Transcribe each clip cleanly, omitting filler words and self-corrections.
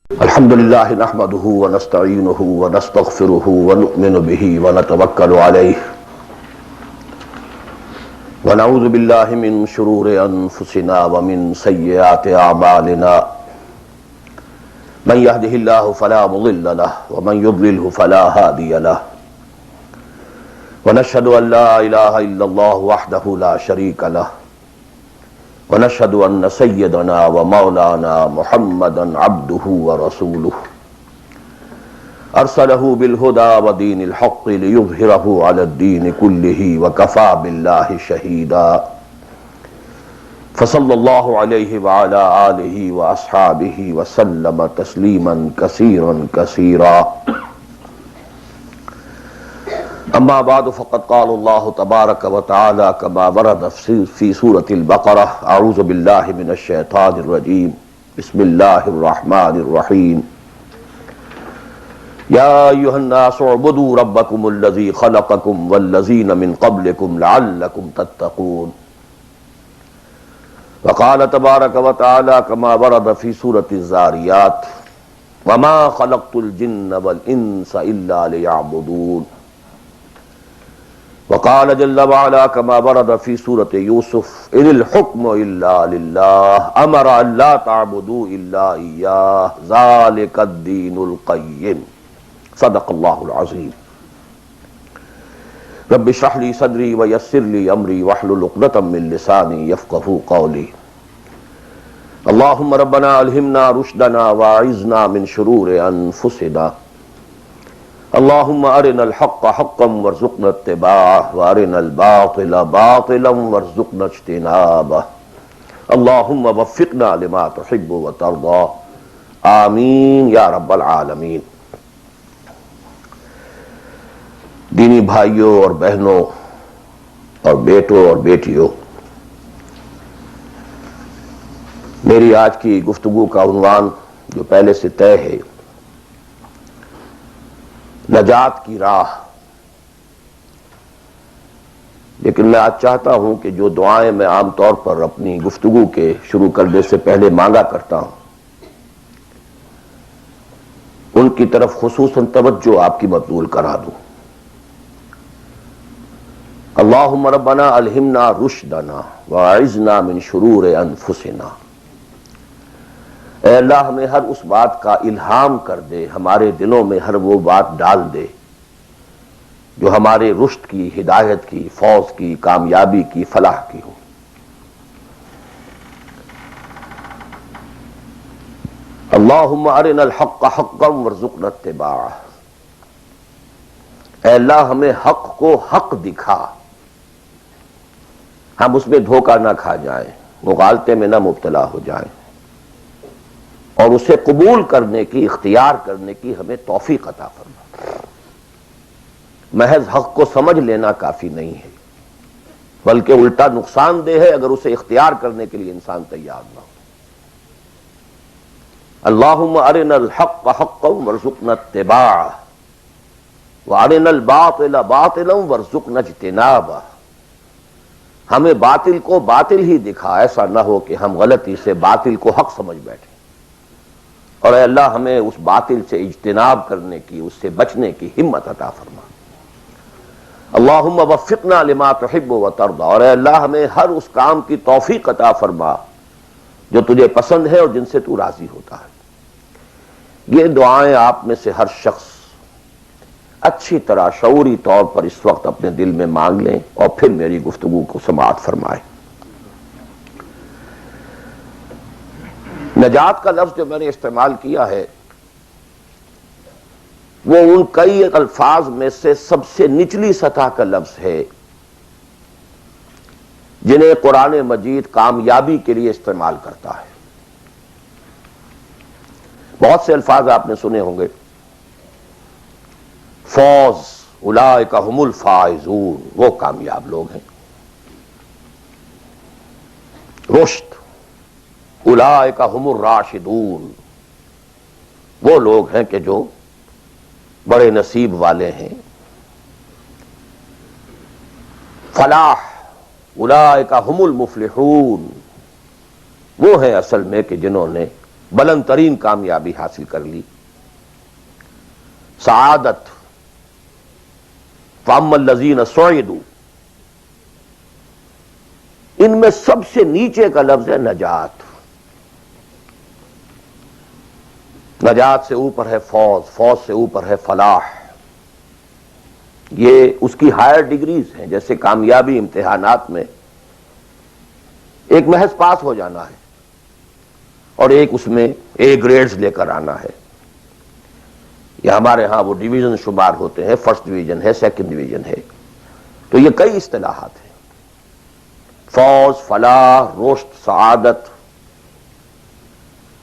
الحمد للہ نحمده ونستعینه ونستغفره ونؤمن به ونتوکل علیہ ونعوذ باللہ من شرور انفسنا ومن سیئات اعمالنا من يهده الله فلا مضل له ومن يضلله فلا هادي له ونشهد ان لا اله الا الله وحده لا شريك له ونشهد أن سيدنا ومولانا محمدا عبده ورسوله أرسله بالهدى ودين الحق ليظهره على الدين كله وكفى بالله شهيدا فصلى الله عليه وعلى آله وأصحابه وسلم تسليما كثيرا كثيرا اما بعد فقد قال الله تبارك وتعالى كما ورد في سورة البقرة اعوذ بالله من الشيطان الرجيم بسم الله الرحمن الرحيم يا ايها الناس اعبدوا ربكم الذي خلقكم والذين من قبلكم لعلكم تتقون وقال تبارك وتعالى كما ورد في سورة الذاريات وما خلقت الجن والانس الا ليعبدون وقال جل وعلا كما ورد في سورة يوسف إن الحكم إلا لله أمر أن لا تعبدوا إلا إياه ذلك الدين القيم صدق الله العظيم رب اشرح لي صدري ويسر لي أمري واحلل عقدة من لساني يفقهوا قولي اللهم ربنا ألهمنا رشدنا واعذنا من شرور أنفسنا اللهم ارنا الحق حقا وارزقنا اتباعه وارنا الباطل باطلا وارزقنا اجتنابه اللهم وفقنا لما تحب وترضى آمین یا رب العالمین۔ دینی بھائیوں اور بہنوں اور بیٹوں اور بیٹیوں، میری آج کی گفتگو کا عنوان جو پہلے سے طے ہے، نجات کی راہ، لیکن میں آج چاہتا ہوں کہ جو دعائیں میں عام طور پر اپنی گفتگو کے شروع کرنے سے پہلے مانگا کرتا ہوں، ان کی طرف خصوصاً توجہ آپ کی مبذول کرا دوں۔ اللہم ربنا الہمنا رشدنا واعذنا من شرور انفسنا، اے اللہ ہمیں ہر اس بات کا الہام کر دے، ہمارے دلوں میں ہر وہ بات ڈال دے جو ہمارے رشد کی، ہدایت کی، فوز کی، کامیابی کی، فلاح کی ہو۔ اللہم ارنا الحق حقا وارزقنا اتباعہ، اے اللہ ہمیں حق کو حق دکھا، ہم اس میں دھوکہ نہ کھا جائیں، مغالطے میں نہ مبتلا ہو جائیں، اور اسے قبول کرنے کی، اختیار کرنے کی ہمیں توفیق عطا فرما۔ محض حق کو سمجھ لینا کافی نہیں ہے، بلکہ الٹا نقصان دہ ہے اگر اسے اختیار کرنے کے لیے انسان تیار نہ ہو۔ اللہم ارنا الحق حقا وارزقنا اتباعہ وارنا الباطل باطلا وارزقنا اجتنابہ، ہمیں باطل کو باطل ہی دکھا، ایسا نہ ہو کہ ہم غلطی سے باطل کو حق سمجھ بیٹھیں، اور اے اللہ ہمیں اس باطل سے اجتناب کرنے کی، اس سے بچنے کی ہمت عطا فرما۔ اللہم وفقنا لما تحب وترضى، اور اے اللہ ہمیں ہر اس کام کی توفیق عطا فرما جو تجھے پسند ہے اور جن سے تو راضی ہوتا ہے۔ یہ دعائیں آپ میں سے ہر شخص اچھی طرح شعوری طور پر اس وقت اپنے دل میں مانگ لیں اور پھر میری گفتگو کو سماعت فرمائیں۔ نجات کا لفظ جو میں نے استعمال کیا ہے وہ ان کئی الفاظ میں سے سب سے نچلی سطح کا لفظ ہے جنہیں قرآن مجید کامیابی کے لیے استعمال کرتا ہے۔ بہت سے الفاظ آپ نے سنے ہوں گے، فوز، اولئک هم الفائزون، وہ کامیاب لوگ ہیں، رشد، اولئک هم الراشدون، وہ لوگ ہیں کہ جو بڑے نصیب والے ہیں، فلاح، اولئک هم المفلحون، وہ ہیں اصل میں کہ جنہوں نے بلند ترین کامیابی حاصل کر لی. سعادت. فَأَمَّا الَّذِينَ سُعِدُوا، ان میں سب سے نیچے کا لفظ ہے نجات. نجات سے اوپر ہے فوز، فوز سے اوپر ہے فلاح. یہ اس کی ہائر ڈگریز ہیں. جیسے کامیابی امتحانات میں ایک محض پاس ہو جانا ہے اور ایک اس میں اے گریڈز لے کر آنا ہے. یا ہمارے ہاں وہ ڈویژن شمار ہوتے ہیں، فرسٹ ڈویژن ہے، سیکنڈ ڈویژن ہے. تو یہ کئی اصطلاحات ہیں. فوز، فلاح، رشد، سعادت.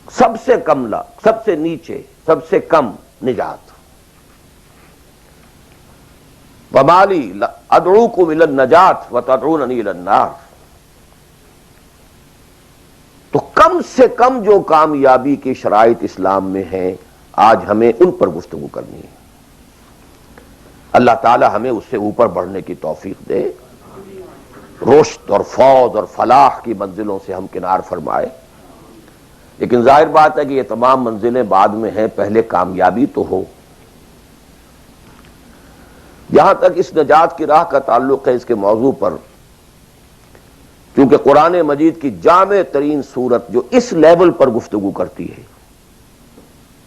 سب سے کم سب سے نیچے، سب سے کم نجات. وَمَا لِي أَدْعُوكُمْ إِلَى النَّجَاةِ وَتَدْعُونَنِي إِلَى النَّارِ. تو کم سے کم جو کامیابی کی شرائط اسلام میں ہیں، آج ہمیں ان پر گفتگو کرنی ہے. اللہ تعالی ہمیں اس سے اوپر بڑھنے کی توفیق دے، رشد اور فوز اور فلاح کی منزلوں سے ہم کنار فرمائے. لیکن ظاہر بات ہے کہ یہ تمام منزلیں بعد میں ہیں، پہلے کامیابی تو ہو. جہاں تک اس نجات کی راہ کا تعلق ہے، اس کے موضوع پر کیونکہ قرآن مجید کی جامع ترین سورت جو اس لیول پر گفتگو کرتی ہے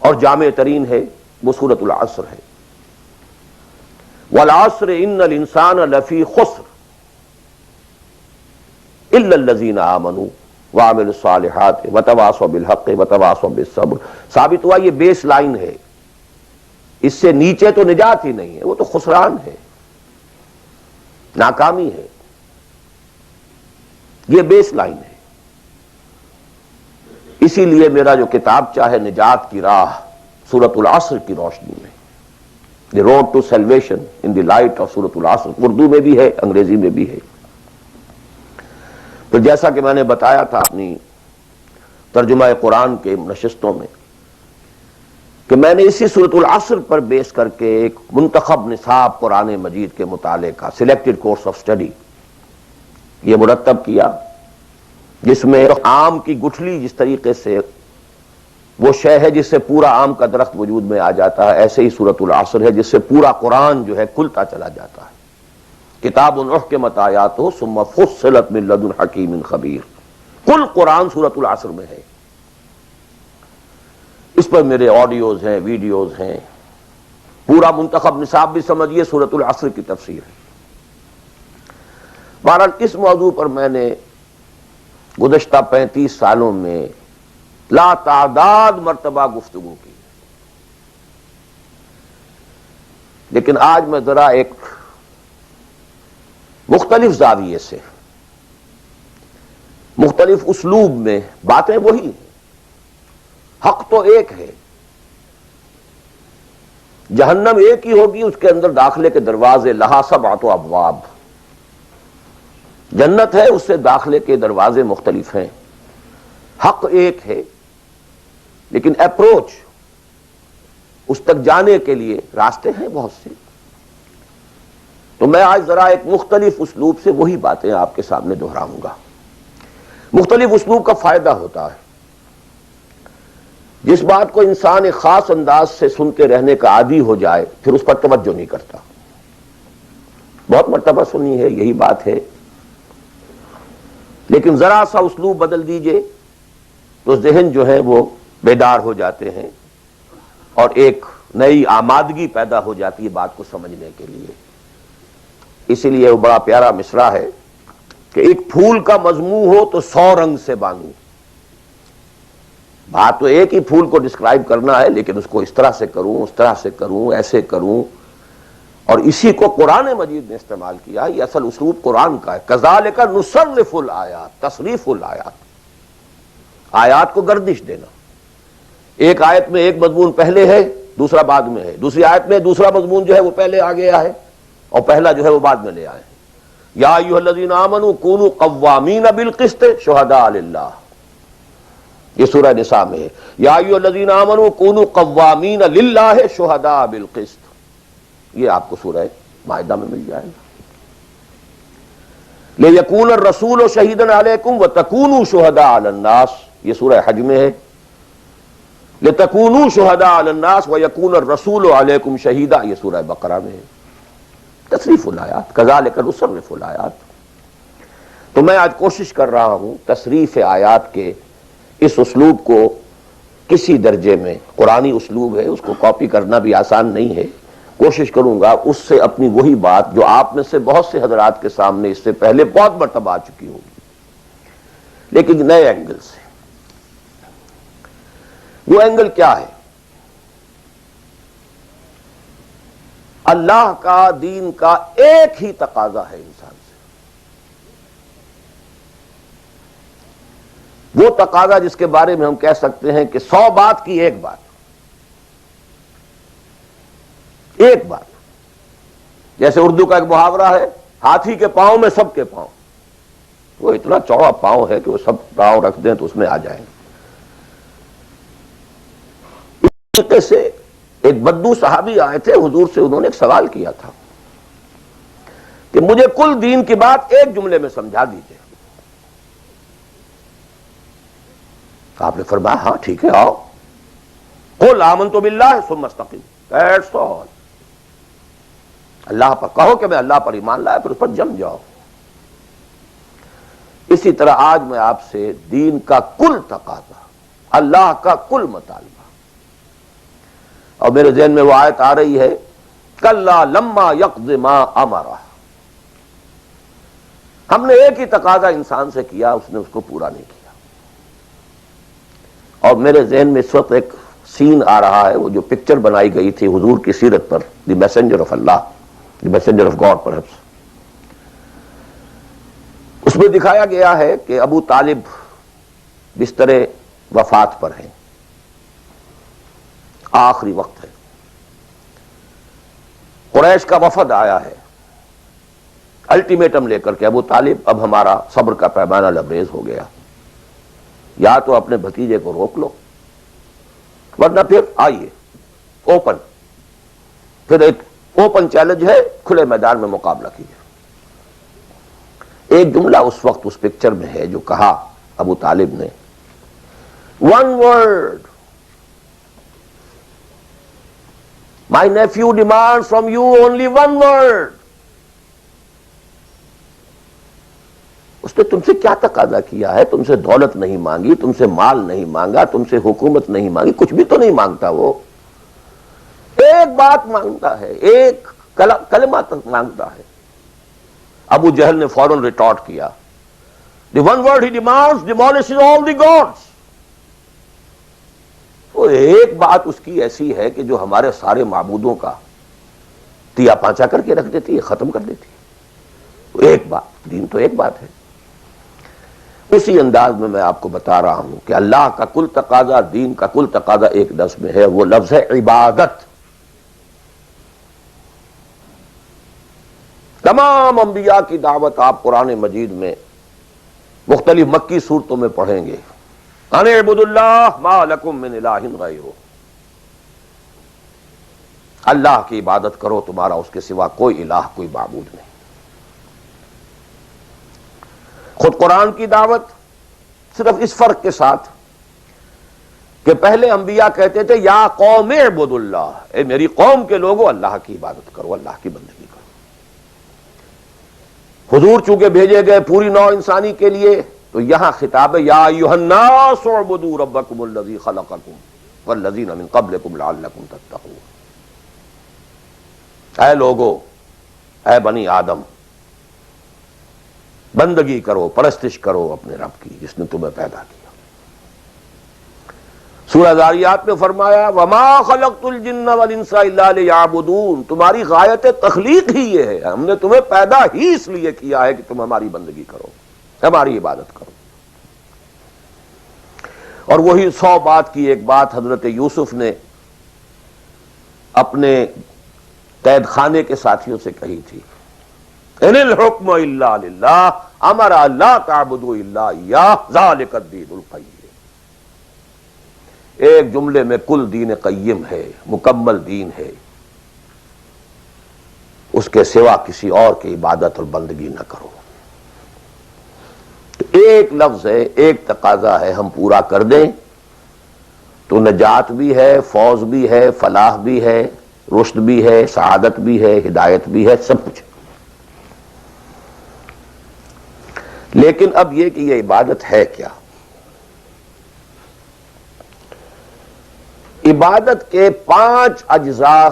اور جامع ترین ہے، وہ سورۃ العصر ہے. والعصر ان الانسان لفی خسر الا الذین آمنوا وعملوا الصالحات وتواصوا بالحق وتواصوا بالصبر. ثابت ہوا یہ بیس لائن ہے، اس سے نیچے تو نجات ہی نہیں ہے، وہ تو خسران ہے، ناکامی ہے. یہ بیس لائن ہے. اسی لیے میرا جو کتاب چاہے نجات کی راہ سورۃ العصر کی روشنی میں، the road to salvation in the light of سورۃ العصر، اردو میں بھی ہے، انگریزی میں بھی ہے. تو جیسا کہ میں نے بتایا تھا اپنی ترجمہ قرآن کے نشستوں میں کہ میں نے اسی سورۃ العصر پر بیس کر کے ایک منتخب نصاب قرآن مجید کے مطالعے کا سلیکٹڈ کورس آف اسٹڈی یہ مرتب کیا، جس میں آم کی گٹھلی جس طریقے سے وہ شے ہے جس سے پورا آم کا درخت وجود میں آ جاتا ہے، ایسے ہی سورۃ العصر ہے جس سے پورا قرآن جو ہے کھلتا چلا جاتا ہے. کتاب احکمت آیاتہ ثم فصلت من لدن حکیم خبیر. کل قرآن سورۃ العصر میں ہے. اس پر میرے آڈیوز ہیں، ویڈیوز ہیں. پورا منتخب نصاب بھی سمجھیے سورۃ العصر کی تفسیر ہے. بہرحال اس موضوع پر میں نے گزشتہ 35 سالوں میں لا تعداد مرتبہ گفتگو کی، لیکن آج میں ذرا ایک مختلف زاویے سے، مختلف اسلوب میں، باتیں وہی ہیں، حق تو ایک ہے، جہنم ایک ہی ہوگی، اس کے اندر داخلے کے دروازے لہا سبعۃ ابواب. جنت ہے، اس سے داخلے کے دروازے مختلف ہیں. حق ایک ہے، لیکن اپروچ اس تک جانے کے لیے راستے ہیں بہت سے. تو میں آج ذرا ایک مختلف اسلوب سے وہی باتیں آپ کے سامنے دہراؤں گا. مختلف اسلوب کا فائدہ ہوتا ہے. جس بات کو انسان ایک خاص انداز سے سنتے رہنے کا عادی ہو جائے پھر اس پر توجہ نہیں کرتا. بہت مرتبہ سنی ہے، یہی بات ہے، لیکن ذرا سا اسلوب بدل دیجئے تو ذہن جو ہے وہ بیدار ہو جاتے ہیں اور ایک نئی آمادگی پیدا ہو جاتی ہے بات کو سمجھنے کے لیے. اسی لیے وہ بڑا پیارا مصرع ہے کہ ایک پھول کا مضمون ہو تو 100 رنگ سے بانو. بات تو ایک ہی پھول کو ڈسکرائب کرنا ہے، لیکن اس کو اس طرح سے کروں، اس طرح سے کروں، ایسے کروں. اور اسی کو قرآن مجید نے استعمال کیا. یہ اصل اسلوب قرآن کا ہے. کذالک نصرف الآیات، تصریف الآیات، آیات کو گردش دینا. ایک آیت میں ایک مضمون پہلے ہے، دوسرا بعد میں ہے. دوسری آیت میں دوسرا مضمون جو ہے وہ پہلے آ گیا ہے اور پہلا جو ہے وہ بعد میں لے آئے. یا ایھا الذین آمنوا کونوا قوامین بالقسط شہداء للہ، یہ سورہ نساء میں ہے. یا ایھا الذین آمنوا کونوا قوامین للہ شہداء بالقسط، یہ آپ کو سورہ مائدہ میں مل جائے گا. لِیَکُونَ الرَّسُولُ شَہِیدًا عَلَیکُمْ وَتَکُونُوا شُہَدَاءَ عَلَى النَّاسِ، یہ سورہ حج میں ہے. لتکونوا شہداء علی الناس ویکون الرسول علیکم شہیدا، یہ سورہ بقرہ میں ہے، تصریف الآیات، کذالک نصرف الآیات۔ تو میں آج کوشش کر رہا ہوں تصریف آیات کے اس اسلوب کو کسی درجے میں، قرآنی اسلوب ہے، اس کو کاپی کرنا بھی آسان نہیں ہے، کوشش کروں گا اس سے اپنی وہی بات جو آپ میں سے بہت سے حضرات کے سامنے اس سے پہلے بہت مرتبہ آ چکی ہوگی، لیکن نئے اینگل سے۔ وہ اینگل کیا ہے؟ اللہ کا، دین کا ایک ہی تقاضا ہے انسان سے، وہ تقاضا جس کے بارے میں ہم کہہ سکتے ہیں کہ 100 بات کی ایک بات، ایک بات۔ جیسے اردو کا ایک محاورہ ہے، ہاتھی کے پاؤں میں سب کے پاؤں، وہ اتنا چوڑا پاؤں ہے کہ وہ سب پاؤں رکھ دیں تو اس میں آ جائیں۔ اس طریقے سے ایک بدو صحابی آئے تھے حضور سے، انہوں نے ایک سوال کیا تھا کہ مجھے کل دین کی بات ایک جملے میں سمجھا دیجئے۔ آپ نے فرمایا ہاں ٹھیک ہے، آؤ، قل آمنت باللہ ثم استقم، دیٹس آل، اللہ پر کہو کہ میں اللہ پر ایمان لایا، پھر اس پر جم جاؤ۔ اسی طرح آج میں آپ سے دین کا کل تقاضا، اللہ کا کل مطالبہ، اور میرے ذہن میں وہ آیت آ رہی ہے کلا لما یقض ما امرہ، ہم نے ایک ہی تقاضا انسان سے کیا، اس نے اس کو پورا نہیں کیا۔ اور میرے ذہن میں اس وقت ایک سین آ رہا ہے، وہ جو پکچر بنائی گئی تھی حضور کی سیرت پر، the messenger of Allah, the messenger of God perhaps, اس میں دکھایا گیا ہے کہ ابو طالب بستر وفات پر ہیں، آخری وقت ہے، قریش کا وفد آیا ہے الٹیمیٹم لے کر کے، ابو طالب اب ہمارا صبر کا پیمانہ لبریز ہو گیا، یا تو اپنے بھتیجے کو روک لو ورنہ پھر آئیے اوپن، پھر ایک اوپن چیلنج ہے، کھلے میدان میں مقابلہ کیجیے۔ ایک جملہ اس وقت اس پکچر میں ہے جو کہا ابو طالب نے، one word, my nephew demands from you only one word۔ اس نے تم سے کیا تقاضا کیا ہے؟ تم سے دولت نہیں مانگی، تم سے مال نہیں مانگا، تم سے حکومت نہیں مانگی، کچھ بھی تو نہیں مانگتا، وہ ایک بات مانگتا ہے، ایک کلمہ تک مانگتا ہے۔ ابو جہل نے فوراً ریٹارٹ کیا، the one word he demands demolishes all the gods۔ وہ ایک بات اس کی ایسی ہے کہ جو ہمارے سارے معبودوں کا تیا پانچا کر کے رکھ دیتی ہے، ختم کر دیتی ہے۔ ایک بات، دین تو ایک بات ہے۔ اسی انداز میں آپ کو بتا رہا ہوں کہ اللہ کا کل تقاضا، دین کا کل تقاضا ایک لفظ میں ہے، وہ لفظ ہے عبادت۔ تمام انبیاء کی دعوت آپ قرآن مجید میں مختلف مکی صورتوں میں پڑھیں گے، ان اعبدوا اللہ ما لکم من الہ غیرہ، اللہ کی عبادت کرو، تمہارا اس کے سوا کوئی الہ، کوئی معبود نہیں۔ خود قرآن کی دعوت صرف اس فرق کے ساتھ کہ پہلے انبیاء کہتے تھے یا قوم اعبدوا اللہ، اے میری قوم کے لوگوں اللہ کی عبادت کرو، اللہ کی بندگی کرو۔ حضور چونکہ بھیجے گئے پوری نوع انسانی کے لیے، تو یہاں خطاب ہے یا ایھا الناس اعبدوا ربکم الذی خلقکم والذین من قبلکم لعلکم تتقون، اے لوگو، اے بنی آدم، بندگی کرو، پرستش کرو اپنے رب کی جس نے تمہیں پیدا کیا۔ سورہ ذاریات میں فرمایا وما خلقت الجن والانس الا لیعبدون، تمہاری غایت تخلیق ہی یہ ہے، ہم نے تمہیں پیدا ہی اس لیے کیا ہے کہ تم ہماری بندگی کرو، ہماری عبادت کرو۔ اور وہی 100 بات کی ایک بات حضرت یوسف نے اپنے قید خانے کے ساتھیوں سے کہی تھی، ان الحکم الا للہ امر لا تعبدوا الا ایاہ ذلک الدین القیم۔ ایک جملے میں کل دین قیم ہے، مکمل دین ہے، اس کے سوا کسی اور کی عبادت اور بندگی نہ کرو۔ ایک لفظ ہے، ایک تقاضا ہے، ہم پورا کر دیں تو نجات بھی ہے، فوز بھی ہے، فلاح بھی ہے، رشد بھی ہے، سعادت بھی ہے، ہدایت بھی ہے، سب کچھ. لیکن اب یہ کہ یہ عبادت ہے کیا؟ عبادت کے 5 اجزاء،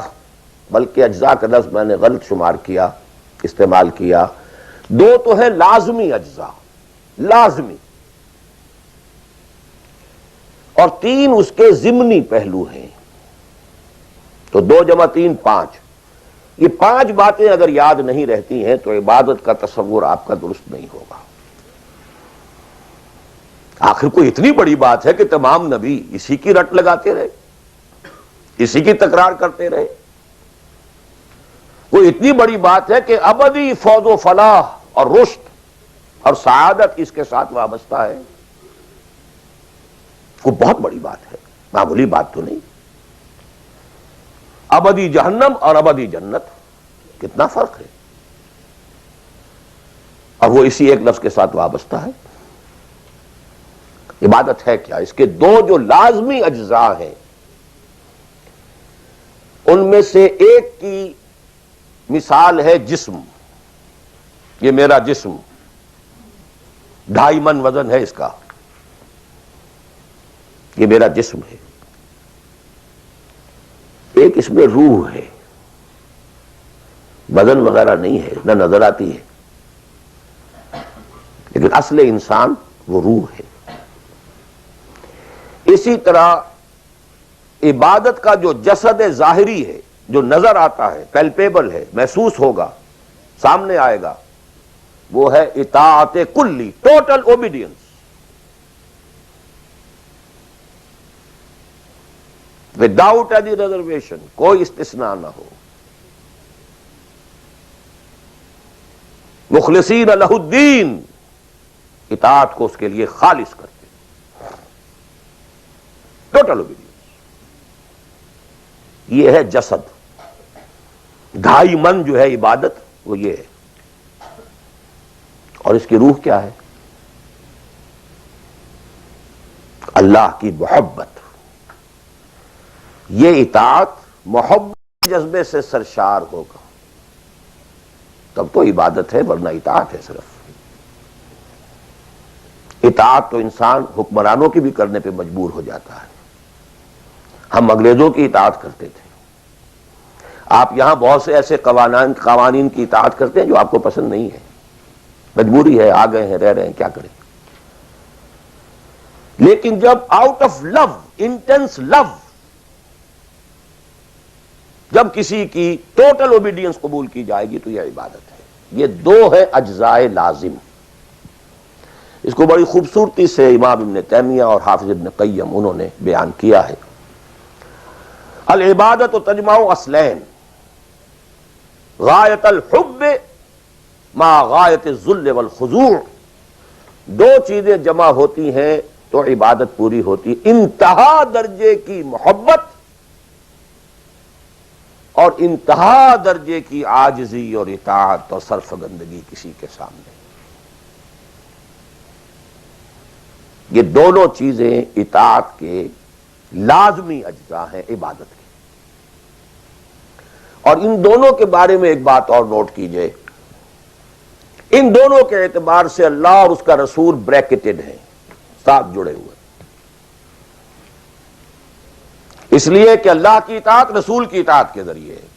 بلکہ اجزاء کا لفظ میں نے غلط شمار کیا، استعمال کیا. 2 تو ہیں لازمی اجزاء، لازمی، اور 3 اس کے ضمنی پہلو ہیں. تو 2 جمع 3 5. یہ 5 باتیں اگر یاد نہیں رہتی ہیں تو عبادت کا تصور آپ کا درست نہیں ہوگا. آخر کوئی اتنی بڑی بات ہے کہ تمام نبی اسی کی رٹ لگاتے رہے، اسی کی تکرار کرتے رہے. وہ اتنی بڑی بات ہے کہ ابدی فوز و فلاح اور رشد اور سعادت اس کے ساتھ وابستہ ہے. وہ بہت بڑی بات ہے، معمولی بات تو نہیں. ابدی جہنم اور ابدی جنت، کتنا فرق ہے، اور وہ اسی ایک لفظ کے ساتھ وابستہ ہے. عبادت ہے کیا؟ اس کے 2 جو لازمی اجزاء ہیں، ان میں سے ایک کی مثال ہے جسم. یہ میرا جسم 2.5 من وزن ہے اس کا، یہ میرا جسم ہے. ایک اس میں روح ہے، بدن وغیرہ نہیں ہے، نہ نظر آتی ہے، لیکن اصل انسان وہ روح ہے. اسی طرح عبادت کا جو جسد ظاہری ہے، جو نظر آتا ہے، پیلپیبل ہے، محسوس ہوگا، سامنے آئے گا، وہ ہے اطاعت کلی، total obedience. Without any reservation, کوئی استثناء نہ ہو. مخلصین لہ الدین، اطاعت کو اس کے لیے خالص کرتے، ٹوٹل اوبیڈینس. یہ ہے جسد. 2.5 من جو ہے عبادت، وہ یہ ہے. اور اس کی روح کیا ہے؟ اللہ کی محبت. یہ اطاعت محبت جذبے سے سرشار ہوگا تب تو عبادت ہے، ورنہ اطاعت ہے صرف. اطاعت تو انسان حکمرانوں کی بھی کرنے پہ مجبور ہو جاتا ہے. ہم انگریزوں کی اطاعت کرتے تھے، آپ یہاں بہت سے ایسے قوانین کی اطاعت کرتے ہیں جو آپ کو پسند نہیں ہے، مجبوری ہے، آ گئے ہیں، رہ رہے ہیں، کیا کریں. لیکن جب آؤٹ آف لو، انٹینس لو، جب کسی کی ٹوٹل اوبیڈینس قبول کی جائے گی تو یہ عبادت ہے. یہ 2 ہے اجزاء لازم. اس کو بڑی خوبصورتی سے امام ابن تیمیہ اور حافظ ابن قیم انہوں نے بیان کیا ہے. العبادت تجمع اصلین، غایت الحب مع غایت الذل والخضوع. 2 چیزیں جمع ہوتی ہیں تو عبادت پوری ہوتی. انتہا درجے کی محبت اور انتہا درجے کی عاجزی اور اطاعت اور سرفگندگی کسی کے سامنے. یہ دونوں چیزیں اطاعت کے لازمی اجزاء ہیں عبادت کے. اور ان دونوں کے بارے میں ایک بات اور نوٹ کیجئے، ان دونوں کے اعتبار سے اللہ اور اس کا رسول بریکٹڈ ہیں، ساتھ جڑے ہوئے. اس لیے کہ اللہ کی اطاعت رسول کی اطاعت کے ذریعے ہے.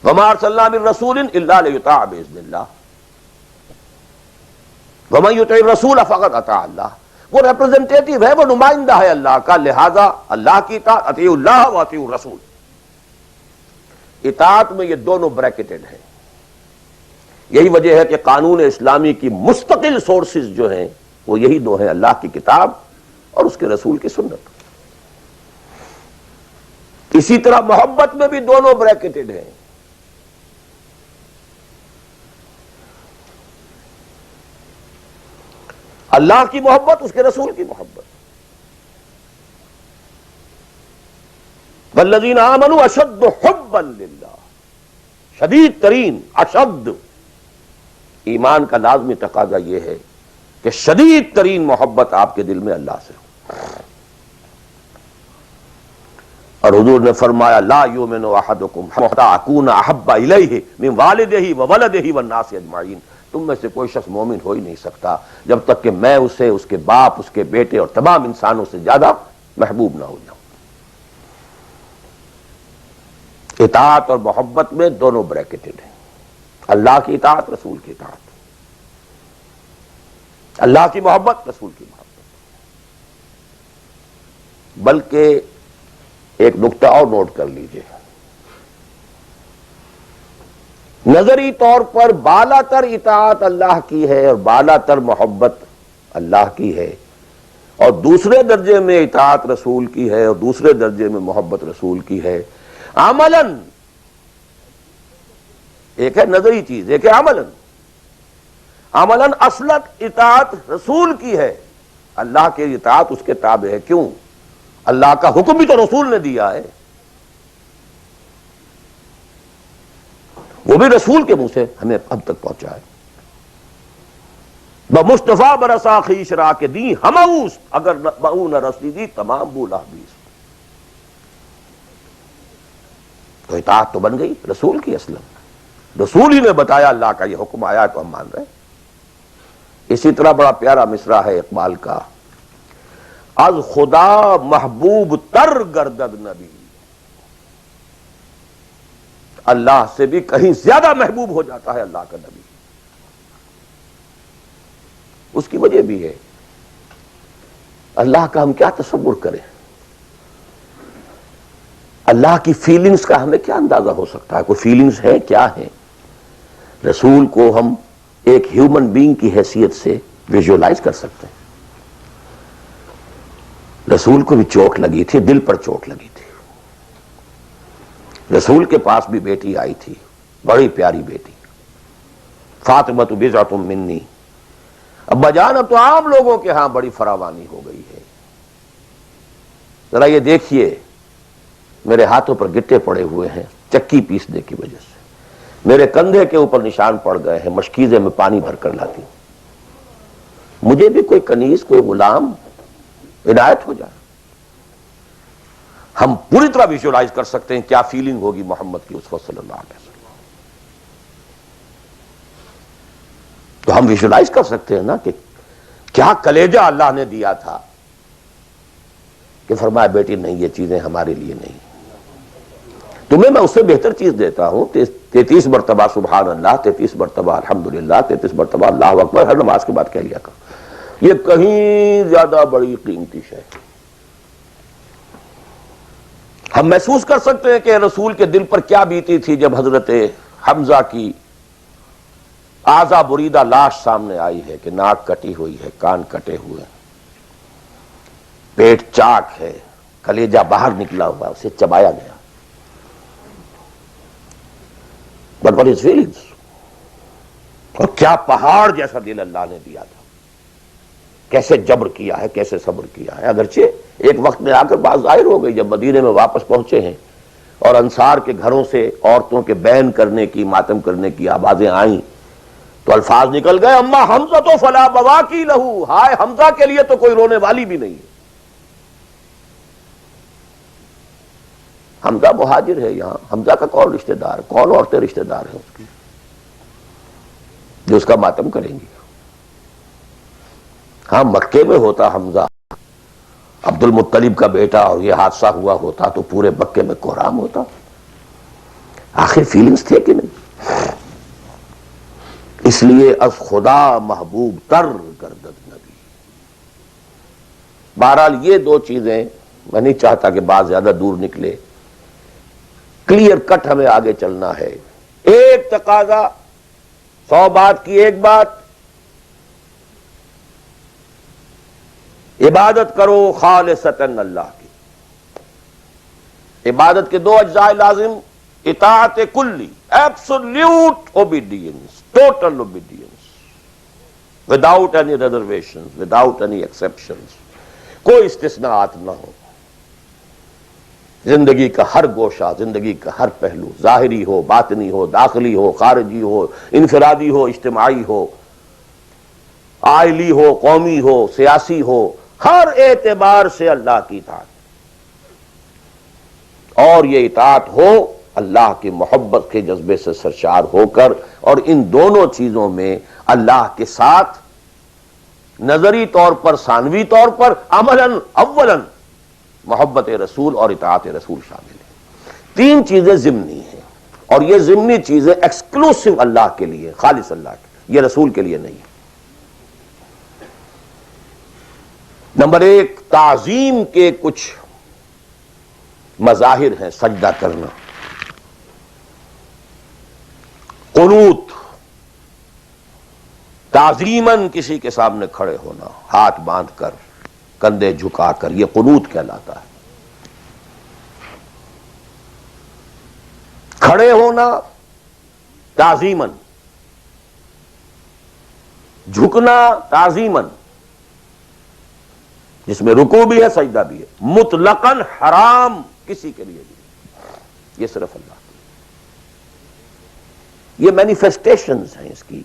وَمَا أَرْسَلْنَا مِن رَّسُولٍ إِلَّا لِيُطَاعَ بِإِذْنِ اللَّهِ وَمَن يُطِعِ الرَّسُولَ فَقَدْ أَطَاعَ اللَّهَ. وہ ریپرزنٹیٹو ہے، وہ نمائندہ ہے اللہ کا، لہذا اللہ کی اطاعت، اطیعوا اللہ واطیعوا الرسول. اطاعت میں یہ دونوں بریکٹڈ ہیں. یہی وجہ ہے کہ قانون اسلامی کی مستقل سورسز جو ہیں وہ یہی 2 ہیں، اللہ کی کتاب اور اس کے رسول کی سنت. اسی طرح محبت میں بھی دونوں بریکٹڈ ہیں. اللہ کی محبت، اس کے رسول کی محبت. والذین آمنوا اشد حبا للہ، شدید ترین، اشد. ایمان کا لازمی تقاضا یہ ہے کہ شدید ترین محبت آپ کے دل میں اللہ سے ہو. اور حضور نے فرمایا لا یؤمن احدکم حتی اکون احب الیہ من والدہ وولدہ والناس اجمعین، تم میں سے کوئی شخص مومن ہو ہی نہیں سکتا جب تک کہ میں اسے، اس کے باپ، اس کے بیٹے اور تمام انسانوں سے زیادہ محبوب نہ ہو جاؤں۔ اطاعت اور محبت میں دونوں بریکٹڈ ہیں، اللہ کی اطاعت، رسول کی اطاعت، اللہ کی محبت، رسول کی محبت۔ بلکہ ایک نقطہ اور نوٹ کر لیجئے، نظری طور پر بالا تر اطاعت اللہ کی ہے اور بالا تر محبت اللہ کی ہے، اور دوسرے درجے میں اطاعت رسول کی ہے اور دوسرے درجے میں محبت رسول کی ہے۔ عملاً ایک ہے نظری چیز، ایک ہے عملاً۔ عملاً اصلت اطاعت رسول کی ہے، اللہ کے اطاعت اس کے تابع ہے۔ کیوں؟ اللہ کا حکم بھی تو رسول نے دیا ہے، وہ بھی رسول کے منہ سے ہمیں اب تک پہنچا ہے۔ بمصطفیٰ برسا خیش را کے دی ہموس، اگر بہو نہ رسی دی تمام بولا بیس۔ تو اطاعت تو بن گئی رسول کی، اصلا رسول ہی نے بتایا، اللہ کا یہ حکم آیا تو ہم مان رہے ہیں۔ اسی طرح بڑا پیارا مصرع ہے اقبال کا، از خدا محبوب تر گردد نبی، اللہ سے بھی کہیں زیادہ محبوب ہو جاتا ہے اللہ کا نبی۔ اس کی وجہ بھی ہے، اللہ کا ہم کیا تصور کریں، اللہ کی فیلنگز کا ہمیں کیا اندازہ ہو سکتا ہے؟ کوئی فیلنگز ہے کیا ہے؟ رسول کو ہم ایک ہیومن بینگ کی حیثیت سے ویژولائز کر سکتے ہیں۔ رسول کو بھی چوٹ لگی تھی، دل پر چوٹ لگی تھی۔ رسول کے پاس بھی بیٹی آئی تھی، بڑی پیاری بیٹی، فاطمہ بضعۃ منی۔ ابا جان اب تو عام لوگوں کے ہاں بڑی فراوانی ہو گئی ہے، ذرا یہ دیکھیے میرے ہاتھوں پر گٹے پڑے ہوئے ہیں چکی پیسنے کی وجہ سے، میرے کندھے کے اوپر نشان پڑ گئے ہیں، مشکیزے میں پانی بھر کر لاتی ہوں، مجھے بھی کوئی کنیز، کوئی غلام عنایت ہو جائے۔ ہم پوری طرح ویژولائز کر سکتے ہیں کیا فیلنگ ہوگی محمد کی اس وقت صلی اللہ علیہ وسلم، تو ہم ویژولائز کر سکتے ہیں نا کہ کیا کلیجہ اللہ نے دیا تھا کہ فرمایا بیٹی نہیں، یہ چیزیں ہمارے لیے نہیں، تمہیں میں اس سے بہتر چیز دیتا ہوں۔ 33 مرتبہ سبحان اللہ، 33 مرتبہ الحمدللہ، 33 مرتبہ اللہ اکبر ہر نماز کے بعد کہہ لیا کرو، یہ کہیں زیادہ بڑی قیمتی شے۔ ہم محسوس کر سکتے ہیں کہ رسول کے دل پر کیا بیتی تھی جب حضرت حمزہ کی اعضا بریدہ لاش سامنے آئی ہے کہ ناک کٹی ہوئی ہے، کان کٹے ہوئے، پیٹ چاک ہے، کلیجہ باہر نکلا ہوا، اسے چبایا گیا۔ But what is feelings؟ اور کیا پہاڑ جیسا دل اللہ نے دیا تھا، کیسے جبر کیا ہے، کیسے صبر کیا ہے۔ اگرچہ ایک وقت میں آ کر بات ظاہر ہو گئی، جب مدینے میں واپس پہنچے ہیں اور انصار کے گھروں سے عورتوں کے بین کرنے کی، ماتم کرنے کی آوازیں آئیں تو الفاظ نکل گئے، اما حمزہ تو فلا بواکی لہو، ہائے حمزہ کے لیے تو کوئی رونے والی بھی نہیں ہے۔ حمزہ مہاجر ہے، یہاں حمزہ کا کون رشتہ دار، کون عورتیں رشتہ دار ہیں اس کی جو اس کا ماتم کریں گی؟ ہاں مکے میں ہوتا حمزہ عبد المطلب کا بیٹا اور یہ حادثہ ہوا ہوتا تو پورے مکے میں کوہرام ہوتا۔ آخر فیلنگز تھے کہ نہیں؟ اس لیے از خدا محبوب تر گردد نبی۔ بہرحال یہ دو چیزیں، میں نہیں چاہتا کہ بات زیادہ دور نکلے، کلیئر کٹ ہمیں آگے چلنا ہے۔ ایک تقاضا، 100 بات کی ایک بات، عبادت کرو خالصتاً اللہ کی۔ عبادت کے دو اجزاء لازم، اطاعت کلی، absolute obedience, total obedience, without any reservation, without any exceptions, کوئی استثناءات نہ ہو۔ زندگی کا ہر گوشہ، زندگی کا ہر پہلو، ظاہری ہو، باطنی ہو، داخلی ہو، خارجی ہو، انفرادی ہو، اجتماعی ہو، عائلی ہو، قومی ہو، سیاسی ہو، ہر اعتبار سے اللہ کی اطاعت، اور یہ اطاعت ہو اللہ کی محبت کے جذبے سے سرشار ہو کر، اور ان دونوں چیزوں میں اللہ کے ساتھ نظری طور پر، ثانوی طور پر، عملاً اولاً محبت رسول اور اطاعت رسول شامل ہے۔ تین چیزیں ضمنی ہیں، اور یہ ضمنی چیزیں ایکسکلوسیو اللہ کے لیے، خالص اللہ کے، یہ رسول کے لیے نہیں ہے۔ نمبر ایک، تعظیم کے کچھ مظاہر ہیں، سجدہ کرنا، قنوت، تعظیماً کسی کے سامنے کھڑے ہونا، ہاتھ باندھ کر، کندھے جھکا کر، یہ قنوت کہلاتا ہے۔ کھڑے ہونا تعظیماً، جھکنا تعظیماً، جس میں رکوع بھی ہے سجدہ بھی ہے، مطلقاً حرام کسی کے لیے بھی، یہ صرف اللہ، یہ مینیفیسٹیشنز ہیں اس کی،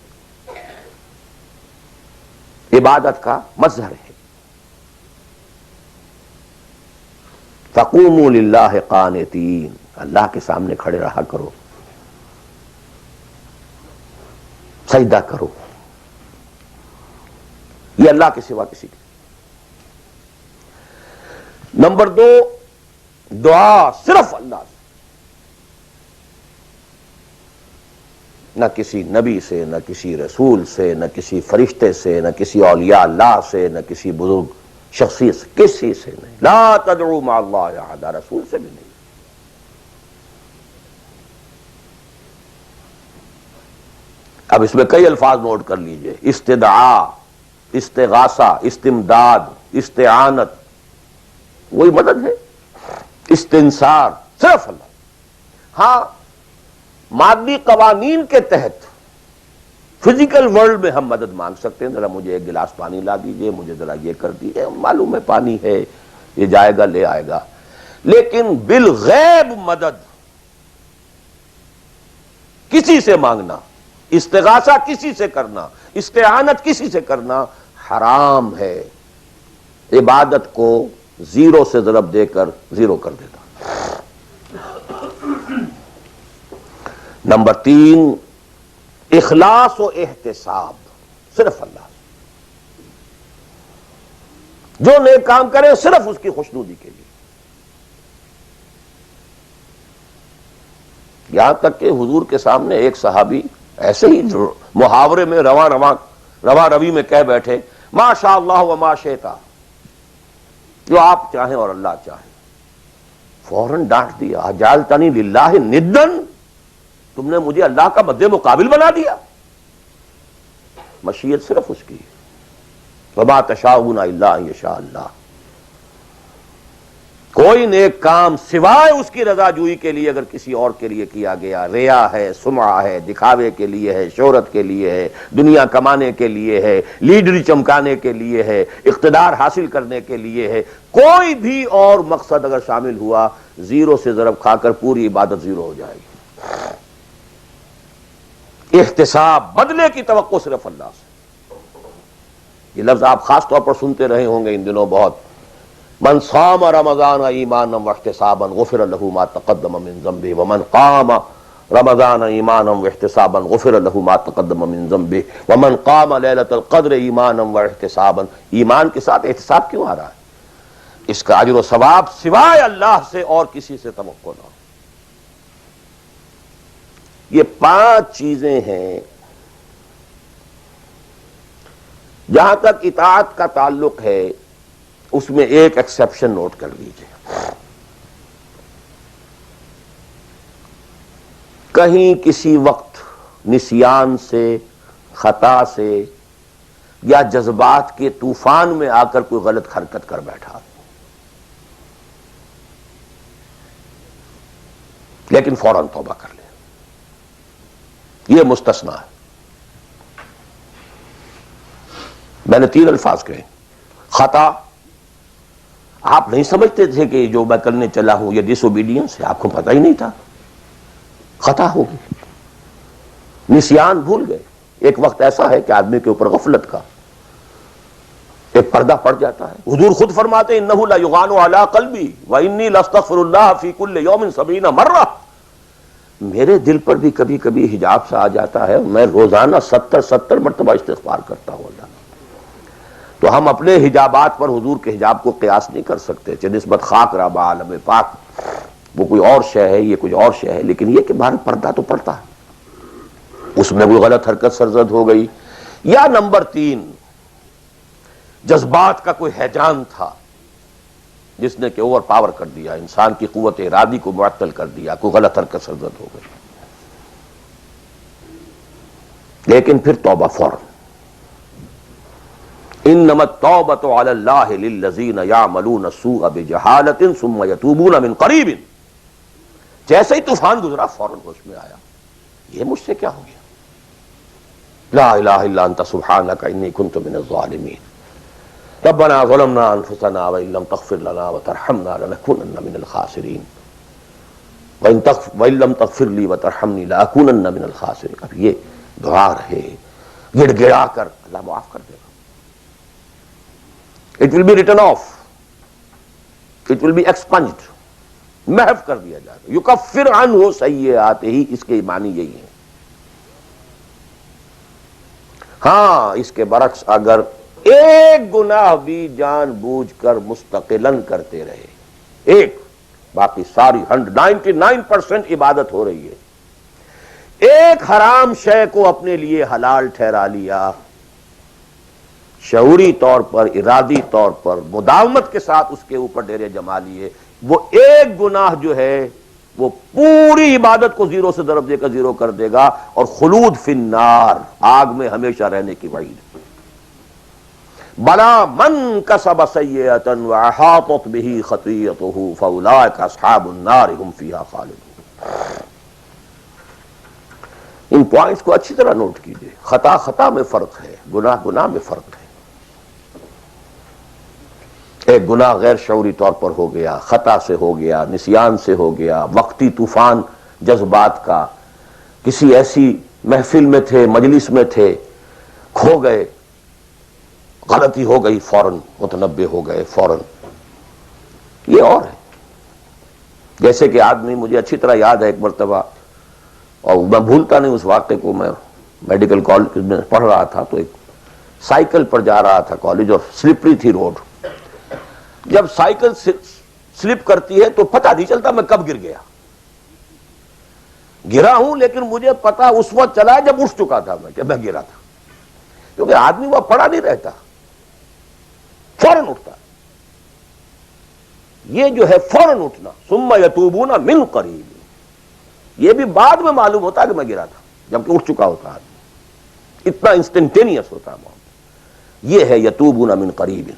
عبادت کا مظہر ہے۔ فَقُومُوا لِلَّهِ قَانِتِينَ، اللہ کے سامنے کھڑے رہا کرو، سجدہ کرو، یہ اللہ کے سوا کسی کے۔ نمبر دو، دعا صرف اللہ سے، نہ کسی نبی سے، نہ کسی رسول سے، نہ کسی فرشتے سے، نہ کسی اولیاء اللہ سے، نہ کسی بزرگ شخصیت سے، کسی سے نہیں۔ لا تدعو مع اللہ احدا، رسول سے بھی نہیں۔ اب اس میں کئی الفاظ نوٹ کر لیجئے، استدعاء، استغاثہ، استمداد، استعانت، وہی مدد ہے، استنصار، صرف اللہ۔ ہاں مادی قوانین کے تحت فزیکل ورلڈ میں ہم مدد مانگ سکتے ہیں، ذرا مجھے ایک گلاس پانی لا دیجئے، مجھے ذرا یہ کر دیجئے، معلوم ہے پانی ہے، یہ جائے گا لے آئے گا، لیکن بالغیب مدد کسی سے مانگنا، استغاثہ کسی سے کرنا، استعانت کسی سے کرنا حرام ہے، عبادت کو زیرو سے ضرب دے کر زیرو کر دیتا۔ نمبر تین، اخلاص و احتساب، صرف اللہ، جو نیک کام کرے صرف اس کی خوشنودی کے لیے۔ یہاں تک کہ حضور کے سامنے ایک صحابی ایسے ہی محاورے میں رواں روی میں کہہ بیٹھے، ما شاء اللہ و ما شئت، جو آپ چاہیں اور اللہ چاہے، فوراً ڈانٹ دیا، اجعلتنی للہ ندن، تم نے مجھے اللہ کا مد مقابل بنا دیا۔ مشیت صرف اس کی، وما تشاءون الا ان یشاء اللہ، کوئی نیک کام سوائے اس کی رضا جوئی کے لیے اگر کسی اور کے لیے کیا گیا، ریا ہے، سمعہ ہے، دکھاوے کے لیے ہے، شہرت کے لیے ہے، دنیا کمانے کے لیے ہے، لیڈری چمکانے کے لیے ہے، اقتدار حاصل کرنے کے لیے ہے، کوئی بھی اور مقصد اگر شامل ہوا، زیرو سے ضرب کھا کر پوری عبادت زیرو ہو جائے گی۔ احتساب، بدلے کی توقع صرف اللہ سے۔ یہ لفظ آپ خاص طور پر سنتے رہے ہوں گے ان دنوں بہت، من صام رمضان ایمانا واحتسابا غفر له ما تقدم من ذنبه ومن قام رمضان ایمانا واحتسابا غفر له ما تقدم من ذنبه ومن قام لیلۃ القدر ایمانا واحتسابا۔ ایمان کے ساتھ احتساب کیوں آ رہا ہے؟ اس کا اجر و ثواب سوائے اللہ سے اور کسی سے توقع نہ ہو۔ یہ 5 چیزیں ہیں۔ جہاں تک اطاعت کا تعلق ہے اس میں ایک ایکسیپشن نوٹ کر لیجئے، کہیں کسی وقت نسیان سے، خطا سے یا جذبات کے طوفان میں آ کر کوئی غلط حرکت کر بیٹھا، لیکن فوراً توبہ کر لے، یہ مستثنیٰ ہے۔ میں نے 3 الفاظ کہے، خطا، آپ نہیں سمجھتے تھے کہ جو میں کرنے چلا ہوں یہ ڈس اوبیڈینس ہے، آپ کو پتہ ہی نہیں تھا، خطا ہوگی۔ نسیان، بھول گئے، ایک وقت ایسا ہے کہ آدمی کے اوپر غفلت کا ایک پردہ پڑ جاتا ہے. حضور خود فرماتے ہیں انہ لیغان علی قلبی وانی لاستغفر اللہ فی کل یوم 70 مرہ. میرے دل پر بھی کبھی کبھی حجاب سا آ جاتا ہے، میں روزانہ 70 مرتبہ استغفار کرتا ہوں اللہ. تو ہم اپنے حجابات پر حضور کے حجاب کو قیاس نہیں کر سکتے. چہ نسبت خاک را با عالم پاک، وہ کوئی اور شے ہے، یہ کوئی اور شے ہے، لیکن یہ کہ باہر پردہ تو پڑتا ہے. اس میں کوئی غلط حرکت سرزد ہو گئی، یا نمبر 3 جذبات کا کوئی ہیجان تھا جس نے کہ اوور پاور کر دیا، انسان کی قوت ارادی کو معطل کر دیا، کوئی غلط حرکت سرزد ہو گئی. لیکن پھر توبہ فوراً. انما التوبۃ علی اللہ للذین یعملون السوء بجہالۃ ثم یتوبون من قریب. جیسے ہی طوفان گزرا فوراً ہوش میں آیا، یہ مجھ سے کیا ہو گیا. لا الہ الا انت سبحانک انی کنت من الظالمین. ربنا ظلمنا انفسنا وان لم تغفر لنا وترحمنا لنکونن من الخاسرین وان لم تغفر لی وترحمنی لاکونن من الخاسرین. اب یہ دعا رہے، گڑ گڑا کر اللہ معاف کر دے گا. It will be written off. It will be expunged. محو کر دیا جائے گا. یکفر عنہ سیئات ہی، اس کے معنی یہی ہے. ہاں اس کے برعکس اگر ایک گناہ بھی جان بوجھ کر مستقلاً کرتے رہے، ایک، باقی ساری 99% عبادت ہو رہی ہے، ایک حرام شے کو اپنے لیے حلال ٹھہرا لیا، شعوری طور پر، ارادی طور پر، مداومت کے ساتھ اس کے اوپر ڈیرے جما لیے، وہ ایک گناہ جو ہے وہ پوری عبادت کو زیرو سے ضرب دے کر زیرو کر دے گا، اور خلود فی النار، آگ میں ہمیشہ رہنے کی وعید. بلا من کسب سیئۃ واحاطت بہ خطیئتہ فاولئک اصحاب النار هم فیہا خالدون. ان پوائنٹس کو اچھی طرح نوٹ کیجئے. خطا خطا میں فرق ہے، گناہ گناہ میں فرق ہے. ایک گناہ غیر شعوری طور پر ہو گیا، خطا سے ہو گیا، نسیان سے ہو گیا، وقتی طوفان جذبات کا، کسی ایسی محفل میں تھے، مجلس میں تھے، کھو گئے، غلطی ہو گئی، فوراً متنبہ ہو گئے فوراً. یہ اور ہے. جیسے کہ آدمی، مجھے اچھی طرح یاد ہے ایک مرتبہ، اور میں بھولتا نہیں اس واقعے کو، میں میڈیکل کالج میں پڑھ رہا تھا تو ایک سائیکل پر جا رہا تھا کالج، اور سلپری تھی روڈ. جب سائیکل سلپ کرتی ہے تو پتہ نہیں چلتا میں کب گر گیا. گرا ہوں لیکن مجھے پتا اس وقت چلا جب اٹھ چکا تھا میں کہ میں گرا تھا، کیونکہ آدمی وہ پڑا نہیں رہتا، فوراً اٹھتا. یہ جو ہے فوراً اٹھنا، ثم یتوبون من قریب، یہ بھی بعد میں معلوم ہوتا کہ میں گرا تھا جبکہ اٹھ چکا ہوتا آدمی. اتنا انسٹنٹینیس ہوتا ہے. یہ ہے یتوبون من قریب.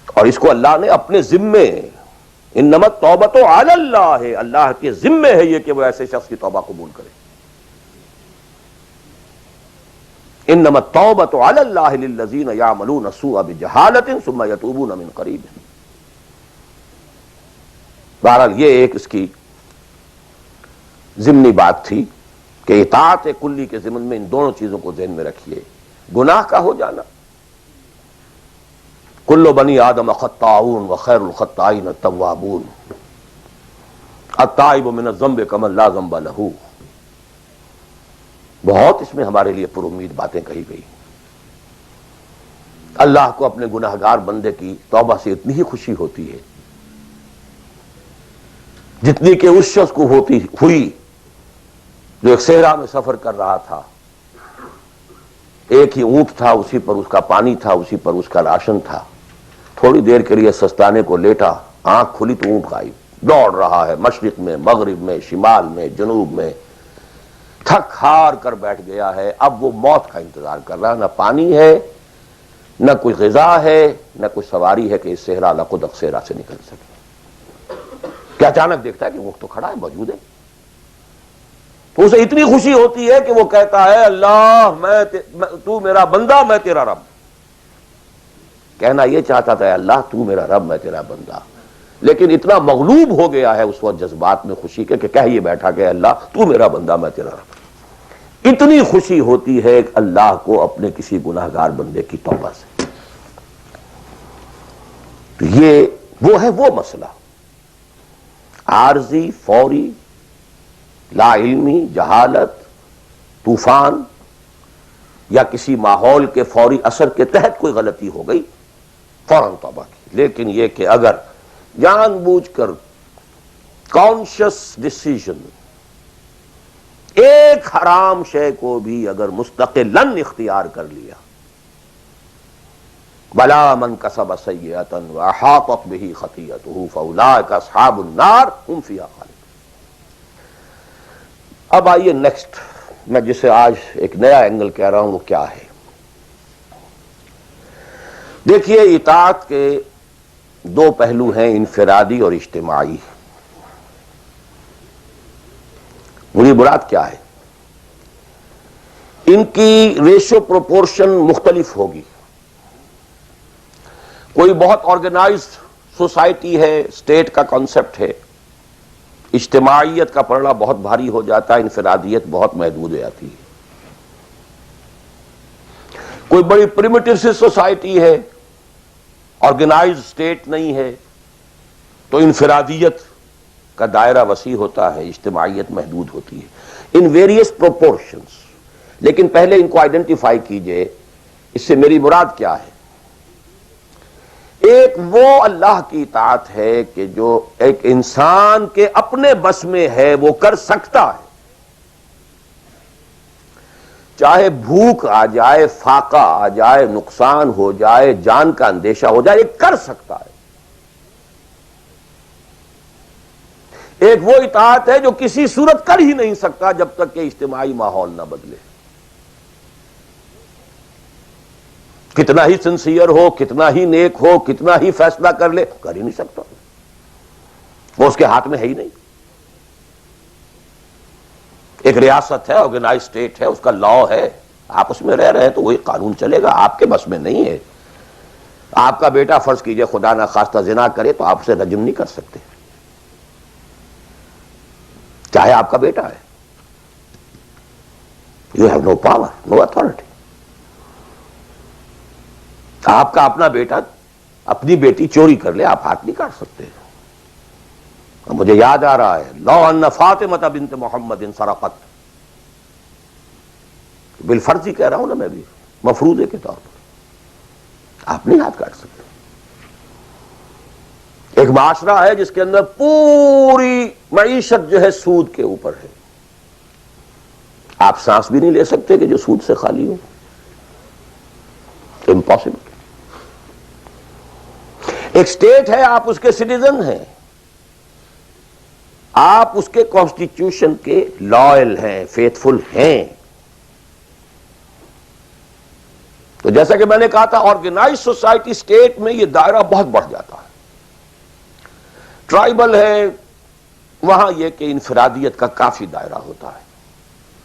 اور اس کو اللہ نے اپنے ذمے، انما التوبۃ علی اللہ، اللہ کے ذمے ہے یہ کہ وہ ایسے شخص کی توبہ قبول کرے. انما التوبۃ علی اللہ للذین یعملون السوء بجہالۃ ثم یتوبون من قریب. بہرحال یہ ایک اس کی ضمنی بات تھی کہ اطاعت کلی کے ضمن میں ان دونوں چیزوں کو ذہن میں رکھیے. گناہ کا ہو جانا، کل بنی آدم خطاؤون وخیر الخطائین التوابون، التائب من الذنب کمن لا ذنب لہ. بہت اس میں ہمارے لیے پر امید باتیں کہی گئی. اللہ کو اپنے گناہگار بندے کی توبہ سے اتنی ہی خوشی ہوتی ہے جتنی کہ اس شخص کو ہوئی جو ایک صحرا میں سفر کر رہا تھا. ایک ہی اونٹ تھا، اسی پر اس کا پانی تھا، اسی پر اس کا راشن تھا. تھوڑی دیر کے لیے سستانے کو لیٹا، آنکھ کھلی تو اونٹ غائب. دوڑ رہا ہے مشرق میں، مغرب میں، شمال میں، جنوب میں، تھک ہار کر بیٹھ گیا ہے. اب وہ موت کا انتظار کر رہا ہے. نہ پانی ہے، نہ کوئی غذا ہے، نہ کوئی سواری ہے کہ اس صحرا لقدق صحرا سے نکل سکے. کہ اچانک دیکھتا ہے کہ اونٹ تو کھڑا ہے، موجود ہے. تو اسے اتنی خوشی ہوتی ہے کہ وہ کہتا ہے اللہ تو میرا بندہ، میں تیرا رب. کہنا یہ چاہتا تھا اللہ تو میرا رب، میں تیرا بندہ، لیکن اتنا مغلوب ہو گیا ہے اس وقت جذبات میں خوشی کے کہ کہہ یہ بیٹھا کہ اللہ تو میرا بندہ، میں تیرا رب. اتنی خوشی ہوتی ہے اللہ کو اپنے کسی گناہگار بندے کی توبہ سے. تو یہ وہ مسئلہ عارضی، فوری، لا علمی، جہالت، طوفان یا کسی ماحول کے فوری اثر کے تحت کوئی غلطی ہو گئی فوراً توبہ کی. لیکن یہ کہ اگر جان بوجھ کر کانشس ڈیسیژن ایک حرام شے کو بھی اگر مستقلاً اختیار کر لیا، بلا من کسب سیئۃ واحاطت بہ خطیئتہ فاولئک اصحاب النار هم فیہا خالدون. اب آئیے نیکسٹ، میں جسے آج ایک نیا اینگل کہہ رہا ہوں وہ کیا ہے. دیکھیے اطاعت کے دو پہلو ہیں، انفرادی اور اجتماعی. مجھے مراد کیا ہے؟ ان کی ریشو پروپورشن مختلف ہوگی. کوئی بہت آرگنائزڈ سوسائٹی ہے، اسٹیٹ کا کانسیپٹ ہے، اجتماعیت کا پڑھنا بہت بھاری ہو جاتا ہے، انفرادیت بہت محدود ہو جاتی ہے. کوئی بڑی پریمیٹو سی سوسائٹی ہے، آرگنائزڈ اسٹیٹ نہیں ہے، تو انفرادیت کا دائرہ وسیع ہوتا ہے، اجتماعیت محدود ہوتی ہے. In various proportions. لیکن پہلے ان کو آئیڈینٹیفائی کیجئے، اس سے میری مراد کیا ہے. ایک وہ اللہ کی اطاعت ہے کہ جو ایک انسان کے اپنے بس میں ہے، وہ کر سکتا ہے. چاہے بھوک آ جائے، فاقہ آ جائے، نقصان ہو جائے، جان کا اندیشہ ہو جائے، یہ کر سکتا ہے. ایک وہ اطاعت ہے جو کسی صورت کر ہی نہیں سکتا جب تک کہ اجتماعی ماحول نہ بدلے. کتنا ہی سنسیئر ہو، کتنا ہی نیک ہو، کتنا ہی فیصلہ کر لے، کر ہی نہیں سکتا. وہ اس کے ہاتھ میں ہے ہی نہیں. ایک ریاست ہے، آرگنائز اسٹیٹ ہے، اس کا لا ہے، آپ اس میں رہ رہے ہیں تو وہی قانون چلے گا. آپ کے بس میں نہیں ہے. آپ کا بیٹا فرض کیجئے خدا نہ خواستہ زنا کرے تو آپ اسے رجم نہیں کر سکتے، چاہے آپ کا بیٹا ہے. You have no power, no authority. آپ کا اپنا بیٹا اپنی بیٹی چوری کر لے، آپ ہاتھ نہیں کاٹ سکتے. مجھے یاد آ رہا ہے، لو ان فاطمہ بنت محمد سرقت، بالفرض ہی کہہ رہا ہوں نا میں بھی، مفروضے کے طور پر آپ نہیں ہاتھ کاٹ سکتے. ایک معاشرہ ہے جس کے اندر پوری معیشت جو ہے سود کے اوپر ہے، آپ سانس بھی نہیں لے سکتے کہ جو سود سے خالی ہو. امپاسبل. ایک اسٹیٹ ہے، آپ اس کے سٹیزن ہیں، آپ اس کے کانسٹیٹیوشن کے لائل ہیں، فیتھفل ہیں. تو جیسا کہ میں نے کہا تھا، آرگنائز سوسائٹی اسٹیٹ میں یہ دائرہ بہت بڑھ جاتا ہے. ٹرائبل ہے، وہاں یہ کہ انفرادیت کا کافی دائرہ ہوتا ہے،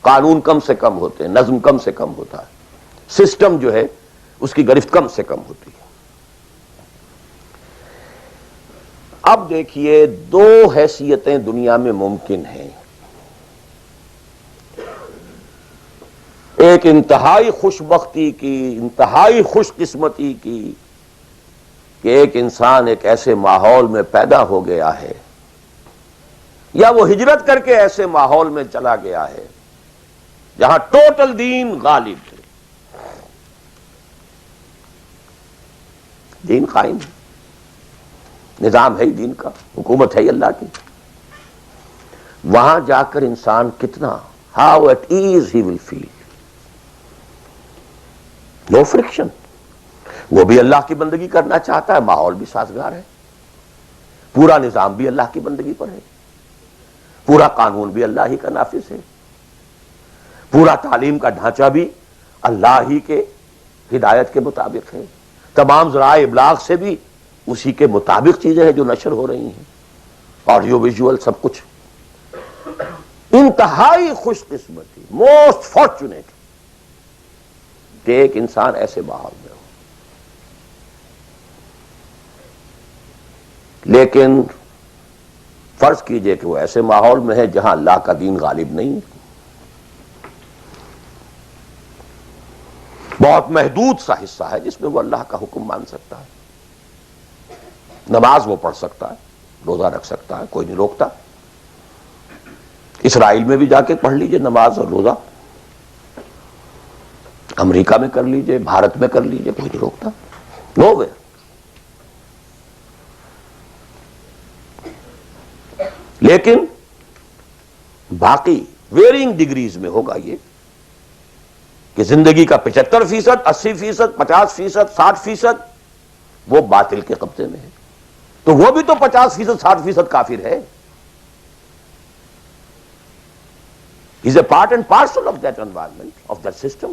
قانون کم سے کم ہوتے ہیں، نظم کم سے کم ہوتا ہے، سسٹم جو ہے اس کی گرفت کم سے کم ہوتی ہے. اب دیکھیے، دو حیثیتیں دنیا میں ممکن ہیں. ایک انتہائی خوش بختی کی، انتہائی خوش قسمتی کی کہ ایک انسان ایک ایسے ماحول میں پیدا ہو گیا ہے، یا وہ ہجرت کر کے ایسے ماحول میں چلا گیا ہے جہاں ٹوٹل دین غالب ہے، دین قائم ہے، نظام ہے ہی دین کا، حکومت ہے ہی اللہ کی. وہاں جا کر انسان کتنا how at ease he will feel. No friction. وہ بھی اللہ کی بندگی کرنا چاہتا ہے، ماحول بھی سازگار ہے، پورا نظام بھی اللہ کی بندگی پر ہے، پورا قانون بھی اللہ ہی کا نافذ ہے، پورا تعلیم کا ڈھانچہ بھی اللہ ہی کے ہدایت کے مطابق ہے، تمام ذرائع ابلاغ سے بھی اسی کے مطابق چیزیں ہیں جو نشر ہو رہی ہیں، آڈیو ویژول سب کچھ. انتہائی خوش قسمتی، موسٹ فارچونیٹ کہ ایک انسان ایسے ماحول میں ہو. لیکن فرض کیجئے کہ وہ ایسے ماحول میں ہے جہاں اللہ کا دین غالب نہیں. بہت محدود سا حصہ ہے جس میں وہ اللہ کا حکم مان سکتا ہے. نماز وہ پڑھ سکتا ہے، روزہ رکھ سکتا ہے، کوئی نہیں روکتا. اسرائیل میں بھی جا کے پڑھ لیجئے نماز اور روزہ، امریکہ میں کر لیجئے، بھارت میں کر لیجئے، کوئی نہیں روکتا. نو وے. لیکن باقی ویرینگ ڈگریز میں ہوگا یہ کہ زندگی کا 75%، 80%، 50%، 60% وہ باطل کے قبضے میں ہے. تو وہ بھی تو 50%، 60% کافر ہے. is a part and parcel of that environment, of that system.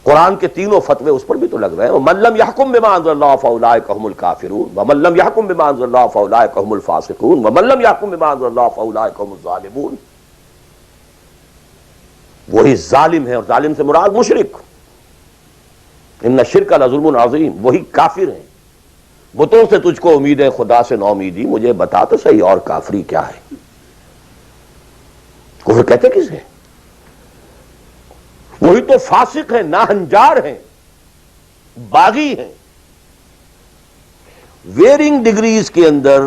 قرآن کے تینوں فتوے اس پر بھی تو لگ رہے ہیں. وَمَن لَّمْ يَحْكُم بِمَا أَنزَلَ اللَّهُ فَأُولَٰئِكَ هُمُ الْكَافِرُونَ وَمَن لَّمْ يَحْكُم بِمَا أَنزَلَ اللَّهُ فَأُولَٰئِكَ هُمُ الْفَاسِقُونَ وَمَن لَّمْ يَحْكُم بِمَا أَنزَلَ اللَّهُ فَأُولَٰئِكَ هُمُ الظَّالِمُونَ. وہی ظالم ہے، اور ظالم سے مراد مشرک. ان الشرک لظلم عظیم. وہی کافر ہیں. بتوں سے تجھ کو امید ہے، خدا سے نا امیدی. مجھے بتا تو صحیح اور کافری کیا ہے. کفر کہتے کسے؟ وہی تو فاسق ہیں، ناہنجار ہیں، باغی ہیں. ویرنگ ڈگریز کے اندر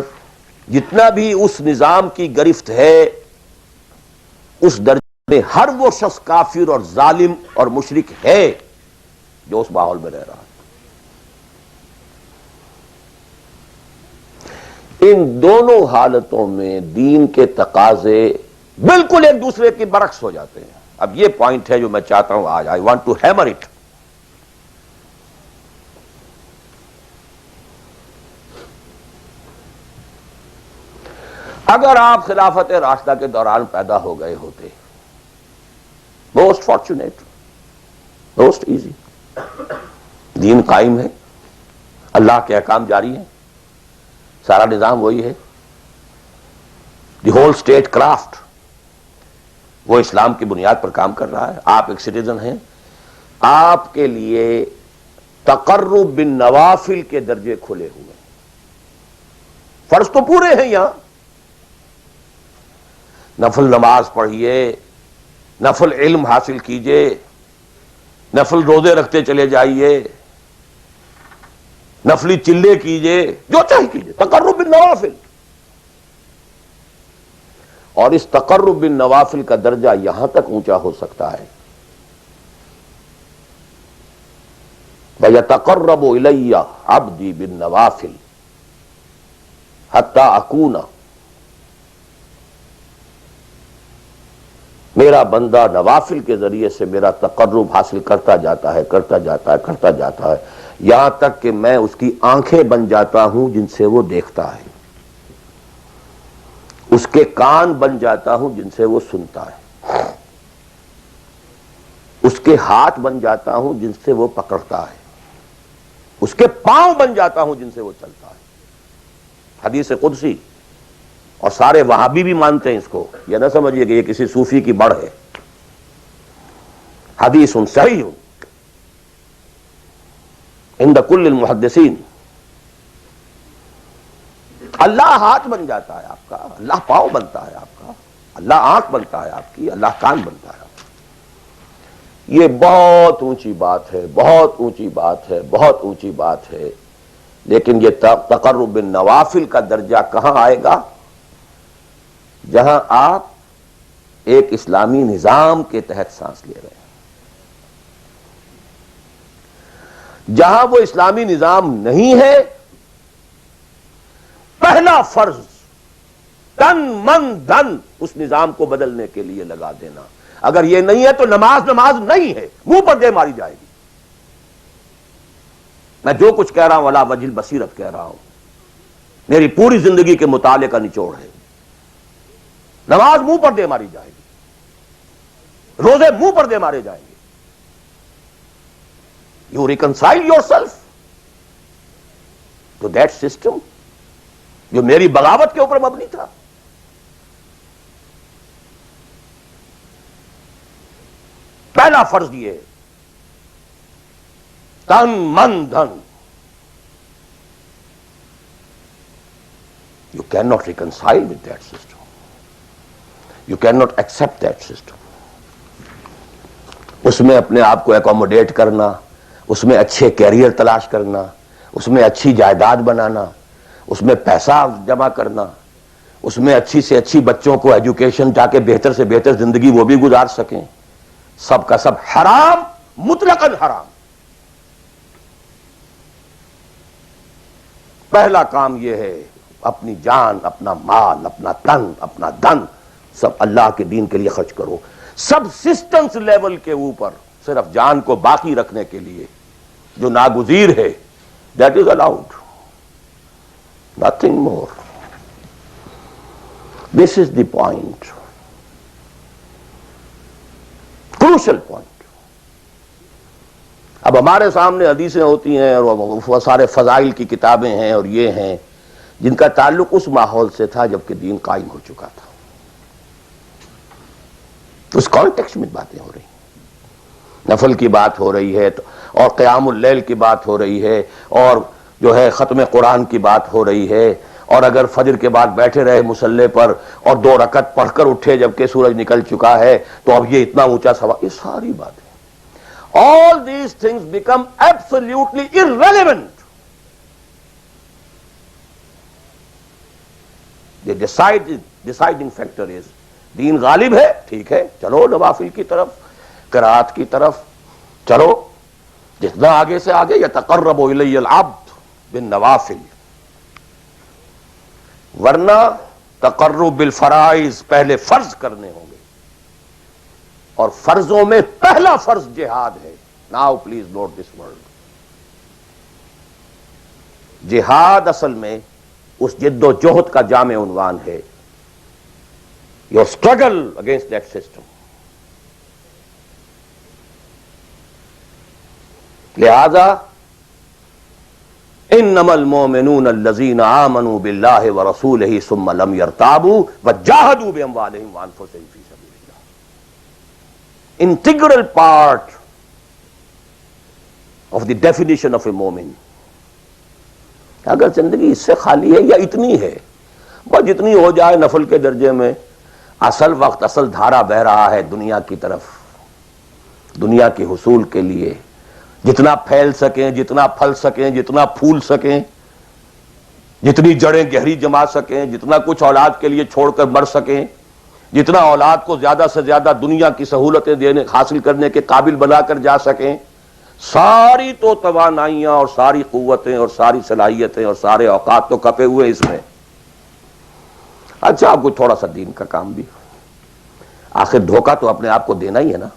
جتنا بھی اس نظام کی گرفت ہے، اس درجے میں ہر وہ شخص کافر اور ظالم اور مشرک ہے جو اس ماحول میں رہ رہا ہے. ان دونوں حالتوں میں دین کے تقاضے بالکل ایک دوسرے کے برعکس ہو جاتے ہیں. اب یہ پوائنٹ ہے جو میں چاہتا ہوں آج I want to hammer it. اگر آپ خلافت راشدہ کے دوران پیدا ہو گئے ہوتے، موسٹ فارچونیٹ، موسٹ ایزی. دین قائم ہے، اللہ کے احکام جاری ہیں، سارا نظام وہی ہے. دی ہول اسٹیٹ کرافٹ وہ اسلام کی بنیاد پر کام کر رہا ہے. آپ ایک سٹیزن ہیں، آپ کے لیے تقرب بالنوافل کے درجے کھلے ہوئے ہیں. فرض تو پورے ہیں یہاں. نفل نماز پڑھیے، نفل علم حاصل کیجئے، نفل روزے رکھتے چلے جائیے، نفلی چلے کیجئے، جو چاہیے کیجئے. تقرب بالنوافل. اور اس تقرب بالنوافل کا درجہ یہاں تک اونچا ہو سکتا ہے وَيَتَقَرَّبُ إِلَيَّ عَبْدِي بِالنَّوَافِلِ حَتَّى أَكُونَ. میرا بندہ نوافل کے ذریعے سے میرا تقرب حاصل کرتا جاتا ہے، کرتا جاتا ہے، کرتا جاتا ہے، یہاں تک کہ میں اس کی آنکھیں بن جاتا ہوں جن سے وہ دیکھتا ہے، اس کے کان بن جاتا ہوں جن سے وہ سنتا ہے، اس کے ہاتھ بن جاتا ہوں جن سے وہ پکڑتا ہے، اس کے پاؤں بن جاتا ہوں جن سے وہ چلتا ہے. حدیث قدسی. اور سارے وہابی بھی مانتے ہیں اس کو. یہ نہ سمجھیے کہ یہ کسی صوفی کی بڑھ ہے. حدیث صحیح عند کل المحدثین. اللہ ہاتھ بن جاتا ہے آپ کا، اللہ پاؤں بنتا ہے آپ کا، اللہ آنکھ بنتا ہے آپ کی، اللہ کان بنتا ہے آپ کا. یہ بہت اونچی بات ہے، بہت اونچی بات ہے، بہت اونچی بات ہے. لیکن یہ تقرب بالنوافل کا درجہ کہاں آئے گا؟ جہاں آپ ایک اسلامی نظام کے تحت سانس لے رہے ہیں، جہاں وہ اسلامی نظام نہیں ہے. پہلا فرض تن من دھن اس نظام کو بدلنے کے لیے لگا دینا. اگر یہ نہیں ہے تو نماز نہیں ہے، منہ پر دے ماری جائے گی. میں جو کچھ کہہ رہا ہوں علی وجہ البصیرت کہہ رہا ہوں، میری پوری زندگی کے مطالعے کا نچوڑ ہے. نماز منہ پر دے ماری جائے گی، روزے منہ پر دے مارے جائیں گے. You reconcile yourself to that system جو میری بغاوت کے اوپر مبنی تھا. پہلا فرض یہ ہے تن من دھن. You can not reconcile with that system. You cannot accept that system. اس میں اپنے آپ کو ایکوموڈیٹ کرنا، اس میں اچھے کیریئر تلاش کرنا، اس میں اچھی جائیداد بنانا، اس میں پیسہ جمع کرنا، اس میں اچھی سے اچھی بچوں کو ایجوکیشن تاکہ بہتر سے بہتر زندگی وہ بھی گزار سکیں، سب کا سب حرام، مطلقاً حرام۔ پہلا کام یہ ہے اپنی جان، اپنا مال، اپنا تن، اپنا دن سب اللہ کے دین کے لیے خرچ کرو۔ سبسسٹنس لیول کے اوپر صرف جان کو باقی رکھنے کے لیے جو ناگزیر ہے، that is allowed, nothing more. This is the point, crucial point. اب ہمارے سامنے حدیثیں ہوتی ہیں اور وہ سارے فضائل کی کتابیں ہیں اور یہ ہیں جن کا تعلق اس ماحول سے تھا جب کہ دین قائم ہو چکا تھا، اس کانٹیکسٹ میں باتیں ہو رہی ہیں، نفل کی بات ہو رہی ہے اور قیام اللیل کی بات ہو رہی ہے اور جو ہے ختم قرآن کی بات ہو رہی ہے، اور اگر فجر کے بعد بیٹھے رہے مصلی پر اور 2 رکعت پڑھ کر اٹھے جبکہ سورج نکل چکا ہے تو اب یہ اتنا اونچا سوال، یہ ساری باتیں، all these things become absolutely irrelevant. The deciding factor is دین غالب ہے، ٹھیک ہے، چلو نوافل کی طرف، قرات کی طرف چلو، جتنا آگے سے آگے یتقرب الی العبد بالنوافل، ورنہ تقرب بالفرائض پہلے فرض کرنے ہوں گے، اور فرضوں میں پہلا فرض جہاد ہے۔ Now please note this word, جہاد اصل میں اس جد و جہد کا جامع عنوان ہے، your struggle against that system۔ لہذا انما المؤمنون الذين آمنوا بالله ورسوله ثم لم يرتابوا وجاهدوا باموالهم وانفسهم في سبيل الله، integral part of the definition of a مومن۔ اگر زندگی اس سے خالی ہے یا اتنی ہے، بس جتنی ہو جائے نفل کے درجے میں، اصل وقت اصل دھارا بہ رہا ہے دنیا کی طرف، دنیا کے حصول کے لیے، جتنا پھیل سکیں، جتنا پھل سکیں، جتنا پھول سکیں، جتنی جڑیں گہری جما سکیں، جتنا کچھ اولاد کے لیے چھوڑ کر مر سکیں، جتنا اولاد کو زیادہ سے زیادہ دنیا کی سہولتیں دینے حاصل کرنے کے قابل بنا کر جا سکیں، ساری تو توانائیاں اور ساری قوتیں اور ساری صلاحیتیں اور سارے اوقات تو کپے ہوئے اس میں۔ اچھا آپ کو تھوڑا سا دین کا کام بھی، آخر دھوکہ تو اپنے آپ کو دینا ہی ہے نا۔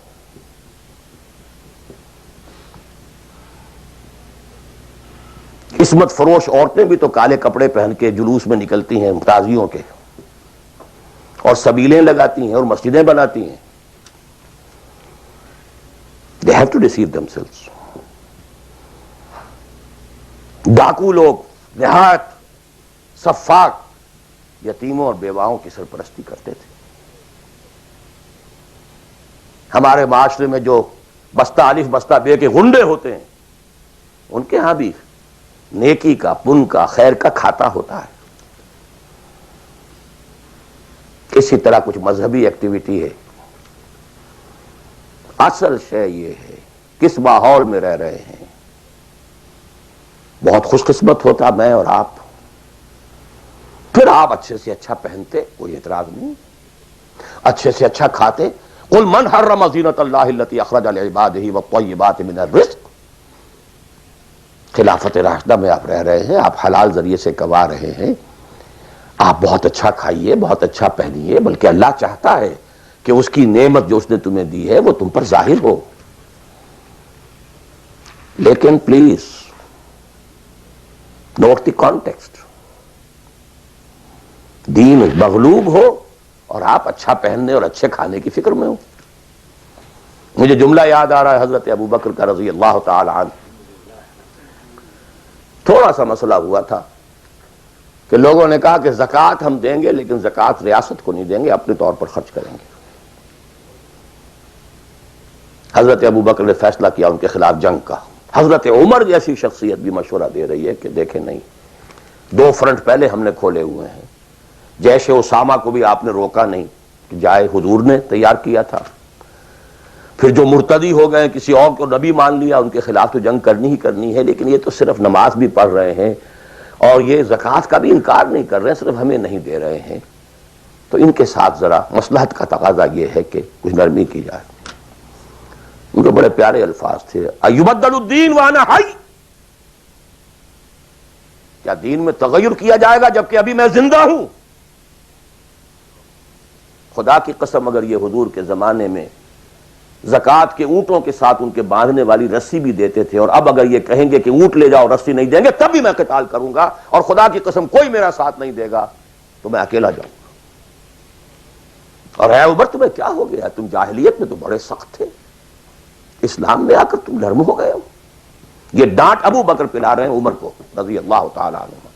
قسمت فروش عورتیں بھی تو کالے کپڑے پہن کے جلوس میں نکلتی ہیں تازیوں کے، اور سبیلیں لگاتی ہیں اور مسجدیں بناتی ہیں۔ They have to deceive themselves۔ ڈاکو لوگ نہایت سفاک یتیموں اور بیواؤں کی سرپرستی کرتے تھے۔ ہمارے معاشرے میں جو بستہ الف بستہ بے کے غنڈے ہوتے ہیں، ان کے ہاں بھی نیکی کا، پن کا، خیر کا کھاتا ہوتا ہے۔ اسی طرح کچھ مذہبی ایکٹیویٹی ہے۔ اصل شے یہ ہے کس ماحول میں رہ رہے ہیں۔ بہت خوش قسمت ہوتا میں اور آپ، پھر آپ اچھے سے اچھا پہنتے، کوئی اعتراض نہیں، اچھے سے اچھا کھاتے۔ قل من حرم زینۃ اللہ التی اخرج لعبادہ والطیبات من الرزق۔ خلافت راشدہ میں آپ رہ رہے ہیں، آپ حلال ذریعے سے کما رہے ہیں، آپ بہت اچھا کھائیے، بہت اچھا پہنیے، بلکہ اللہ چاہتا ہے کہ اس کی نعمت جو اس نے تمہیں دی ہے وہ تم پر ظاہر ہو۔ لیکن پلیز نوٹ دی کانٹیکسٹ، دین مغلوب ہو اور آپ اچھا پہننے اور اچھے کھانے کی فکر میں ہو۔ مجھے جملہ یاد آ رہا ہے حضرت ابو بکر کا رضی اللہ تعالی عنہ۔ تھوڑا سا مسئلہ ہوا تھا کہ لوگوں نے کہا کہ زکوٰۃ ہم دیں گے لیکن زکوٰۃ ریاست کو نہیں دیں گے، اپنے طور پر خرچ کریں گے۔ حضرت ابو بکر نے فیصلہ کیا ان کے خلاف جنگ کا۔ حضرت عمر جیسی شخصیت بھی مشورہ دے رہی ہے کہ دیکھیں نہیں، 2 فرنٹ پہلے ہم نے کھولے ہوئے ہیں۔ جیش اسامہ کو بھی آپ نے روکا نہیں کہ جائے، حضور نے تیار کیا تھا۔ پھر جو مرتدی ہو گئے کسی اور کو نبی مان لیا ان کے خلاف تو جنگ کرنی ہی کرنی ہے، لیکن یہ تو صرف نماز بھی پڑھ رہے ہیں اور یہ زکوٰۃ کا بھی انکار نہیں کر رہے ہیں، صرف ہمیں نہیں دے رہے ہیں، تو ان کے ساتھ ذرا مصلحت کا تقاضا یہ ہے کہ کچھ نرمی کی جائے۔ ان کے بڑے پیارے الفاظ تھے، ایبدل الدین وانا حی، کیا دین میں تغیر کیا جائے گا جبکہ ابھی میں زندہ ہوں؟ خدا کی قسم اگر یہ حضور کے زمانے میں زکوٰۃ کے اونٹوں کے ساتھ ان کے باندھنے والی رسی بھی دیتے تھے، اور اب اگر یہ کہیں گے کہ اونٹ لے جاؤ رسی نہیں دیں گے تب بھی میں قتال کروں گا، اور خدا کی قسم کوئی میرا ساتھ نہیں دے گا تو میں اکیلا جاؤں گا۔ اور اے عمر تمہیں کیا ہو گیا؟ تم جاہلیت میں تو بڑے سخت تھے، اسلام میں آ کر تم نرم ہو گئے ہو۔ یہ ڈانٹ ابو بکر پلا رہے ہیں عمر کو رضی اللہ تعالی عنہ۔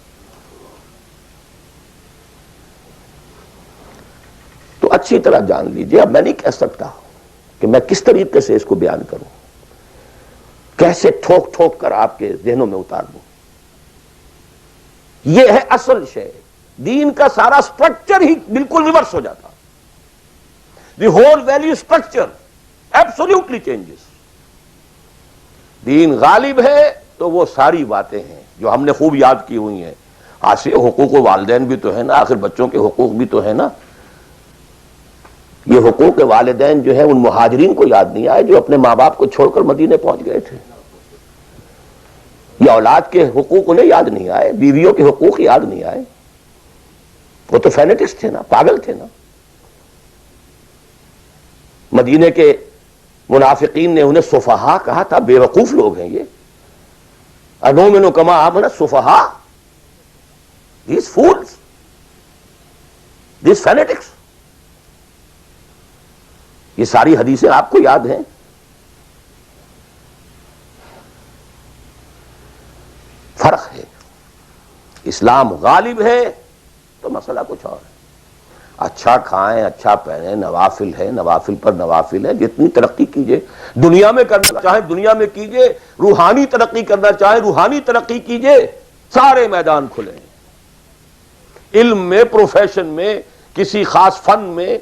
تو اچھی طرح جان لیجئے، اب میں نہیں کہہ سکتا کہ میں کس طریقے سے اس کو بیان کروں، کیسے ٹھوک ٹھوک کر آپ کے ذہنوں میں اتار دوں۔ یہ ہے اصل شے، دین کا سارا سٹرکچر ہی بالکل ریورس ہو جاتا، the whole value structure absolutely changes. دین غالب ہے تو وہ ساری باتیں ہیں جو ہم نے خوب یاد کی ہوئی ہیں، حاصل حقوق والدین بھی تو ہے نا، آخر بچوں کے حقوق بھی تو ہے نا۔ یہ حقوق والدین جو ہے ان مہاجرین کو یاد نہیں آئے جو اپنے ماں باپ کو چھوڑ کر مدینے پہنچ گئے تھے، یہ اولاد کے حقوق انہیں یاد نہیں آئے، بیویوں کے حقوق یاد نہیں آئے، وہ تو فینیٹکس تھے نا، پاگل تھے نا۔ مدینے کے منافقین نے انہیں سفہا کہا تھا، بے وقوف لوگ ہیں یہ، انؤمن کما آمن السفہا، these fools, these fanatics۔ یہ ساری حدیثیں آپ کو یاد ہیں۔ فرق ہے، اسلام غالب ہے تو مسئلہ کچھ اور ہے۔ اچھا کھائیں، اچھا پہنیں، نوافل ہے، نوافل پر نوافل ہے، جتنی ترقی کیجئے، دنیا میں کرنا چاہیں دنیا میں کیجئے، روحانی ترقی کرنا چاہیں روحانی ترقی کیجئے، سارے میدان کھلے ہیں۔ علم میں، پروفیشن میں، کسی خاص فن میں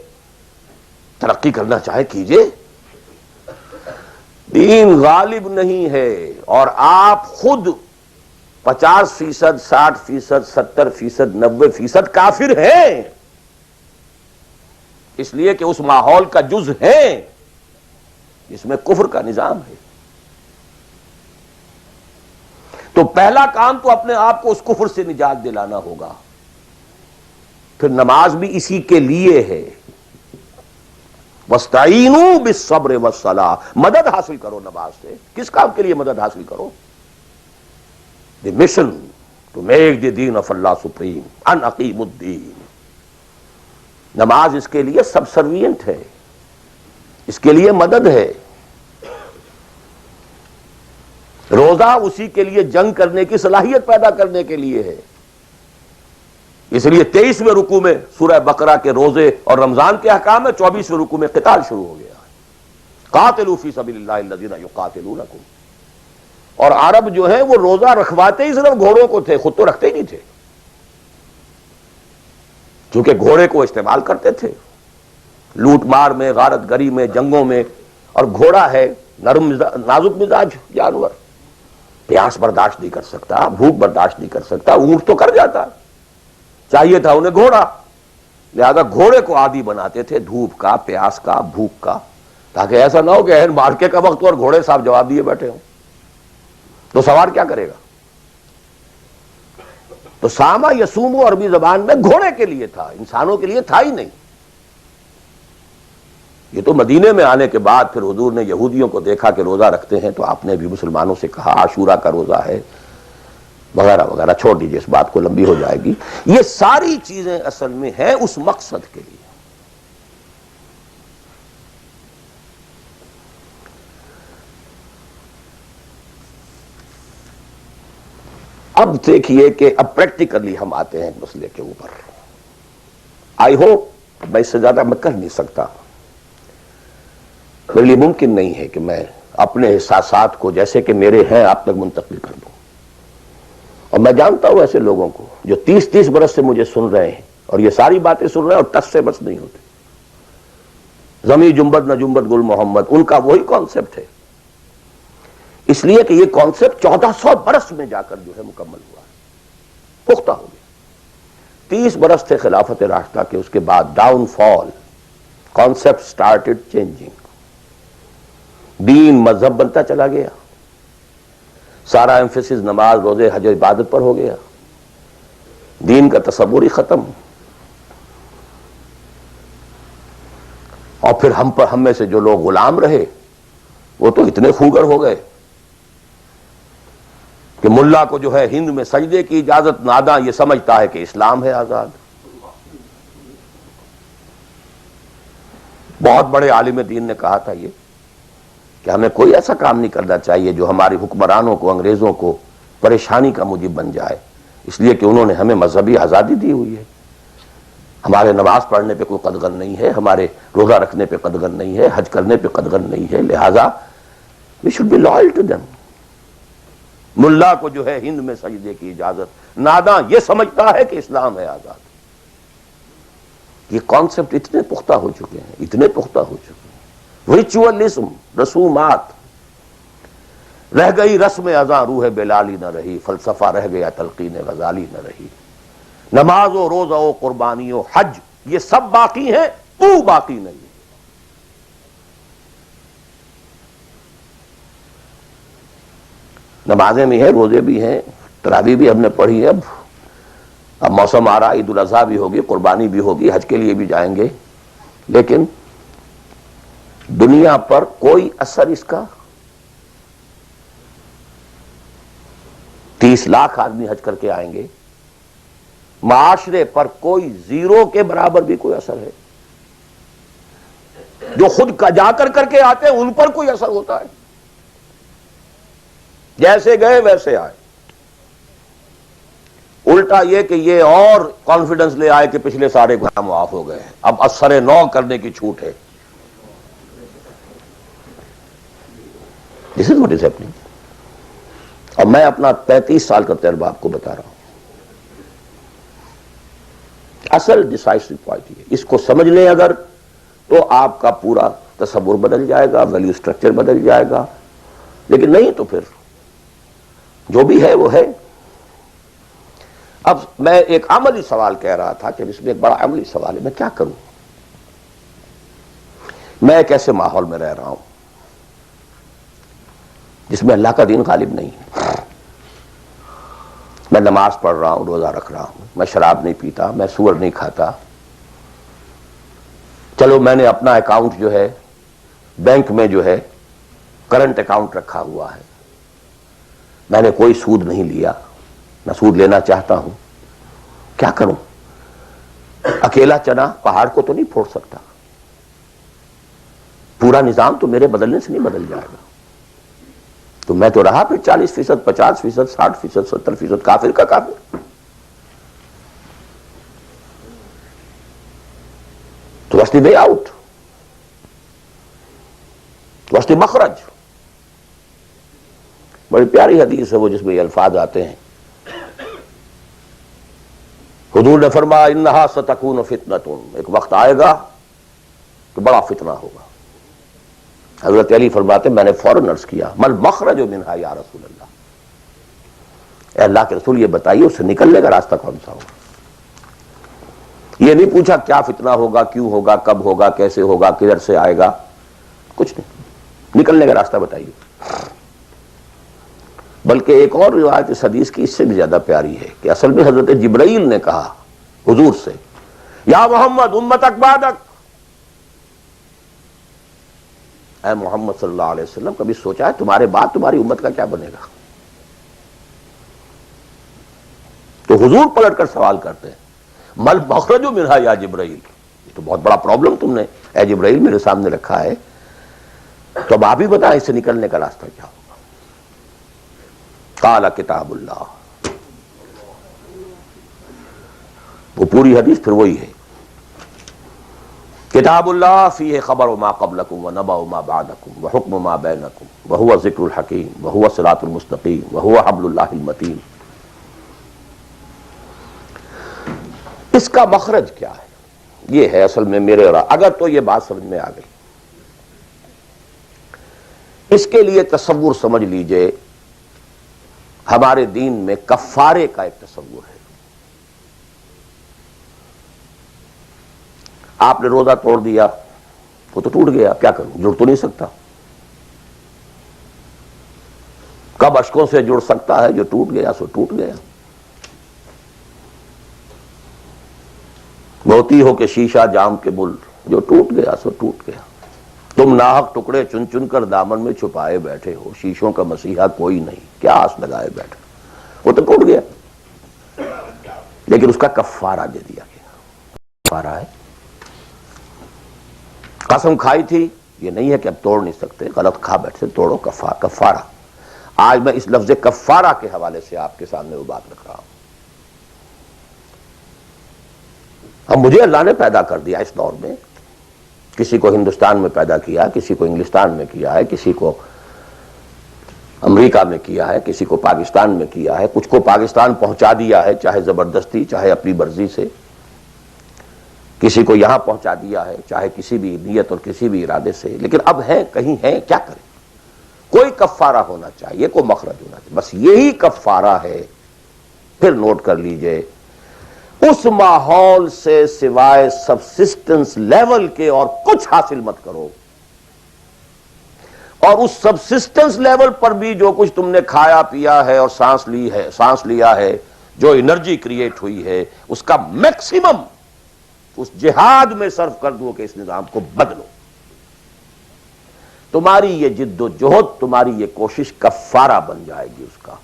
ترقی کرنا چاہے کیجئے۔ دین غالب نہیں ہے، اور آپ خود 50%، 60%، 70%، 90% کافر ہیں، اس لیے کہ اس ماحول کا جز ہیں جس میں کفر کا نظام ہے۔ تو پہلا کام تو اپنے آپ کو اس کفر سے نجات دلانا ہوگا، پھر نماز بھی اسی کے لیے ہے۔ وَاسْتَعِینُوا بِالصَّبْرِ وَالصَّلَاةِ، مدد حاصل کرو نماز سے۔ کس کام کے لیے مدد حاصل کرو؟ The mission to make the دین آف اللہ سپریم، ان اقیم الدین۔ نماز اس کے لیے سب سروینٹ ہے، اس کے لیے مدد ہے۔ روزہ اسی کے لیے جنگ کرنے کی صلاحیت پیدا کرنے کے لیے ہے۔ اس لیے 23ویں رکوع میں سورہ بقرہ کے روزے اور رمضان کے احکام ہے، 24ویں رکوع میں قتال شروع ہو گیا، قاتلوا فی سبیل اللہ الذین یقاتلونکم۔ اور عرب جو ہیں وہ روزہ رکھواتے ہی صرف گھوڑوں کو تھے، خود تو رکھتے ہی نہیں تھے، چونکہ گھوڑے کو استعمال کرتے تھے لوٹ مار میں، غارت گری میں، جنگوں میں، اور گھوڑا ہے نرم نازک مزاج جانور، پیاس برداشت نہیں کر سکتا، بھوک برداشت نہیں کر سکتا، اونٹ تو کر جاتا، چاہیے تھا انہیں گھوڑا، لہذا گھوڑے کو عادی بناتے تھے دھوپ کا، پیاس کا، بھوک کا، تاکہ ایسا نہ ہو کہ اہن مارکے کا وقت اور گھوڑے صاحب جواب دیے بیٹھے ہوں تو سوار کیا کرے گا۔ تو ساما یسومو عربی زبان میں گھوڑے کے لیے تھا، انسانوں کے لیے تھا ہی نہیں۔ یہ تو مدینے میں آنے کے بعد پھر حضور نے یہودیوں کو دیکھا کہ روزہ رکھتے ہیں تو آپ نے بھی مسلمانوں سے کہا عاشورہ کا روزہ ہے وغیرہ وغیرہ، چھوڑ دیجیے اس بات کو، لمبی ہو جائے گی۔ یہ ساری چیزیں اصل میں ہیں اس مقصد کے لیے۔ اب دیکھیے کہ اب پریکٹیکلی ہم آتے ہیں ایک مسئلے کے اوپر۔ آئی ہوپ میں اس سے زیادہ میں کر نہیں سکتا، میرے لیے ممکن نہیں ہے کہ میں اپنے احساسات کو جیسے کہ میرے ہیں آپ تک منتقل کر دوں۔ اور میں جانتا ہوں ایسے لوگوں کو جو 30 برس سے مجھے سن رہے ہیں اور یہ ساری باتیں سن رہے ہیں اور ٹس سے بس نہیں ہوتے۔ زمیں جنبد نہ جنبد گل محمد، ان کا وہی کانسیپٹ ہے، اس لیے کہ یہ کانسیپٹ 1400 برس میں جا کر جو ہے مکمل ہوا ہے، پختہ ہو گیا۔ 30 برس تھے خلافت راشدہ کے، اس کے بعد ڈاؤن فال، کانسیپٹ سٹارٹڈ چینجنگ، دین مذہب بنتا چلا گیا، سارا ایمفیسس نماز روزے حج و عبادت پر ہو گیا، دین کا تصور ہی ختم، اور پھر ہم میں سے جو لوگ غلام رہے وہ تو اتنے خوگر ہو گئے کہ ملا کو جو ہے ہند میں سجدے کی اجازت، ناداں یہ سمجھتا ہے کہ اسلام ہے آزاد۔ بہت بڑے عالم دین نے کہا تھا یہ کہ ہمیں کوئی ایسا کام نہیں کرنا چاہیے جو ہماری حکمرانوں کو، انگریزوں کو پریشانی کا موجب بن جائے، اس لیے کہ انہوں نے ہمیں مذہبی آزادی دی ہوئی ہے، ہمارے نماز پڑھنے پہ کوئی قدغن نہیں ہے، ہمارے روزہ رکھنے پہ قدغن نہیں ہے، حج کرنے پہ قدغن نہیں ہے، لہذا we should be loyal to them۔ ملا کو جو ہے ہند میں سجدے کی اجازت، ناداں یہ سمجھتا ہے کہ اسلام ہے آزاد۔ یہ کانسیپٹ اتنے پختہ ہو چکے ہیں، اتنے پختہ ہو چکے ہیں، ریچولزم، رسومات، رہ گئی رسم ازاں روح بلالی نہ رہی، فلسفہ رہ گیا تلقین غزالی نہ رہی، نماز و روزہ و قربانی و حج یہ سب باقی ہیں، تو باقی نہیں ہے۔ نمازیں بھی ہیں، روزے بھی ہیں، تراویح بھی ہم نے پڑھی ہے، اب موسم آ رہا، عید الاضحیٰ بھی ہوگی، قربانی بھی ہوگی، حج کے لیے بھی جائیں گے، لیکن دنیا پر کوئی اثر اس کا؟ 30 لاکھ آدمی حج کر کے آئیں گے، معاشرے پر کوئی زیرو کے برابر بھی کوئی اثر ہے؟ جو خود کا جا کر کے آتے ہیں ان پر کوئی اثر ہوتا ہے؟ جیسے گئے ویسے آئے۔ الٹا یہ کہ یہ اور کانفیڈنس لے آئے کہ پچھلے سارے گناہ معاف ہو گئے ہیں، اب اثر نو کرنے کی چھوٹ ہے۔ دس از واٹ از ہیپننگ۔ اور میں اپنا 35 سال کا تجربہ آپ کو بتا رہا ہوں۔ اصل ڈیسائسو پوائنٹ یہ، اس کو سمجھ لیں اگر تو آپ کا پورا تصور بدل جائے گا، ویلیو سٹرکچر بدل جائے گا، لیکن نہیں تو پھر جو بھی ہے وہ ہے۔ اب میں ایک عملی سوال کہہ رہا تھا کہ اس میں ایک بڑا عملی سوال ہے، میں کیا کروں؟ میں ایک ایسے ماحول میں رہ رہا ہوں جس میں اللہ کا دین غالب نہیں ہے، میں نماز پڑھ رہا ہوں، روزہ رکھ رہا ہوں، میں شراب نہیں پیتا، میں سور نہیں کھاتا، چلو میں نے اپنا اکاؤنٹ جو ہے بینک میں جو ہے کرنٹ اکاؤنٹ رکھا ہوا ہے، میں نے کوئی سود نہیں لیا، نہ سود لینا چاہتا ہوں، کیا کروں؟ اکیلا چنا پہاڑ کو تو نہیں پھوڑ سکتا، پورا نظام تو میرے بدلنے سے نہیں بدل جائے گا، تو میں تو رہا پھر 40%، 50%، 60%، 70% کافر کا کافر۔ تو what's the way out? What's the مخرج؟ بڑی پیاری حدیث ہے وہ جس میں یہ الفاظ آتے ہیں، حضور نے فرمایا انہا ستکون فتنۃ، ایک وقت آئے گا کہ بڑا فتنہ ہوگا۔ حضرت علی فرماتے میں نے فوراً عرض کیا مل مخرج منہا یا رسول اللہ، اے اللہ کے رسول یہ بتائیے اس سے نکلنے کا راستہ کون سا ہوگا؟ یہ نہیں پوچھا کیا فتنہ ہوگا، کیوں ہوگا، کب ہوگا، کیسے ہوگا، کدھر سے آئے گا، کچھ نہیں، نکلنے کا راستہ بتائیے۔ بلکہ ایک اور روایت اس حدیث کی اس سے بھی زیادہ پیاری ہے کہ اصل میں حضرت جبرائیل نے کہا حضور سے یا محمد امتک بعدک، اے محمد صلی اللہ علیہ وسلم کبھی سوچا ہے تمہارے بعد تمہاری امت کا کیا بنے گا؟ تو حضور پلٹ کر سوال کرتے ہیں مل مخرج منہا یا جبرائیل، یہ تو بہت بڑا پرابلم تم نے اے جبرائیل میرے سامنے رکھا ہے، تو اب آپ ہی بتائیں اس سے نکلنے کا راستہ کیا ہوگا؟ قال کتاب اللہ، وہ پوری حدیث پھر وہی ہے، کتاب اللہ فیہ خبر ما قبلکم ونبأ ما بعدکم وحکم ما بینکم وہو ذکر الحکیم وہو صراط المستقیم وہو حبل اللہ المتین۔ اس کا مخرج کیا ہے؟ یہ ہے اصل میں میرے اور اگر تو یہ بات سمجھ میں آ گئی اس کے لیے تصور سمجھ لیجئے، ہمارے دین میں کفارے کا ایک تصور ہے۔ آپ نے روزہ توڑ دیا، وہ تو ٹوٹ گیا، کیا کروں، جڑ تو نہیں سکتا۔ کب اشکوں سے جڑ سکتا ہے؟ جو ٹوٹ گیا سو ٹوٹ گیا۔ موتی ہو کہ شیشہ جام کے بل، جو ٹوٹ گیا سو ٹوٹ گیا۔ تم ناحق ٹکڑے چن چن کر دامن میں چھپائے بیٹھے ہو، شیشوں کا مسیحا کوئی نہیں، کیا آس لگائے بیٹھے، وہ تو ٹوٹ گیا، لیکن اس کا کفارہ دے دیا گیا۔ کفارہ ہے، قسم کھائی تھی، یہ نہیں ہے کہ اب توڑ نہیں سکتے، غلط کھا بیٹھے، توڑو، کفارہ۔ آج میں اس لفظ کفارہ کے حوالے سے آپ کے سامنے وہ بات رکھ رہا ہوں۔ اب مجھے اللہ نے پیدا کر دیا اس دور میں، کسی کو ہندوستان میں پیدا کیا، کسی کو انگلستان میں کیا ہے، کسی کو امریکہ میں کیا ہے، کسی کو پاکستان میں کیا ہے، کچھ کو پاکستان پہنچا دیا ہے، چاہے زبردستی چاہے اپنی مرضی سے، کسی کو یہاں پہنچا دیا ہے چاہے کسی بھی نیت اور کسی بھی ارادے سے، لیکن اب ہیں کہیں ہیں، کیا کریں؟ کوئی کفارہ ہونا چاہیے، کوئی مخرج ہونا چاہیے، بس یہی کفارہ ہے۔ پھر نوٹ کر لیجئے، اس ماحول سے سوائے سبسسٹنس لیول کے اور کچھ حاصل مت کرو، اور اس سبسسٹنس لیول پر بھی جو کچھ تم نے کھایا پیا ہے اور سانس لیا ہے، جو انرجی کریٹ ہوئی ہے، اس کا میکسیمم اس جہاد میں صرف کر دو کہ اس نظام کو بدلو۔ تمہاری یہ جد و جہد، تمہاری یہ کوشش کفارہ بن جائے گی اس کا۔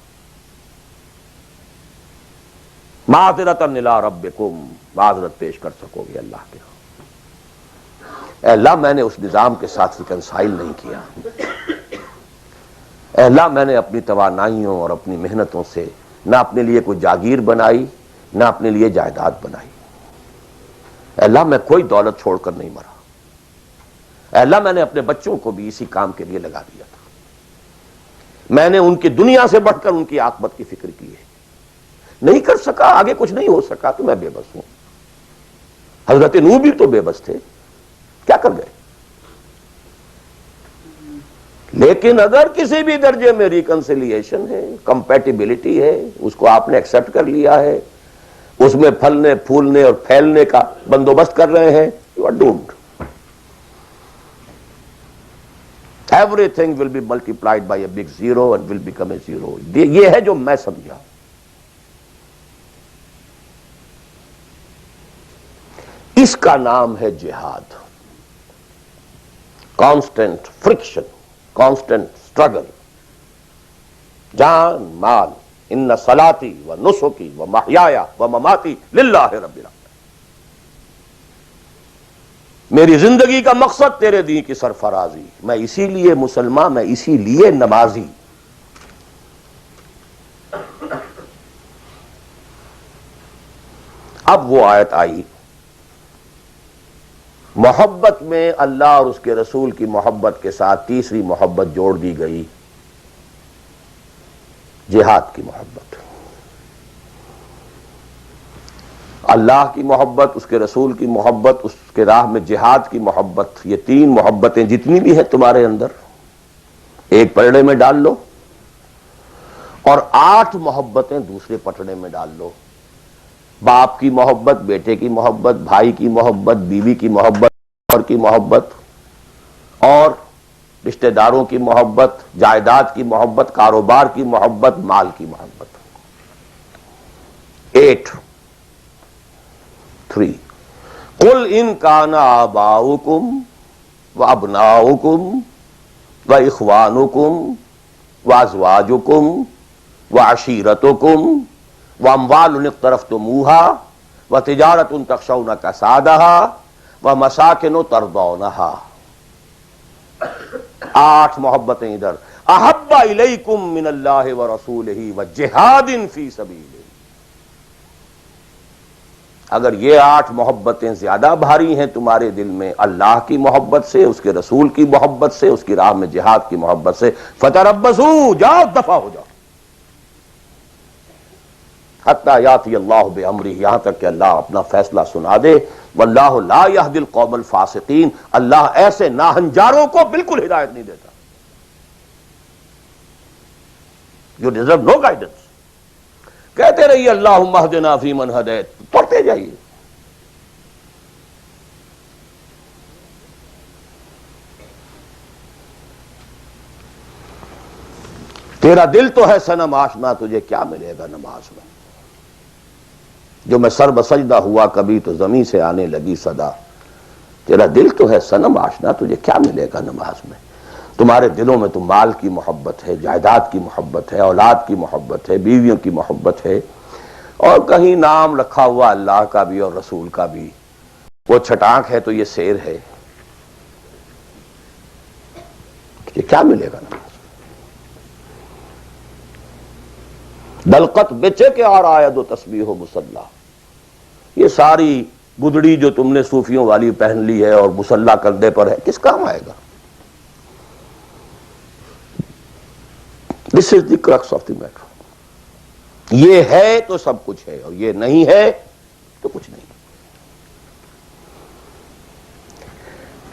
معذرۃ الی ربکم، معذرت پیش کر سکو گے اللہ کے ہاں۔ اے اللہ، میں نے اس نظام کے ساتھ ریکنسائل نہیں کیا۔ اے اللہ، میں نے اپنی توانائیوں اور اپنی محنتوں سے نہ اپنے لیے کوئی جاگیر بنائی، نہ اپنے لیے جائیداد بنائی۔ اے اللہ، میں کوئی دولت چھوڑ کر نہیں مرا۔ اے اللہ، میں نے اپنے بچوں کو بھی اسی کام کے لیے لگا دیا تھا۔ میں نے ان کی دنیا سے بڑھ کر ان کی عاقبت کی فکر کی ہے۔ نہیں کر سکا، آگے کچھ نہیں ہو سکا تو میں بے بس ہوں۔ حضرت نوح بھی تو بے بس تھے، کیا کر گئے؟ لیکن اگر کسی بھی درجے میں ریکنسیلیشن ہے، کمپیٹیبلٹی ہے، اس کو آپ نے ایکسپٹ کر لیا ہے، اس میں پھلنے پھولنے اور پھیلنے کا بندوبست کر رہے ہیں، you are doomed. Everything will be multiplied by a big zero and will become a zero۔ یہ ہے جو میں سمجھا۔ اس کا نام ہے جہاد۔ کانسٹنٹ فرکشن، کانسٹنٹ اسٹرگل، جان مال، ان صلاتی و نسکی و محیای و مماتی للہ رب العالمین۔ میری زندگی کا مقصد تیرے دین کی سرفرازی، میں اسی لیے مسلمان، میں اسی لیے نمازی۔ اب وہ آیت آئی، محبت میں اللہ اور اس کے رسول کی محبت کے ساتھ تیسری محبت جوڑ دی گئی، جہاد کی محبت۔ اللہ کی محبت، اس کے رسول کی محبت، اس کے راہ میں جہاد کی محبت، یہ تین محبتیں جتنی بھی ہیں تمہارے اندر، ایک پلڑے میں ڈال لو، اور 8 محبتیں دوسرے پٹڑے میں ڈال لو۔ باپ کی محبت، بیٹے کی محبت، بھائی کی محبت، بیوی کی محبت، اور کی محبت، اور رشتہ داروں کی محبت، جائیداد کی محبت، کاروبار کی محبت، مال کی محبت۔ 8 3 قل ان کان آباؤکم وابناؤکم واخوانکم وازواجکم وعشیرتکم واموال اقترفتموها وتجارۃ تخشون کسادها ومساکن ترضونها۔ 8 محبتیں ادھر، احب الیکم من اللہ ورسولہ وجہاد فی سبیلہ۔ اگر یہ 8 محبتیں زیادہ بھاری ہیں تمہارے دل میں اللہ کی محبت سے، اس کے رسول کی محبت سے، اس کی راہ میں جہاد کی محبت سے، فتربصوا، جاؤ دفع ہو جاؤ، حتی یاتی اللہ بامرہ، یہاں تک کہ اللہ اپنا فیصلہ سنا دے۔ واللہ لا یہدی القوم الفاسقین، اللہ ایسے ناہنجاروں کو بالکل ہدایت نہیں دیتا۔ You deserve no guidance. کہتے رہیے اللہم اہدنا فیمن ہدیت، پڑھتے جائیے. تیرا دل تو ہے صنم آشنا، تجھے کیا ملے گا نماز میں. جو میں سر بسجدہ ہوا کبھی تو زمین سے آنے لگی صدا. تیرا دل تو ہے صنم آشنا، تجھے کیا ملے گا نماز میں. تمہارے دلوں میں تو مال کی محبت ہے، جائیداد کی محبت ہے، اولاد کی محبت ہے، بیویوں کی محبت ہے، اور کہیں نام رکھا ہوا اللہ کا بھی اور رسول کا بھی. وہ چھٹانک ہے تو یہ سیر ہے. یہ کیا ملے گا نماز. دلقت بیچے کے اور آید و تسبیح و مصلی. یہ ساری گدڑی جو تم نے صوفیوں والی پہن لی ہے اور مصلی کردے پر ہے، کس کام آئے گا. دس از دی کرکس آف دی میٹر. یہ ہے تو سب کچھ ہے، اور یہ نہیں ہے تو کچھ نہیں.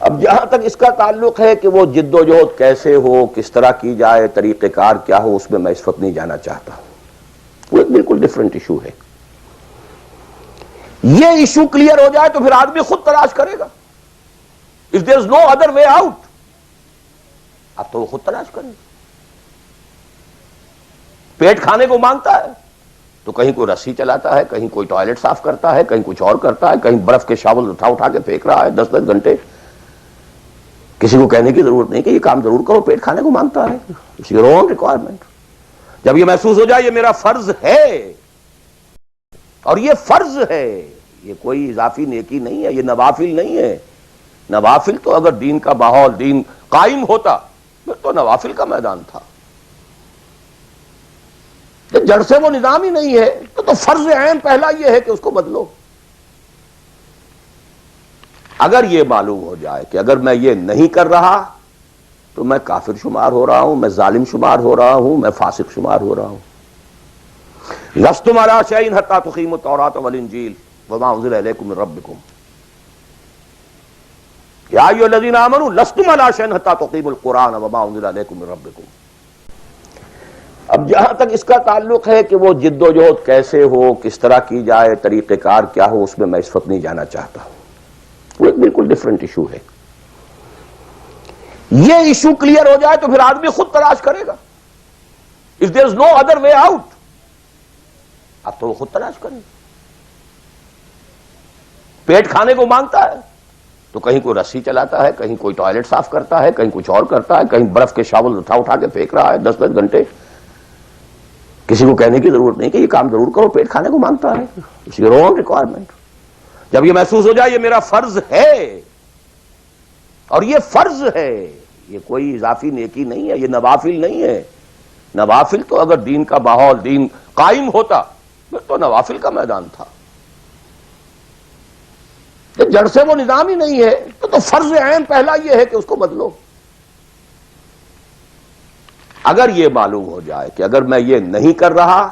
اب جہاں تک اس کا تعلق ہے کہ وہ جد و جہد کیسے ہو، کس طرح کی جائے، طریقہ کار کیا ہو، اس میں میں اس وقت نہیں جانا چاہتا. وہ ایک بالکل ڈفرنٹ ایشو ہے. یہ ایشو کلیئر ہو جائے تو پھر آدمی خود تلاش کرے گا. If there is no other way out, اب تو وہ خود تلاش کرے گا. پیٹ کھانے کو مانگتا ہے تو کہیں کوئی رسی چلاتا ہے، کہیں کوئی ٹوائلٹ صاف کرتا ہے، کہیں کچھ اور کرتا ہے، کہیں برف کے شاول اٹھا کے پھینک رہا ہے 10-10 گھنٹے. کسی کو کہنے کی ضرورت نہیں کہ یہ کام ضرور کرو، پیٹ کھانے کو مانگتا ہے. It's your own requirement. جب یہ محسوس ہو جائے یہ میرا فرض ہے، اور یہ فرض ہے، یہ کوئی اضافی نیکی نہیں ہے، یہ نوافل نہیں ہے. نوافل تو اگر دین کا ماحول، دین قائم ہوتا پھر تو نوافل کا میدان تھا. جڑ سے وہ نظام ہی نہیں ہے تو فرض عین پہلا یہ ہے کہ اس کو بدلو. اگر یہ معلوم ہو جائے کہ اگر میں یہ نہیں کر رہا تو میں کافر شمار ہو رہا ہوں، میں ظالم شمار ہو رہا ہوں، میں فاسق شمار ہو رہا ہوں. لستم علی شیء حتی تقیموا التوراۃ والانجیل وما انزل الیکم من ربکم یا ایھا الذین آمنوا لستم علی شیء حتی تقیموا القرآن وما انزل الیکم من ربکم. اب جہاں تک اس کا تعلق ہے کہ وہ جد و جہد کیسے ہو، کس طرح کی جائے، طریقہ کار کیا ہو، اس میں میں اس وقت نہیں جانا چاہتا. وہ ایک بالکل ڈفرنٹ ایشو ہے. یہ ایشو کلیئر ہو جائے تو پھر آدمی خود تلاش کرے گا. If there is no other way out, اب تو وہ خود تلاش کرے گا. پیٹ کھانے کو مانگتا ہے تو کہیں کوئی رسی چلاتا ہے، کہیں کوئی ٹوائلٹ صاف کرتا ہے، کہیں کچھ اور کرتا ہے، کہیں برف کے شاول اٹھا کے پھینک رہا ہے 10-10 گھنٹے. کسی کو کہنے کی ضرورت نہیں کہ یہ کام ضرور کرو، پیٹ کھانے کو مانگتا ہے. It's your own requirement. جب یہ محسوس ہو جائے یہ میرا فرض ہے، اور یہ فرض ہے، یہ کوئی اضافی نیکی نہیں ہے، یہ نوافل نہیں ہے. نوافل تو اگر دین کا ماحول، دین قائم ہوتا پھر تو نوافل کا میدان تھا. جڑ سے وہ نظام ہی نہیں ہے تو فرض عین پہلا یہ ہے کہ اس کو بدلو. اگر یہ معلوم ہو جائے کہ اگر میں یہ نہیں کر رہا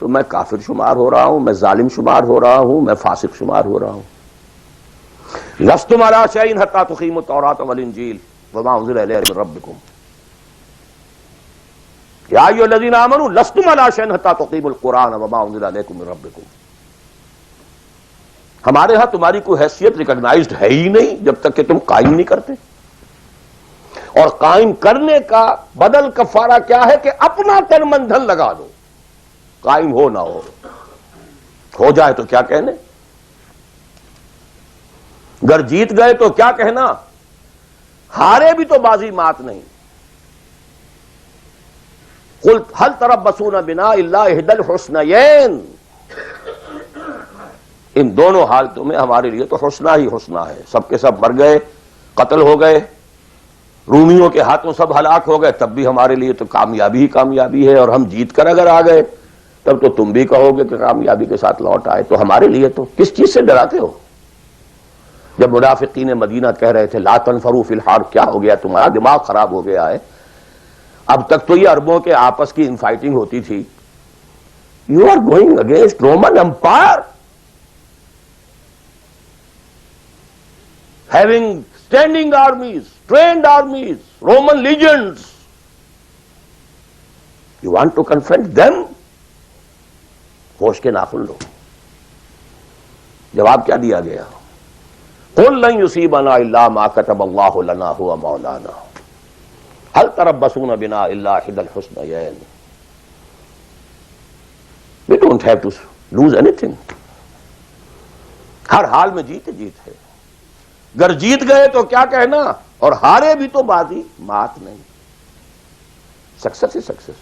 تو میں کافر شمار ہو رہا ہوں، میں ظالم شمار ہو رہا ہوں، میں فاسق شمار ہو رہا ہوں. لستم علی شیء حتی تقیموا التوراۃ والانجیل وما انزل الیکم من ربکم یا ایھا الذین آمنوا لستم علی شیء حتی تقیموا القرآن وما انزل الیکم من ربکم. ہمارے ہاں تمہاری کوئی حیثیت ریکگنائزڈ ہے ہی نہیں جب تک کہ تم قائم نہیں کرتے. اور قائم کرنے کا بدل کفارہ کیا ہے کہ اپنا تن من دھن لگا دو. قائم ہو نہ ہو جائے تو کیا کہنے، گر جیت گئے تو کیا کہنا، ہارے بھی تو بازی مات نہیں. قل هل تربصون بنا الا احدى الحسنيين. ان دونوں حالتوں میں ہمارے لیے تو حسنہ ہی حسنہ ہے. سب کے سب مر گئے، قتل ہو گئے، رومیوں کے ہاتھوں سب ہلاک ہو گئے، تب بھی ہمارے لیے تو کامیابی ہی کامیابی ہے. اور ہم جیت کر اگر آ گئے تب تو تم بھی کہو گے کہ کامیابی کے ساتھ لوٹ آئے. تو ہمارے لیے تو کس چیز سے ڈراتے ہو؟ جب منافقین مدینہ کہہ رہے تھے لا تنفروا فی الحرب، کیا ہو گیا تمہارا دماغ خراب ہو گیا ہے؟ اب تک تو یہ عربوں کے آپس کی انفائٹنگ ہوتی تھی. You are going against Roman Empire having standing armies, trained armies, Roman legions. You want to confront them? ہوش کے ناخن لو. جواب کیا دیا گیا؟ قل لن يصيبنا الا ما كتب الله لنا هو مولانا هل تربصون بنا الا احدى الحسنيين. We don't have to lose anything. ہر حال میں جیت جیت ہے. گر جیت گئے تو کیا کہنا، اور ہارے بھی تو بازی مات نہیں. سکسس ہی سکسس.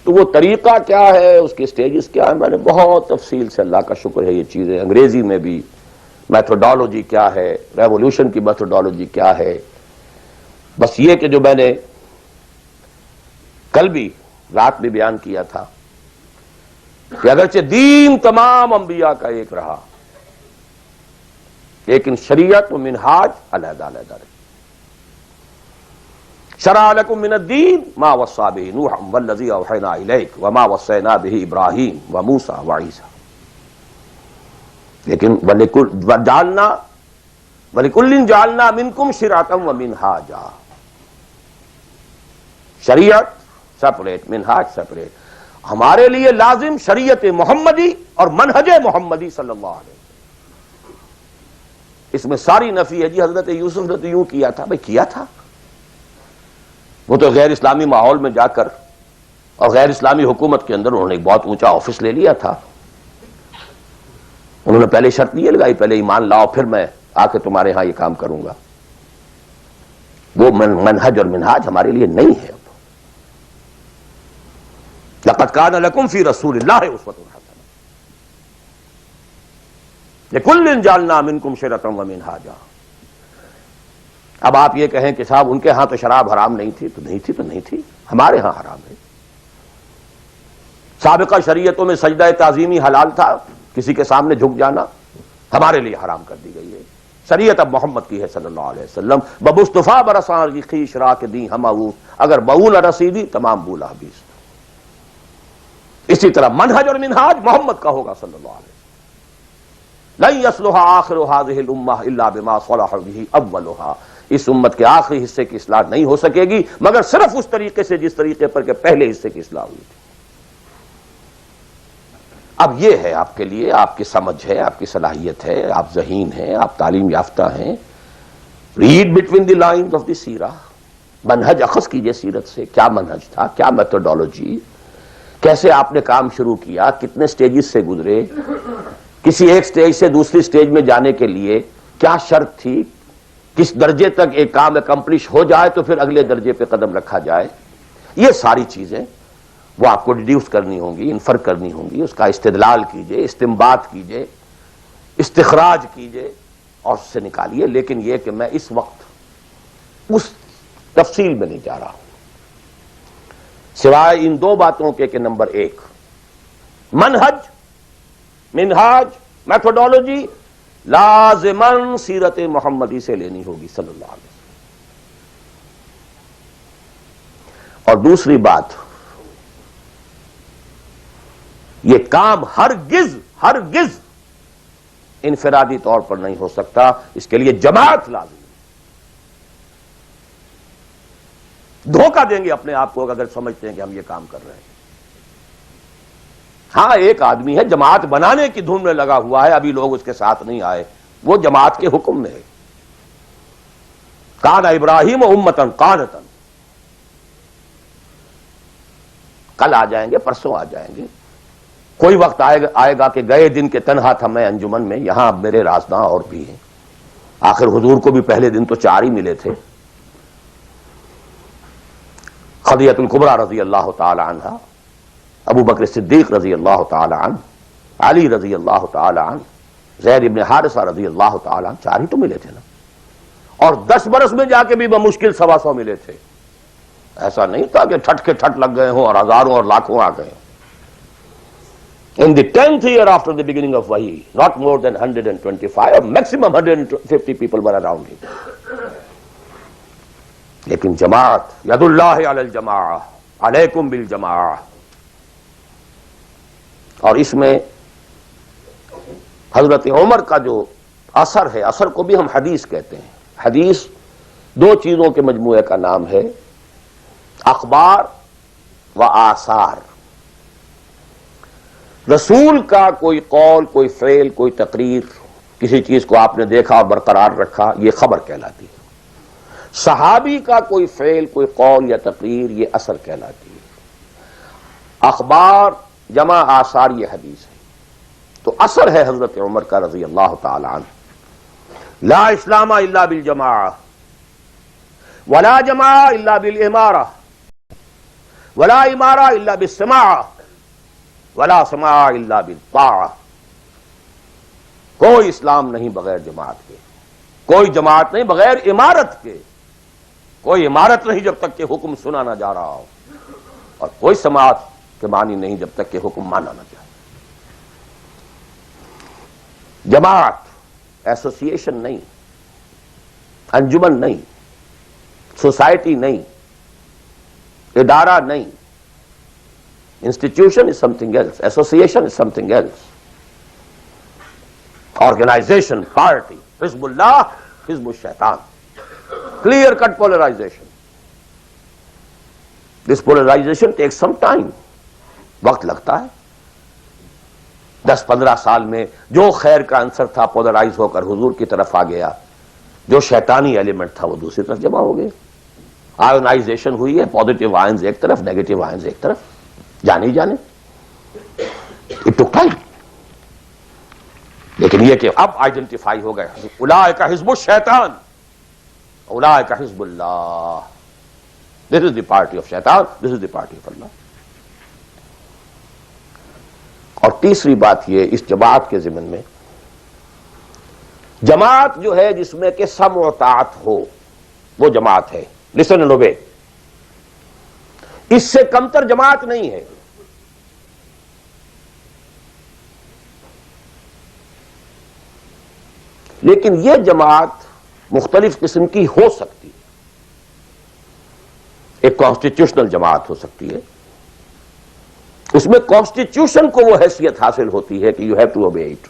تو وہ طریقہ کیا ہے، اس کے سٹیجز کیا ہے، میں نے بہت تفصیل سے، اللہ کا شکر ہے، یہ چیزیں انگریزی میں بھی، میتھوڈالوجی کیا ہے، ریولوشن کی میتھوڈالوجی کیا ہے. بس یہ کہ جو میں نے کل بھی رات میں بیان کیا تھا کہ اگرچہ دین تمام انبیاء کا ایک رہا، لیکن شریعت و منہاج علیحدہ علیحدہ رہے. شرع لکم من الدین ما وصى به نوح والذی اوحینا الیک وما وصینا به ابراہیم وموسیٰ وعیسیٰ. لیکن وَلِكُلٍّ جَعَلْنَا مِنْكُمْ شِرْعَةً وَمِنْهَاجًا. شریعت سپریٹ، منہاج سپریٹ. ہمارے لیے لازم شریعت محمدی اور منہج محمدی صلی اللہ علیہ وسلم. اس میں ساری نفی ہے. جی حضرت یوسف نے تو یوں کیا تھا. بھئی کیا تھا، وہ تو غیر اسلامی ماحول میں جا کر اور غیر اسلامی حکومت کے اندر انہوں نے ایک بہت اونچا آفس لے لیا تھا. انہوں نے پہلے شرط یہ لگائی، پہلے ایمان لاؤ پھر میں آ کے تمہارے ہاں یہ کام کروں گا. وہ منہج اور منہاج ہمارے لیے نہیں ہے. اب لقد کان لکم فی رسول اللہ اسوۃ حسنہ لکل جعلنا منکم شرعۃ ومنہاجا. اب آپ یہ کہیں کہ صاحب ان کے ہاں تو شراب حرام نہیں تھی، تو نہیں تھی، تو نہیں تھی. ہمارے ہاں حرام ہے. سابقہ شریعتوں میں سجدہ تعظیمی حلال تھا، کسی کے سامنے جھک جانا، ہمارے لیے حرام کر دی گئی ہے. شریعت اب محمد کی ہے صلی اللہ علیہ وسلم. بمصطفیٰ برساں کی خیش را کے دی ہم اگر بہو نہ رسیدی تمام بولا حبیث. اسی طرح منہج اور منہاج محمد کا ہوگا صلی اللہ علیہ وسلم. لن یصلح آخر هذه الامہ الا بما صلح به اولها. اس امت کے آخری حصے کی اصلاح نہیں ہو سکے گی مگر صرف اس طریقے سے جس طریقے پر کہ پہلے حصے کی اصلاح ہوئی تھی. اب یہ ہے آپ کے لیے، آپ کی سمجھ ہے، آپ کی صلاحیت ہے، آپ ذہین ہیں، آپ تعلیم یافتہ ہیں. Read between the lines of the سیرہ. منہج اخذ کیجئے سیرت سے. کیا منہج تھا، کیا میتھوڈالوجی، کیسے آپ نے کام شروع کیا، کتنے سٹیجز سے گزرے، کسی ایک سٹیج سے دوسری سٹیج میں جانے کے لیے کیا شرط تھی، کس درجے تک ایک کام اکمپلش ہو جائے تو پھر اگلے درجے پہ قدم رکھا جائے. یہ ساری چیزیں وہ آپ کو ڈیڈیوس کرنی ہوں گی، انفر کرنی ہوں گی. اس کا استدلال کیجئے، استنباط کیجئے، استخراج کیجئے اور اس سے نکالیے. لیکن یہ کہ میں اس وقت اس تفصیل میں نہیں جا رہا ہوں، سوائے ان دو باتوں کے کہ نمبر ایک، منہج، منہاج، میتھوڈالوجی لازماً سیرت محمدی سے لینی ہوگی صلی اللہ علیہ وسلم. اور دوسری بات، یہ کام ہرگز ہرگز انفرادی طور پر نہیں ہو سکتا. اس کے لیے جماعت لازم ہے. دھوکہ دیں گے اپنے آپ کو اگر سمجھتے ہیں کہ ہم یہ کام کر رہے ہیں. ہاں ایک آدمی ہے جماعت بنانے کی دھن میں لگا ہوا ہے، ابھی لوگ اس کے ساتھ نہیں آئے، وہ جماعت کے حکم میں ہے. کان ابراہیم امتن قانتن. کل آ جائیں گے، پرسوں آ جائیں گے. کوئی وقت آئے گا کہ گئے دن کے تنہا تھا میں انجمن میں، یہاں اب میرے رازداں اور بھی ہیں. آخر حضور کو بھی پہلے دن تو 4 ہی ملے تھے. خدیجہ الکبریٰ رضی اللہ تعالی عنہ، ابو بکر صدیق رضی اللہ تعالی عنہ، علی رضی اللہ تعالی عنہ، زید ابن حارثہ رضی اللہ تعالی عنہ، 4 ہی تو ملے تھے نا. اور 10 برس میں جا کے بھی بمشکل 125 ملے تھے. ایسا نہیں تھا کہ ٹھٹ کے ٹھٹ لگ گئے ہوں اور ہزاروں اور لاکھوں آ گئے. In the 10th year after the beginning of Wahi, not more than 125 or maximum 150 people were around him. لیکن جماعت، ید اللہ علی الجماعہ، علیکم بالجماعہ. اور اس میں حضرت عمر کا جو اثر ہے، اثر کو بھی ہم حدیث کہتے ہیں. حدیث 2 چیزوں کے مجموعے کا نام ہے، اخبار و آثار، رسول کا کوئی قول، کوئی فعل، کوئی تقریر، کسی چیز کو آپ نے دیکھا اور برقرار رکھا، یہ خبر کہلاتی ہے۔ صحابی کا کوئی فعل، کوئی قول یا تقریر، یہ اثر کہلاتی ہے۔ اخبار جمع آثار یہ حدیث ہے۔ تو اثر ہے حضرت عمر کا رضی اللہ تعالی عنہ، لا اسلام الا بالجماعہ ولا جماعہ الا بالامارہ ولا امارہ الا بالسماع ولا سماع الا بالطاعہ۔ کوئی اسلام نہیں بغیر جماعت کے، کوئی جماعت نہیں بغیر امارت کے، کوئی امارت نہیں جب تک کہ حکم سنا نہ جا رہا ہو، اور کوئی سماعت کے معنی نہیں جب تک کہ حکم مانا نہ جائے۔ جماعت ایسوسیشن نہیں، انجمن نہیں، سوسائٹی نہیں، ادارہ نہیں۔ Institution is something else, association is something else, organisation, party, حزب اللہ، حزب الشیطان، clear cut polarization. This polarization takes some time. وقت لگتا ہے۔ 10-15 سال میں جو خیر کا عنصر تھا پولرائز ہو کر حضور کی طرف آ گیا، جو شیطانی ایلیمنٹ تھا وہ دوسری طرف جمع ہو گئے۔ آئونائزیشن ہوئی ہے، پازیٹیو آئنز ایک طرف، نیگیٹو آئنز ایک طرف، جانے جانے۔ It took time. لیکن یہ کہ اب آئیڈینٹیفائی ہو گئے، اولئک حزب الشیطان، اولئک حزب اللہ۔ This is the party of شیطان، this is the party of اللہ۔ اور تیسری بات یہ اس جماعت کے ضمن میں، جماعت جو ہے جس میں کہ سمع و طاعت ہو، وہ جماعت ہے، listen and obey۔ اس سے کمتر جماعت نہیں ہے۔ لیکن یہ جماعت مختلف قسم کی ہو سکتی ہے۔ ایک کانسٹیٹیوشنل جماعت ہو سکتی ہے، اس میں کانسٹیٹیوشن کو وہ حیثیت حاصل ہوتی ہے کہ you have to obey it.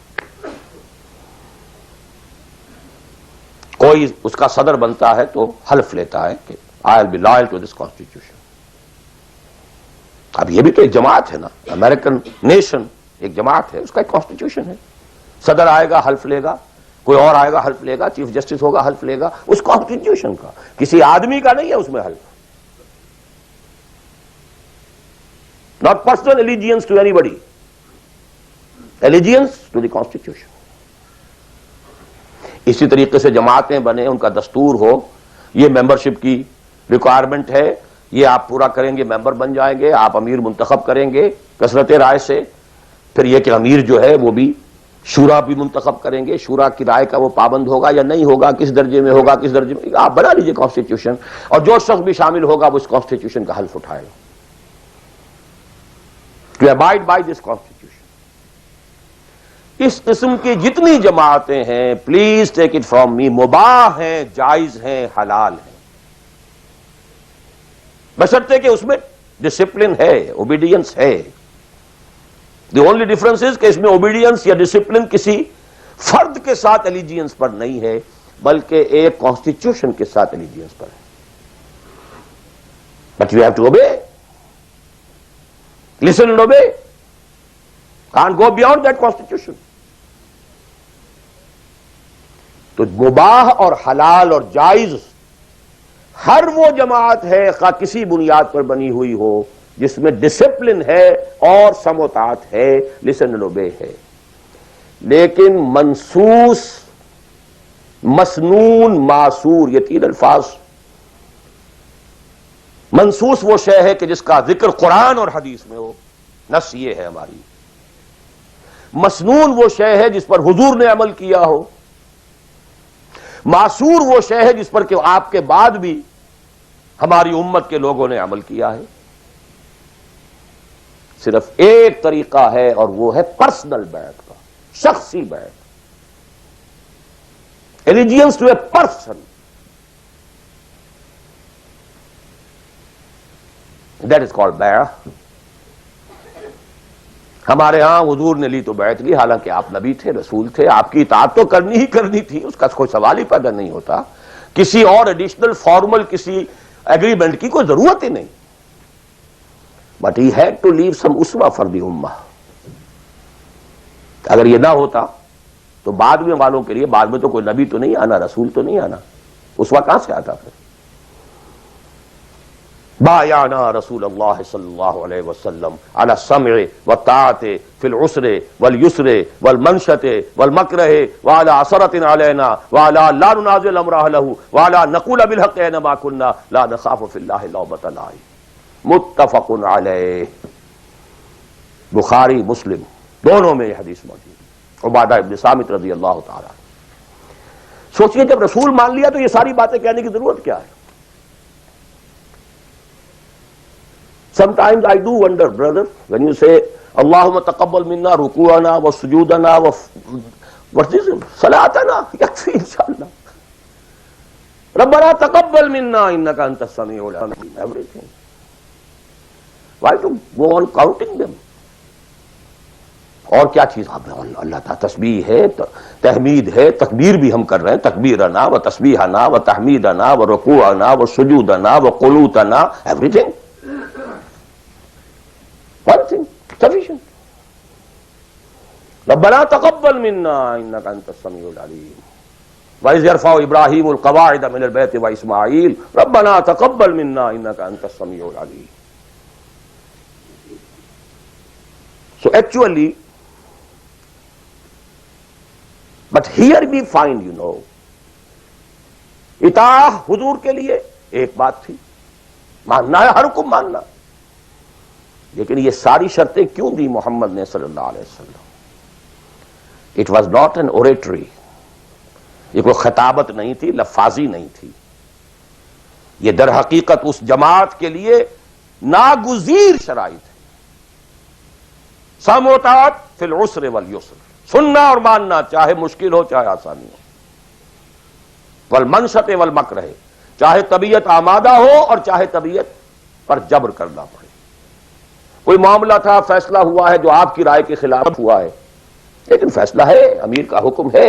کوئی اس کا صدر بنتا ہے تو حلف لیتا ہے کہ I will be loyal to this constitution. اب یہ بھی تو ایک جماعت ہے نا، امریکن نیشن ایک جماعت ہے، اس کا ایک کانسٹیٹیوشن ہے۔ صدر آئے گا حلف لے گا، کوئی اور آئے گا حلف لے گا، چیف جسٹس ہوگا حلف لے گا، اس کانسٹیٹیوشن کا، کسی آدمی کا نہیں ہے اس میں حلف۔ Not personal allegiance to anybody, allegiance to the constitution۔ اسی طریقے سے جماعتیں بنے، ان کا دستور ہو، یہ ممبرشپ کی ریکوائرمنٹ ہے، یہ آپ پورا کریں گے ممبر بن جائیں گے، آپ امیر منتخب کریں گے کثرت رائے سے، پھر یہ کہ امیر جو ہے وہ بھی شورا بھی منتخب کریں گے، شورا کی رائے کا وہ پابند ہوگا یا نہیں ہوگا، کس درجے میں ہوگا، کس درجے میں، آپ بنا لیجئے کانسٹیٹیوشن، اور جو شخص بھی شامل ہوگا وہ اس کانسٹیٹیوشن کا حلف اٹھائے گا۔ To abide by this constitution۔ اس قسم کی جتنی جماعتیں ہیں، please take it from me, مباح ہیں، جائز ہیں، حلال ہیں، بشرطے کہ اس میں ڈسپلن ہے، اوبیڈینس ہے۔ دی اونلی ڈفرنس از کہ اس میں اوبیڈینس یا ڈسپلن کسی فرد کے ساتھ الیجینس پر نہیں ہے، بلکہ ایک کانسٹیٹیوشن کے ساتھ الیجینس پر ہے۔ But you have to obey, listen and obey، can't go beyond that constitution۔ تو مباح اور حلال اور جائز ہر وہ جماعت ہے، خواہ کسی بنیاد پر بنی ہوئی ہو، جس میں ڈسپلن ہے اور سمع و طاعت ہے، listen and obey ہے۔ لیکن منصوص، مسنون، معصور، یہ تین الفاظ، منصوص وہ شے ہے کہ جس کا ذکر قرآن اور حدیث میں ہو، نص یہ ہے ہماری۔ مسنون وہ شے ہے جس پر حضور نے عمل کیا ہو۔ معصور وہ شے ہے جس پر کہ آپ کے بعد بھی ہماری امت کے لوگوں نے عمل کیا ہے۔ صرف ایک طریقہ ہے اور وہ ہے پرسنل بیعت کا، شخصی بیعت، allegiance to a person۔ That is called بیعت۔ ہمارے ہاں حضور نے لی تو بیعت لی، حالانکہ آپ نبی تھے، رسول تھے، آپ کی اطاعت تو کرنی ہی کرنی تھی، اس کا کوئی سوال ہی پیدا نہیں ہوتا، کسی اور ایڈیشنل فارمل کسی ایگریمنٹ کی کوئی ضرورت ہی نہیں۔ But he had to leave some uswa for the ummah. اگر یہ نہ ہوتا تو بعد میں والوں کے لیے، بعد میں تو کوئی نبی تو نہیں آنا، رسول تو نہیں آنا، اسوا کہاں سے آتا پھر؟ بایعنا رسول اللہ صلی اللہ علیہ وسلم علی السمع والطاعۃ فی العسر والیسر والمنشۃ والمکرہ وعلی عثرۃ علینا وعلی لا ننازع امر اہلہ وعلی نقول بالحق اینما کنا لا نخاف فی اللہ لومۃ لائم. متفق علیہ، بخاری مسلم دونوں میں یہ حدیث موجود ہے. عبادہ ابن صامت رضی اللہ تعالیٰ. سوچئے جب رسول مان لیا تو یہ ساری باتیں کہنے کی ضرورت کیا ہے؟ Sometimes I do wonder, brother, when you say Allahumma taqabbal minna ruku'ana wa sujudana wa what's this? Salatana, yakfi inshallah. Rabbana taqabbal minna innaka antas sami'ul alim. Everything. Why to go on counting them? اور کیا چیز اللہ تعالیٰ تسبیح ہے، تحمید ہے، تکبیر بھی ہم کر رہے ہیں، تکبیرنا و تسبیحنا و تحمیدنا و رکوعنا و سجودنا و قنوتنا، everything. One thing, sufficient. ربنا تقبل منا انك انت السميع العليم. وإذ يرفع ابراهيم القواعد من البيت واسماعيل ربنا تقبل منا انك انت السميع العليم. So actually, but here we find, اطاعہ حضور کے لیے ایک بات تھی، ماننا ہے، ہر حکم ماننا. لیکن یہ ساری شرطیں کیوں دی محمد نے صلی اللہ علیہ وسلم؟ It was not an oratory, یہ کوئی خطابت نہیں تھی، لفاظی نہیں تھی. یہ در حقیقت اس جماعت کے لیے ناگزیر شرائط ہے. سمع و طاعت فی العسر والیسر، سننا اور ماننا چاہے مشکل ہو چاہے آسانی ہو. والمنشط والمکرہ، چاہے طبیعت آمادہ ہو اور چاہے طبیعت پر جبر کرنا پڑے. کوئی معاملہ تھا، فیصلہ ہوا ہے جو آپ کی رائے کے خلاف ہوا ہے، لیکن فیصلہ ہے، امیر کا حکم ہے.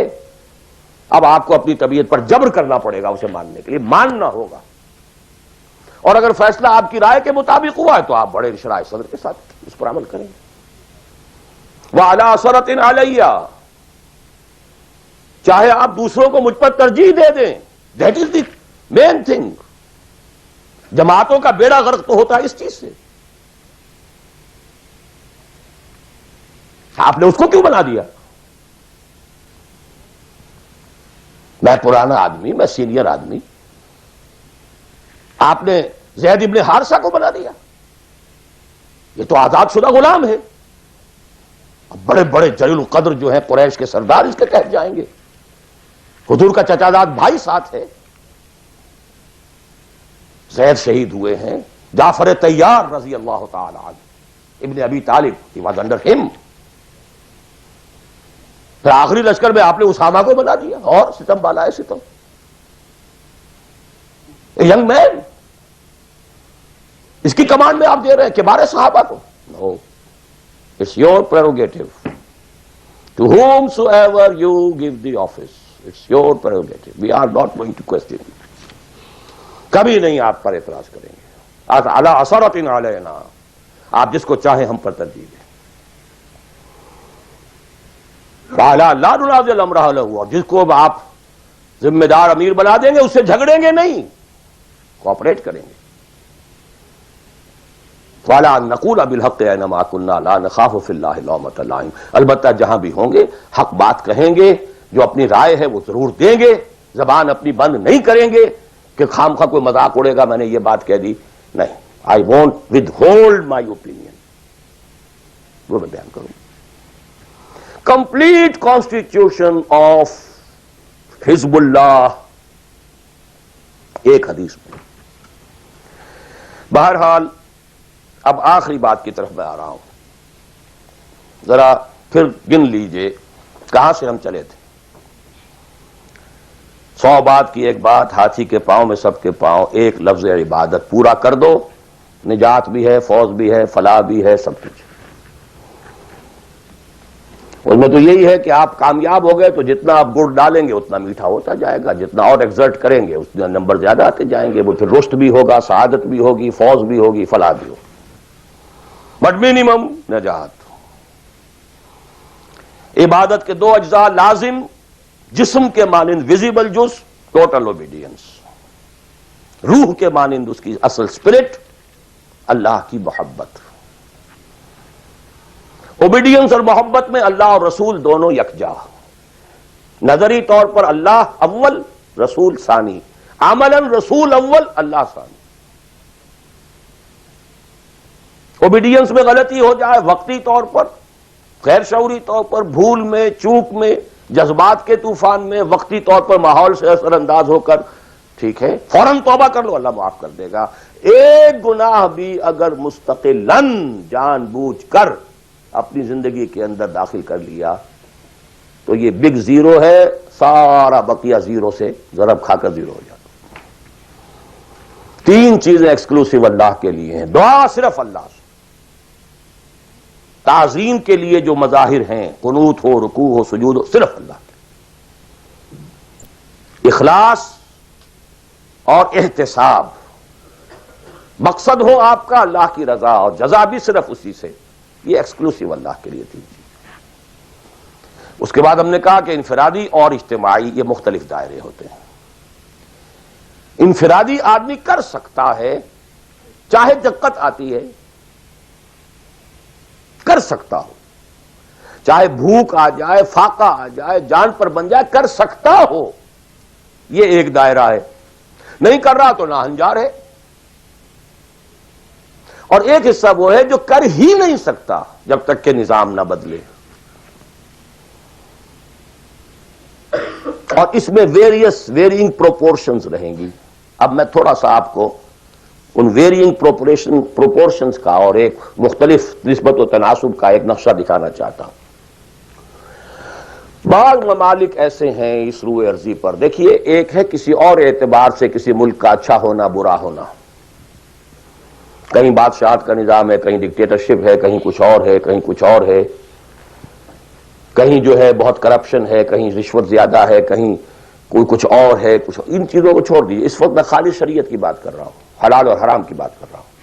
اب آپ کو اپنی طبیعت پر جبر کرنا پڑے گا اسے ماننے کے لیے، ماننا ہوگا. اور اگر فیصلہ آپ کی رائے کے مطابق ہوا ہے تو آپ بڑے شرح صدر کے ساتھ اس پر عمل کریں گے. وَعَلَىٰ عَثَرَةٍ عَلَيَّ، چاہے آپ دوسروں کو مجھ پر ترجیح دے دیں، that is the main thing. جماعتوں کا بیڑا غرق تو ہوتا ہے اس چیز سے. آپ نے اس کو کیوں بنا دیا؟ میں پرانا آدمی، میں سینئر آدمی، آپ نے زید ابن حارثہ کو بنا دیا. یہ تو آزاد شدہ غلام ہے. بڑے بڑے جلیل القدر جو ہیں قریش کے سردار اس کے کہہ جائیں گے. حضور کا چچا زاد بھائی ساتھ ہے. زید شہید ہوئے ہیں. جعفر طیار رضی اللہ تعالی عنہ، ابن ابی طالب، he was under him. پھر آخری لشکر میں آپ نے اسامہ کو بنا دیا، اور ستم بالا ہے ستم. ینگ مین، اس کی کمانڈ میں آپ دے رہے ہیں کبار صحابہ کو. No, it's your prerogative. To whomsoever you give the office, it's your prerogative. We are not going to question it. کبھی نہیں آپ پر اعتراض کریں گے. علی عثرۃ علینا، آپ جس کو چاہیں ہم پر ترجیح دیں. لا ننازع الامر اہلہ، اور جس کو آپ ذمہ دار امیر بنا دیں گے اس سے جھگڑیں گے نہیں، کوآپریٹ کریں گے. وَلَا نَقُولَ بِالْحَقِّ أَيْنَمَا كُنَّا لَا نَخَافُ فِي اللَّهِ لَوْمَةَ لَائِمٍ. البتہ جہاں بھی ہوں گے حق بات کہیں گے، جو اپنی رائے ہے وہ ضرور دیں گے، زبان اپنی بند نہیں کریں گے کہ خام خواہ کوئی مذاق اڑے گا میں نے یہ بات کہہ دی. نہیں، I won't withhold my opinion. وہ میں بیان کروں. Complete constitution of حزب اللہ ایک حدیث میں. بہرحال اب آخری بات کی طرف میں آ رہا ہوں. ذرا پھر گن لیجئے کہاں سے ہم چلے تھے. 100 بات کی ایک بات، ہاتھی کے پاؤں میں سب کے پاؤں، ایک لفظ عبادت پورا کر دو، نجات بھی ہے، فوز بھی ہے، فلاح بھی ہے، سب کچھ. اس میں تو یہی ہے کہ آپ کامیاب ہو گئے تو جتنا آپ گڑ ڈالیں گے اتنا میٹھا ہوتا جائے گا، جتنا اور ایکزرٹ کریں گے اتنا نمبر زیادہ آتے جائیں گے. وہ پھر رشد بھی ہوگا، سعادت بھی ہوگی، فوز بھی ہوگی، فلاح بھی ہوگی. بٹ منیمم نجات. عبادت کے دو اجزاء لازم، جسم کے مانند ویزیبل جز ٹوٹل اوبیڈینس، روح کے مانند اس کی اصل اسپرٹ اللہ کی محبت. اوبیڈینس اور محبت میں اللہ اور رسول دونوں یکجا، نظری طور پر اللہ اول رسول ثانی، عملاً رسول اول اللہ ثانی. اوبیڈینس میں غلطی ہو جائے وقتی طور پر، غیر شعوری طور پر، بھول میں، چوک میں، جذبات کے طوفان میں، وقتی طور پر ماحول سے اثر انداز ہو کر، ٹھیک ہے فوراً توبہ کر لو، اللہ معاف کر دے گا. ایک گناہ بھی اگر مستقلاً جان بوجھ کر اپنی زندگی کے اندر داخل کر لیا تو یہ بگ زیرو ہے، سارا بقیہ زیرو سے ضرب کھا کر زیرو ہو جاتا. تین چیزیں ایکسکلوسیو اللہ کے لیے ہیں. دعا صرف اللہ سے، تعظیم کے لیے جو مظاہر ہیں، قنوت ہو، رکوع ہو، سجود ہو، صرف اللہ کے. اخلاص اور احتساب، مقصد ہو آپ کا اللہ کی رضا اور جزا بھی صرف اسی سے، یہ ایکسکلوسیو اللہ کے لیے تھی. اس کے بعد ہم نے کہا کہ انفرادی اور اجتماعی یہ مختلف دائرے ہوتے ہیں. انفرادی آدمی کر سکتا ہے، چاہے دقت آتی ہے کر سکتا ہو، چاہے بھوک آ جائے، فاقہ آ جائے، جان پر بن جائے، کر سکتا ہو. یہ ایک دائرہ ہے. نہیں کر رہا تو ناہنجار ہے. اور ایک حصہ وہ ہے جو کر ہی نہیں سکتا جب تک کہ نظام نہ بدلے. اور اس میں ویرینگ پروپورشنز رہیں گی. اب میں تھوڑا سا آپ کو ان ویرینگ پروپورشنز کا اور ایک مختلف نسبت و تناسب کا ایک نقشہ دکھانا چاہتا ہوں. بعض ممالک ایسے ہیں اس روئے ارضی پر، دیکھیے ایک ہے کسی اور اعتبار سے کسی ملک کا اچھا ہونا برا ہونا. کہیں بادشاہت کا نظام ہے، کہیں ڈکٹیٹرشپ ہے، کہیں کچھ اور ہے، کہیں کچھ اور ہے، کہیں جو ہے بہت کرپشن ہے، کہیں رشوت زیادہ ہے، کہیں کوئی کچھ اور ہے. کچھ ان چیزوں کو چھوڑ دیجیے، اس وقت میں خالی شریعت کی بات کر رہا ہوں، حلال اور حرام کی بات کر رہا ہوں.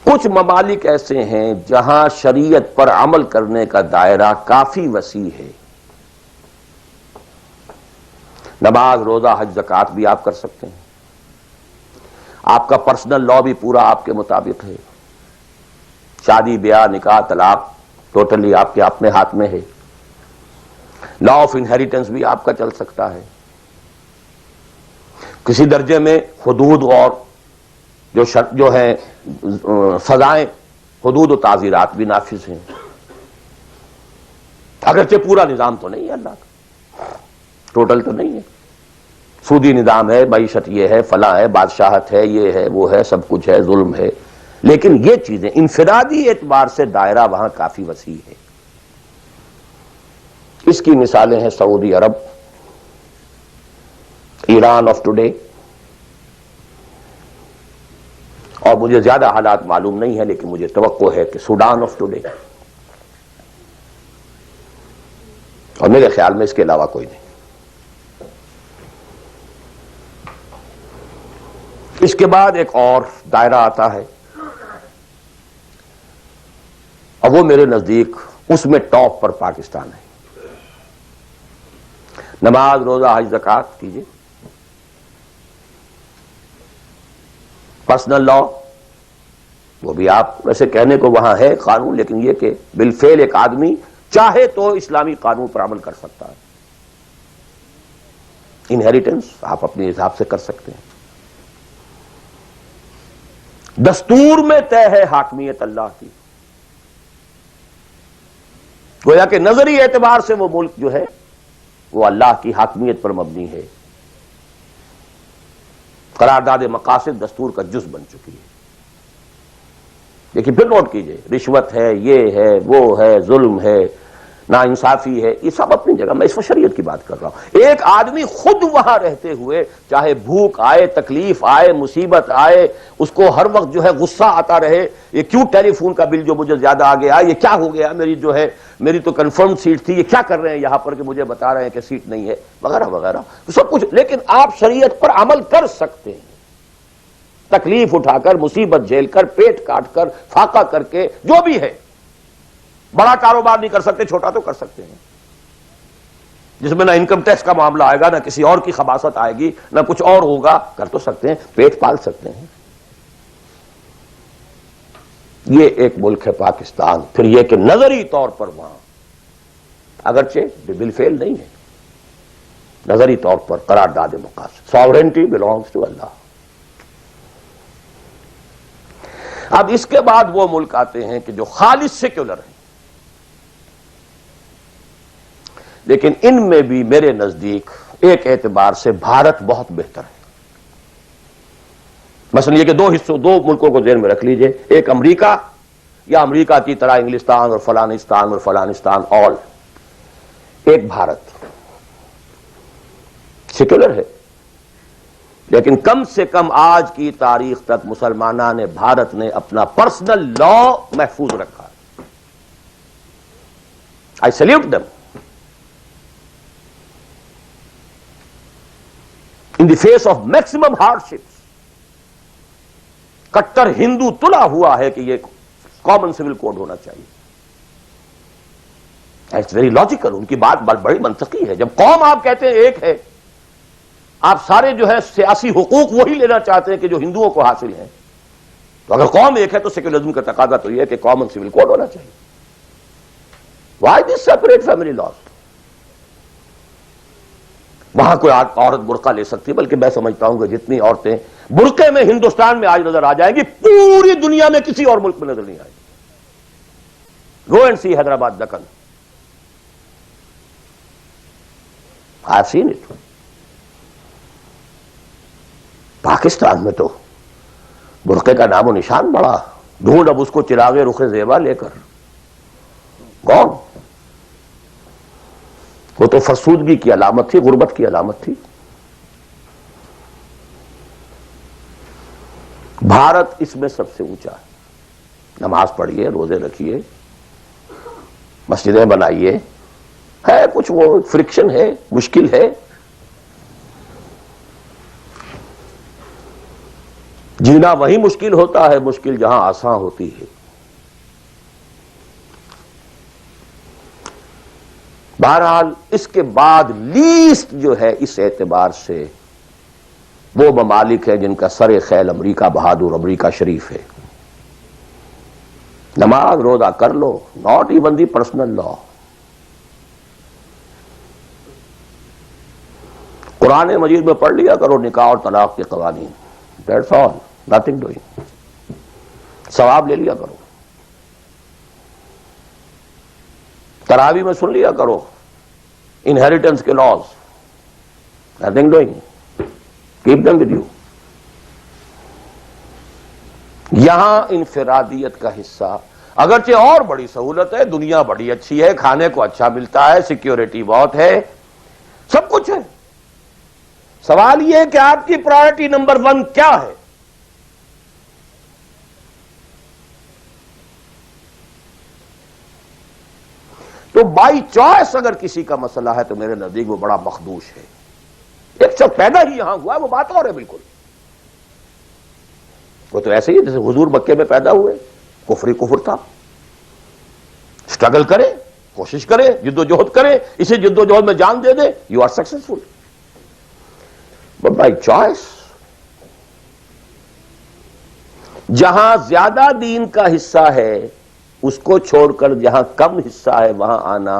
کچھ ممالک ایسے ہیں جہاں شریعت پر عمل کرنے کا دائرہ کافی وسیع ہے. نماز، روزہ، حج، زکوٰۃ بھی آپ کر سکتے ہیں. آپ کا پرسنل لا بھی پورا آپ کے مطابق ہے. شادی، بیاہ، نکاح، طلاق ٹوٹلی آپ کے اپنے ہاتھ میں ہے. لا آف انہیریٹنس بھی آپ کا چل سکتا ہے. کسی درجے میں حدود اور جو ہے سزائیں، حدود و تعزیرات بھی نافذ ہیں. اگرچہ پورا نظام تو نہیں ہے اللہ کا، ٹوٹل تو نہیں ہے. سودی نظام ہے، معیشت یہ ہے، فلاں ہے، بادشاہت ہے، یہ ہے، وہ ہے، سب کچھ ہے، ظلم ہے. لیکن یہ چیزیں انفرادی اعتبار سے دائرہ وہاں کافی وسیع ہے. اس کی مثالیں ہیں سعودی عرب، ایران آف ٹوڈے، اور مجھے زیادہ حالات معلوم نہیں ہے لیکن مجھے توقع ہے کہ سوڈان آف ٹوڈے، اور میرے خیال میں اس کے علاوہ کوئی نہیں. اس کے بعد ایک اور دائرہ آتا ہے اور وہ میرے نزدیک اس میں ٹاپ پر پاکستان ہے. نماز، روزہ، حج، زکوٰۃ کیجیے. پرسنل لا وہ بھی آپ ویسے کہنے کو وہاں ہے قانون، لیکن یہ کہ بالفعل ایک آدمی چاہے تو اسلامی قانون پر عمل کر سکتا ہے. انہیریٹنس آپ اپنے حساب سے کر سکتے ہیں. دستور میں طے ہے حاکمیت اللہ کی. گویا کہ نظری اعتبار سے وہ ملک جو ہے وہ اللہ کی حاکمیت پر مبنی ہے. قرارداد مقاصد دستور کا جز بن چکی ہے. لیکن پھر نوٹ کیجئے، رشوت ہے، یہ ہے، وہ ہے، ظلم ہے، ناانصافی ہے، یہ سب اپنی جگہ. میں اس وقت شریعت کی بات کر رہا ہوں. ایک آدمی خود وہاں رہتے ہوئے چاہے بھوک آئے، تکلیف آئے، مصیبت آئے، اس کو ہر وقت جو ہے غصہ آتا رہے، یہ کیوں ٹیلی فون کا بل جو مجھے زیادہ آ گیا، یہ کیا ہو گیا، میری جو ہے میری تو کنفرم سیٹ تھی، یہ کیا کر رہے ہیں یہاں پر کہ مجھے بتا رہے ہیں کہ سیٹ نہیں ہے، وغیرہ وغیرہ سب کچھ. لیکن آپ شریعت پر عمل کر سکتے ہیں. تکلیف اٹھا کر، مصیبت جھیل کر، پیٹ کاٹ کر، فاقہ کر کے، جو بھی ہے، بڑا کاروبار نہیں کر سکتے، چھوٹا تو کر سکتے ہیں، جس میں نہ انکم ٹیکس کا معاملہ آئے گا، نہ کسی اور کی خباثت آئے گی، نہ کچھ اور ہوگا، کر تو سکتے ہیں، پیٹ پال سکتے ہیں۔ یہ ایک ملک ہے پاکستان۔ پھر یہ کہ نظری طور پر وہاں اگرچہ بالفعل نہیں ہے، نظری طور پر قرارداد مقاصد، ساورنٹی بلانگس ٹو اللہ۔ اب اس کے بعد وہ ملک آتے ہیں کہ جو خالص سیکولر ہیں، لیکن ان میں بھی میرے نزدیک ایک اعتبار سے بھارت بہت بہتر ہے۔ مثلا یہ کہ دو ملکوں کو ذہن میں رکھ لیجئے، ایک امریکہ یا امریکہ کی طرح انگلستان اور فلانستان آل، ایک بھارت سیکولر ہے، لیکن کم سے کم آج کی تاریخ تک مسلمانان نے، بھارت نے اپنا پرسنل لا محفوظ رکھا۔ I salute them. In the face of maximum hardships, کٹر ہندو تلا ہوا ہے کہ یہ کامن سول کوڈ ہونا چاہیے۔ اٹس ویری لاجیکل، ان کی بات بڑی منطقی ہے۔ جب قوم آپ کہتے ہیں ایک ہے، آپ سارے جو ہے سیاسی حقوق وہی لینا چاہتے ہیں کہ جو ہندوؤں کو حاصل ہیں، تو اگر قوم ایک ہے تو سیکولرزم کا تقاضا تو یہ ہے کہ کامن سول کوڈ ہونا چاہیے۔ Why this separate family laws? وہاں کوئی عورت برقع لے سکتی ہے، بلکہ میں سمجھتا ہوں کہ جتنی عورتیں برقعے میں ہندوستان میں آج نظر آ جائیں گی، پوری دنیا میں کسی اور ملک میں نظر نہیں آئے گی۔ Go and see Hyderabad Deccan, I have seen it. Pakistan میں تو برقعے کا نام و نشان بڑا، ڈھونڈ اب اس کو چراغ رخ زیبا لے کر کون؟ وہ تو فرسودگی کی علامت تھی، غربت کی علامت تھی۔ بھارت اس میں سب سے اونچا ہے۔ نماز پڑھیے، روزے رکھیے، مسجدیں بنائیے، ہے کچھ وہ فرکشن ہے، مشکل ہے، جینا وہی مشکل ہوتا ہے، مشکل جہاں آسان ہوتی ہے۔ بہرحال اس کے بعد لیسٹ جو ہے اس اعتبار سے وہ ممالک ہیں جن کا سر خیل امریکہ بہادر، امریکہ شریف ہے۔ نماز روزہ کر لو، ناٹ ایون دی پرسنل لا۔ قرآن مجید میں پڑھ لیا کرو نکاح اور طلاق کے قوانین، دیٹس آل، نتھنگ ڈوئنگ، ثواب لے لیا کرو۔ تراویح میں سن لیا کرو انہیریٹنس کے laws, nothing doing, keep them with you. یہاں انفرادیت کا حصہ، اگرچہ اور بڑی سہولت ہے، دنیا بڑی اچھی ہے، کھانے کو اچھا ملتا ہے، سیکیورٹی بہت ہے، سب کچھ ہے۔ سوال یہ ہے کہ آپ کی پرائرٹی نمبر 1 کیا ہے؟ تو بائی چوائس اگر کسی کا مسئلہ ہے تو میرے نزدیک وہ بڑا مخدوش ہے۔ ایک شخص پیدا ہی یہاں ہوا ہے، وہ بات اور ہے بالکل۔ وہ تو ایسے ہی جیسے حضور مکے میں پیدا ہوئے، کفر کفر تھا، اسٹرگل کرے، کوشش کرے، جد و جہد کرے، اسی جد و جہد میں جان دے دے، you are successful. But by choice, جہاں زیادہ دین کا حصہ ہے اس کو چھوڑ کر جہاں کم حصہ ہے وہاں آنا،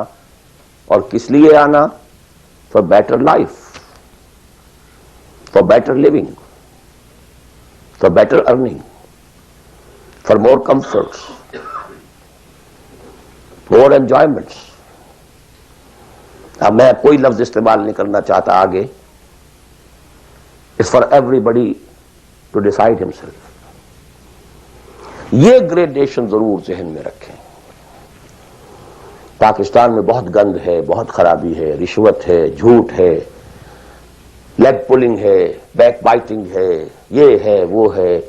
اور کس لیے آنا؟ For better life, for better living, for better earning, for more comforts, more enjoyments. اب میں کوئی لفظ استعمال نہیں کرنا چاہتا آگے، it's for everybody to decide himself. یہ گریڈیشن ضرور ذہن میں رکھیں۔ پاکستان میں بہت گند ہے، بہت خرابی ہے، رشوت ہے، جھوٹ ہے، لیگ پولنگ ہے، بیک بائٹنگ ہے، یہ ہے، وہ ہے،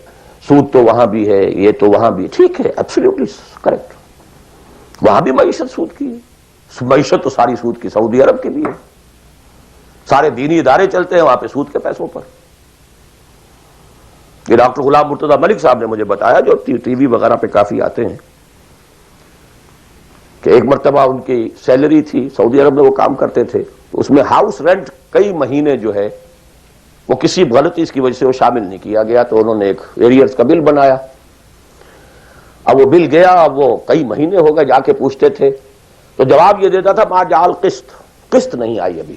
سود تو وہاں بھی ہے، یہ تو وہاں بھی، ٹھیک ہے، ایبسلیوٹلی کریکٹ۔ وہاں بھی معیشت سود کی ہے، معیشت تو ساری سود کی سعودی عرب کے بھی ہے، سارے دینی ادارے چلتے ہیں وہاں پہ سود کے پیسوں پر۔ یہ ڈاکٹر غلام مرتضیٰ ملک صاحب نے مجھے بتایا، جو ٹی وی وغیرہ پہ کافی آتے ہیں، کہ ایک مرتبہ ان کی سیلری تھی، سعودی عرب میں وہ کام کرتے تھے، اس میں ہاؤس رینٹ کئی مہینے جو ہے وہ کسی غلطی کی وجہ سے وہ شامل نہیں کیا گیا، تو انہوں نے ایک ایریئرز کا بل بنایا۔ اب وہ بل گیا، اب وہ کئی مہینے ہو گئے، جا کے پوچھتے تھے تو جواب یہ دیتا تھا ما جعل قسط نہیں آئی ابھی۔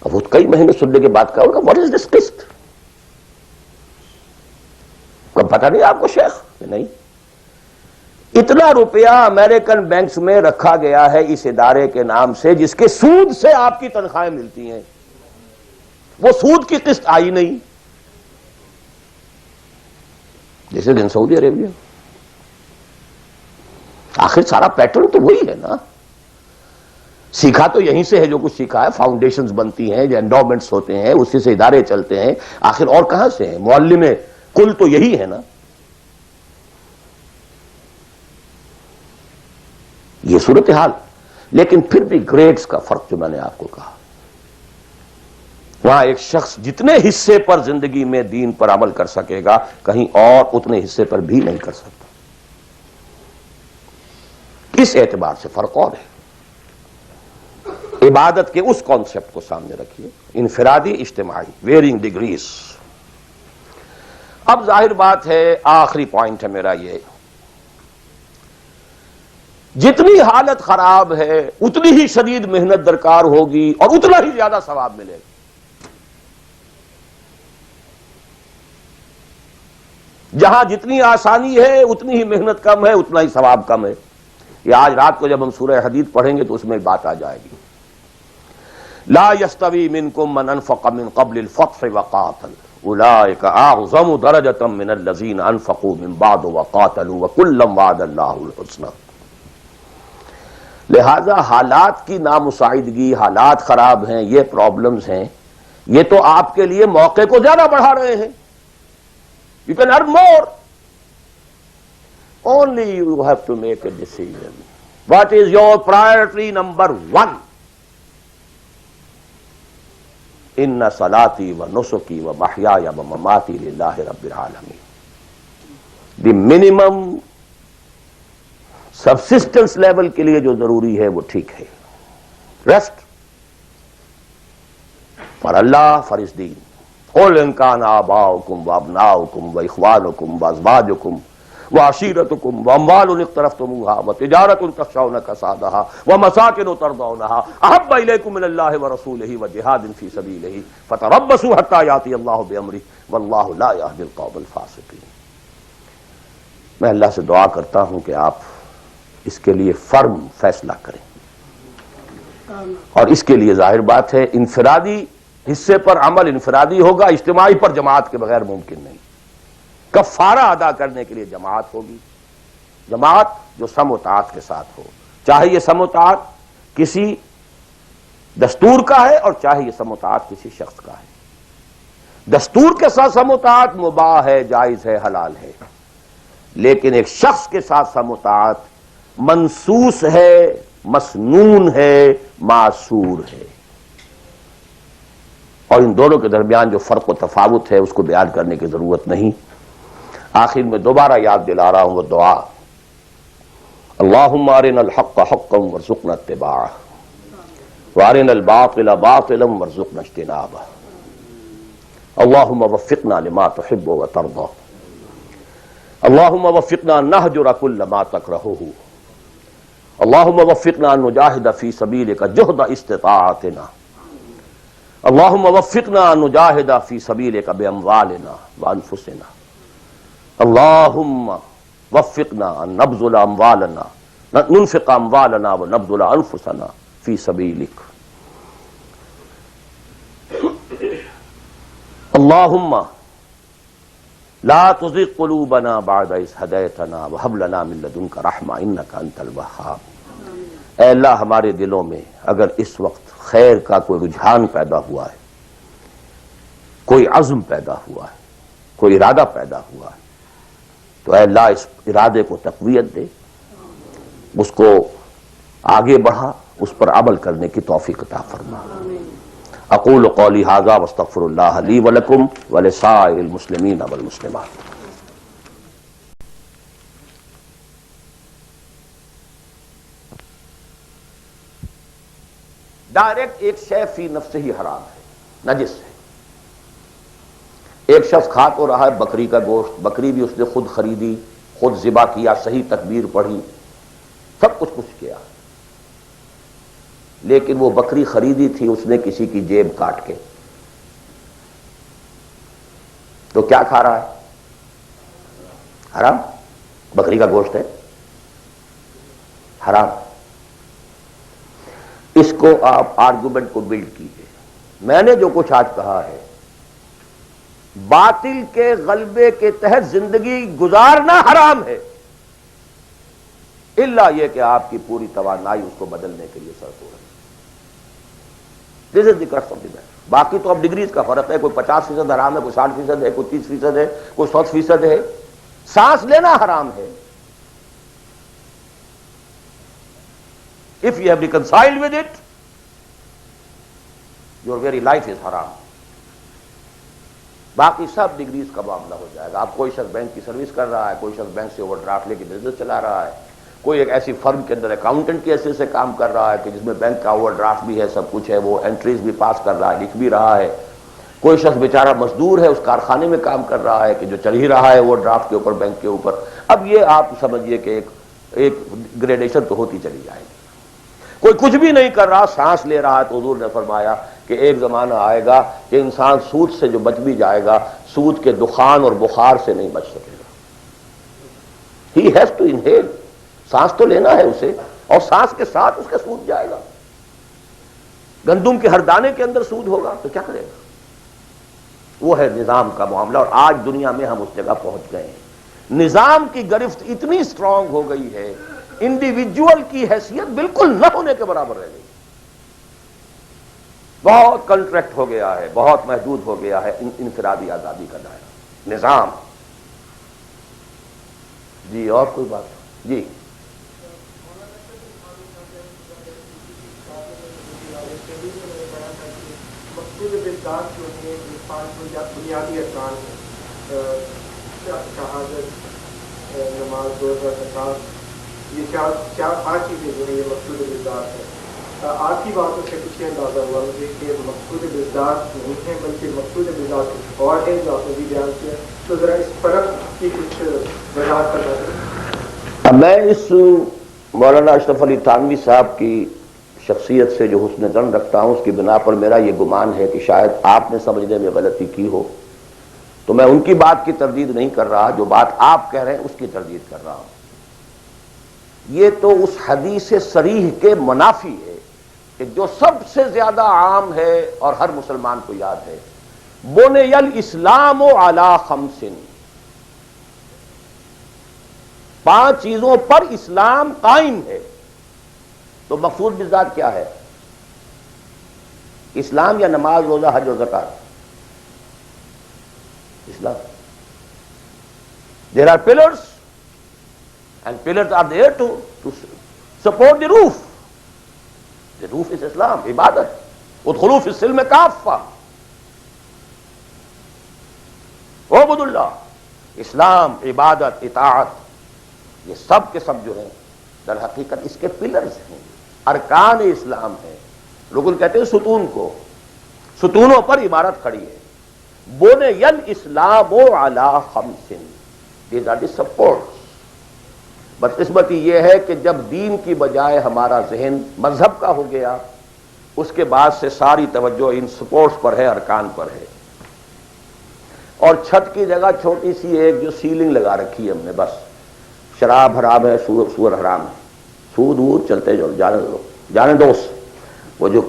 اب وہ کئی مہینے سننے کے بعد کہا واٹ از دس قسط؟ پتہ نہیں آپ کو شیخ؟ نہیں، اتنا روپیہ امریکن بینکس میں رکھا گیا ہے اس ادارے کے نام سے جس کے سود سے آپ کی تنخواہیں ملتی ہیں، وہ سود کی قسط آئی نہیں۔ جیسے دن سعودی عربیہ، آخر سارا پیٹرن تو وہی ہے نا، سیکھا تو یہیں سے ہے جو کچھ سیکھا ہے، فاؤنڈیشنز بنتی ہیں، جو انڈومنٹس ہوتے ہیں، اسی سے ادارے چلتے ہیں، آخر اور کہاں سے ہیں؟ معلم کل تو یہی ہے نا۔ یہ صورتحال، لیکن پھر بھی گریڈز کا فرق جو میں نے آپ کو کہا، وہاں ایک شخص جتنے حصے پر زندگی میں دین پر عمل کر سکے گا، کہیں اور اتنے حصے پر بھی نہیں کر سکتا۔ اس اعتبار سے فرق اور ہے۔ عبادت کے اس کانسیپٹ کو سامنے رکھیے، انفرادی، اجتماعی، ویئرنگ ڈگریز۔ اب ظاہر بات ہے، آخری پوائنٹ ہے میرا یہ، جتنی حالت خراب ہے اتنی ہی شدید محنت درکار ہوگی اور اتنا ہی زیادہ ثواب ملے گا۔ جہاں جتنی آسانی ہے اتنی ہی محنت کم ہے، اتنا ہی ثواب کم ہے۔ یہ آج رات کو جب ہم سورہ حدید پڑھیں گے تو اس میں بات آ جائے گی۔ لا يستوي منكم من انفق من قبل الفتح وقاتل اولئك اعظم درجة من الذين انفقوا من بعد وقاتلوا وكلا وعد الله الحسنى۔ لہذا حالات کی نامساعدگی، حالات خراب ہیں، یہ پرابلمز ہیں، یہ تو آپ کے لیے موقع کو زیادہ بڑھا رہے ہیں۔ You can earn more. Only you have to make a decision. What is your priority number one? Inna salati wa nusuki wa mahyaya wa mamati lillahi rabbil alamin. The minimum subsistence level کے لیے جو ضروری ہے وہ ٹھیک ہے، rest for Allah, for His deen. قل ان کان آباؤکم وابناؤکم واخوانکم وازواجکم وعشیرتکم واموال اقترفتموها وتجارۃ تخشون کسادها ومساکن ترضونها احب الیکم من اللہ ورسولہ وجہاد فی سبیلہ فتربصوا حتی یأتی اللہ بامرہ واللہ لا یہدی القوم الفاسقین۔ میں اللہ سے دعا کرتا ہوں کہ آپ اس کے لیے فرم فیصلہ کریں، اور اس کے لیے ظاہر بات ہے انفرادی حصے پر عمل انفرادی ہوگا، اجتماعی پر جماعت کے بغیر ممکن نہیں۔ کفارہ ادا کرنے کے لیے جماعت ہوگی، جماعت جو سم و طاعت کے ساتھ ہو، چاہے یہ سم و طاعت کسی دستور کا ہے اور چاہے یہ سم و طاعت کسی شخص کا ہے۔ دستور کے ساتھ سم و طاعت مباح ہے، جائز ہے، حلال ہے، لیکن ایک شخص کے ساتھ سم و طاعت منسوس ہے، مسنون ہے، معصور ہے، اور ان دونوں کے درمیان جو فرق و تفاوت ہے اس کو بیان کرنے کی ضرورت نہیں۔ آخر میں دوبارہ یاد دلا رہا ہوں وہ دعا، اللہم ارنا الحق حقا وارزقنا اتباعہ وارنا الباطل باطلا وارزقنا اجتنابہ، اللہم وفقنا لما تحب وترضى، اللہم وفقنا نہجر کل ما تکرہہ، اللہم وفقنا نجاہد فی سبیلک جہد استطاعتنا، اللہم وفقنا نجاہد فی سبیلک باموالنا وانفسنا، اللہم وفقنا نبذل اموالنا ننفق اموالنا ونبذل انفسنا فی سبیلک، اللہم لا تزغ قلوبنا بعد اذ ہدیتنا وہب لنا من لدنک رحمہ انک انت الوہاب۔ اے اللہ ہمارے دلوں میں اگر اس وقت خیر کا کوئی رجحان پیدا ہوا ہے، کوئی عزم پیدا ہوا ہے، کوئی ارادہ پیدا ہوا ہے، تو اے اللہ اس ارادے کو تقویت دے، اس کو آگے بڑھا، اس پر عمل کرنے کی توفیق عطا فرما۔ اقول قولی ھذا واستغفر اللہ لی ولکم ولسائر المسلمین والمسلمات. ڈائریکٹ ایک شے فی نفس ہی حرام ہے، نجس ہے. ایک شخص کھا تو رہا ہے بکری کا گوشت، بکری بھی اس نے خود خریدی، خود ذبح کیا، صحیح تکبیر پڑھی، سب کچھ کیا، لیکن وہ بکری خریدی تھی اس نے کسی کی جیب کاٹ کے، تو کیا کھا رہا ہے؟ حرام. بکری کا گوشت ہے، حرام. اس کو آپ آرگومنٹ کو بلڈ کیجئے. میں نے جو کچھ آج کہا ہے، باطل کے غلبے کے تحت زندگی گزارنا حرام ہے، الا یہ کہ آپ کی پوری توانائی اس کو بدلنے کے لیے صرف ہو رہی ہے. دس از دی کرسٹ آف دی میٹر. باقی تو اب ڈگریز کا فرق ہے، کوئی 50% حرام ہے، کوئی 60% ہے، کوئی 30% ہے، کوئی 100% ہے. سانس لینا حرام ہے. If you have reconciled with it, your very life is haram. باقی سب ڈگریز کا معاملہ ہو جائے گا. آپ کوئی شخص بینک کی سروس کر رہا ہے، کوئی شخص بینک سے اوور ڈرافٹ لے کے بزنس چلا رہا ہے، کوئی ایک ایسی فرم کے اندر اکاؤنٹنٹ کی حیثیت سے کام کر رہا ہے کہ جس میں بینک کا اوور ڈرافٹ بھی ہے، سب کچھ ہے، وہ انٹریز بھی پاس کر رہا ہے، لکھ بھی رہا ہے. کوئی شخص بیچارہ مزدور ہے، اس کارخانے میں کام کر رہا ہے کہ جو چل ہی رہا ہے اوور ڈرافٹ کے اوپر، بینک کے اوپر. اب یہ آپ سمجھیے کہ ایک گریڈیشن تو ہوتی چلی جائے گی. کوئی کچھ بھی نہیں کر رہا، سانس لے رہا ہے، تو حضور نے فرمایا کہ ایک زمانہ آئے گا کہ انسان سود سے جو بچ بھی جائے گا، سود کے دخان اور بخار سے نہیں بچ سکے گا. He has to inhale. سانس تو لینا ہے اسے، اور سانس کے ساتھ اس کا سود جائے گا. گندم کے ہر دانے کے اندر سود ہوگا تو کیا کرے گا؟ وہ ہے نظام کا معاملہ. اور آج دنیا میں ہم اس جگہ پہنچ گئے ہیں. نظام کی گرفت اتنی اسٹرانگ ہو گئی ہے، انڈیویجول کی حیثیت بالکل نہ ہونے کے برابر رہ گئی. بہت کنٹریکٹ ہو گیا ہے، بہت محدود ہو گیا ہے انفرادی آزادی کا دائرہ. نظام. جی اور کوئی بات؟ جی بنیادی ارکان شہادت، نماز، روزہ، زکات، یہ چار 5 چیزیں جو ہیں یہ مقصود بذات ہے. آپ کی باتوں سے کچھ اندازہ ہوا مجھے کہ مقصود بذات نہیں ہے بلکہ مقصود بذات کچھ اور ہے جو آپ نے بھی بیان کیا. تو ذرا اس فرق کی کچھ وضاحت کرنا چاہیے. اب میں اس مولانا اشرف علی تھانوی صاحب کی شخصیت سے جو حسن ظن رکھتا ہوں، اس کی بنا پر میرا یہ گمان ہے کہ شاید آپ نے سمجھنے میں غلطی کی ہو، تو میں ان کی بات کی تردید نہیں کر رہا، جو بات آپ کہہ رہے ہیں اس کی تردید کر رہا ہوں. یہ تو اس حدیث صریح کے منافی ہے کہ جو سب سے زیادہ عام ہے اور ہر مسلمان کو یاد ہے، بنی الاسلام علی 5. 5 چیزوں پر اسلام قائم ہے. تو مقصود بالذات کیا ہے؟ اسلام یا نماز، روزہ، حج و زکات؟ اسلام. There are pillars and pillars are there to support the roof. The roof is Islam, عبادت. ادخلوا فی السلم کافہ. اعبدوا اللہ. اسلام، عبادت، اطاعت، یہ سب کے سب جو ہیں در حقیقت اس کے پلرز ہیں، ارکان اسلام ہیں. رکن کہتے ہیں ستون کو. ستونوں پر عمارت کھڑی ہے. بنی الاسلام علی 5. These are the supports. بدقسمتی یہ ہے کہ جب دین کی بجائے ہمارا ذہن مذہب کا ہو گیا، اس کے بعد سے ساری توجہ ان سپورٹس پر ہے، ارکان پر ہے. اور چھت کی جگہ چھوٹی سی ایک جو سیلنگ لگا رکھی ہے ہم نے، بس شراب حرام ہے، سور حرام ہے، سود وود چلتے جاؤ، جانے دو. وہ جو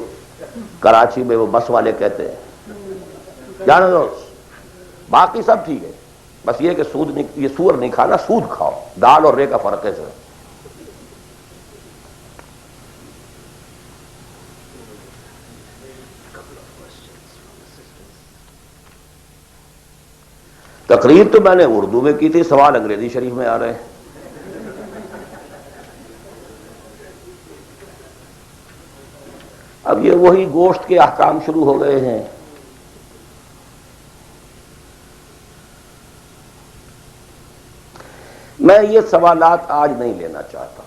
کراچی میں وہ بس والے کہتے ہیں جانے دو، باقی سب ٹھیک ہے، بس یہ کہ سود نہیں، یہ سور نہیں کھانا، سود کھاؤ. دال اور رے کا فرق ہے سر. تقریر تو میں نے اردو میں کی تھی، سوال انگریزی شریف میں آ رہے ہیں. اب یہ وہی گوشت کے احکام شروع ہو گئے ہیں. میں یہ سوالات آج نہیں لینا چاہتا.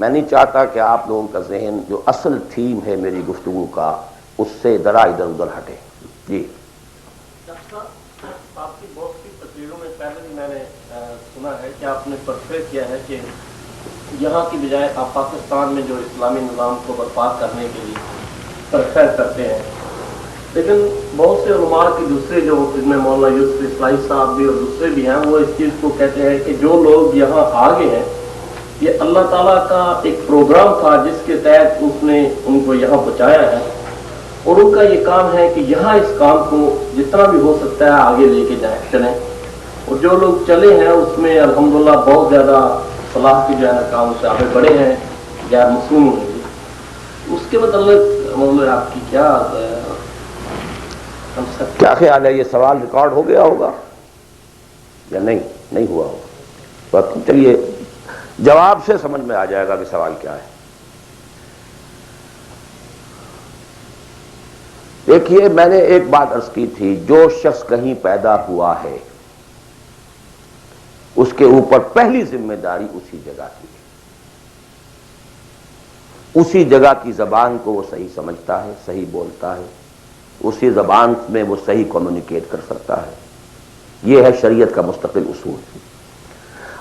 میں نہیں چاہتا کہ آپ لوگوں کا ذہن جو اصل تھیم ہے میری گفتگو کا اس سے ذرا ادھر ادھر ہٹے. جی آپ کی بہت سی تقریروں میں پہلے بھی میں نے سنا ہے کہ آپ نے پرفیکٹ کیا ہے کہ یہاں کی بجائے آپ پاکستان میں جو اسلامی نظام کو برپا کرنے کے لیے پرفیکٹ کرتے ہیں، لیکن بہت سے علماء کے دوسرے جو اس میں مولانا یوسف اصلاحی صاحب بھی اور دوسرے بھی ہیں وہ اس چیز کو کہتے ہیں کہ جو لوگ یہاں آگے ہیں یہ اللہ تعالیٰ کا ایک پروگرام تھا جس کے تحت اس نے ان کو یہاں پہنچایا ہے، اور ان کا یہ کام ہے کہ یہاں اس کام کو جتنا بھی ہو سکتا ہے آگے لے کے جائیں چلیں. اور جو لوگ چلے ہیں اس میں الحمدللہ بہت زیادہ صلاح کے جو ہے نا کام سے آگے بڑھے ہیں، غیر مصنوع ہیں. اس کے متعلق آپ کی کیا کیا خیال ہے؟ یہ سوال ریکارڈ ہو گیا ہوگا یا نہیں ہوا ہوگا؟ چلیے جواب سے سمجھ میں آ جائے گا کہ سوال کیا ہے. دیکھیے میں نے ایک بات عرض کی تھی، جو شخص کہیں پیدا ہوا ہے اس کے اوپر پہلی ذمہ داری اسی جگہ کی ہے. اسی جگہ کی زبان کو وہ صحیح سمجھتا ہے، صحیح بولتا ہے، اسی زبان میں وہ صحیح کمیونیکیٹ کر سکتا ہے. یہ ہے شریعت کا مستقل اصول.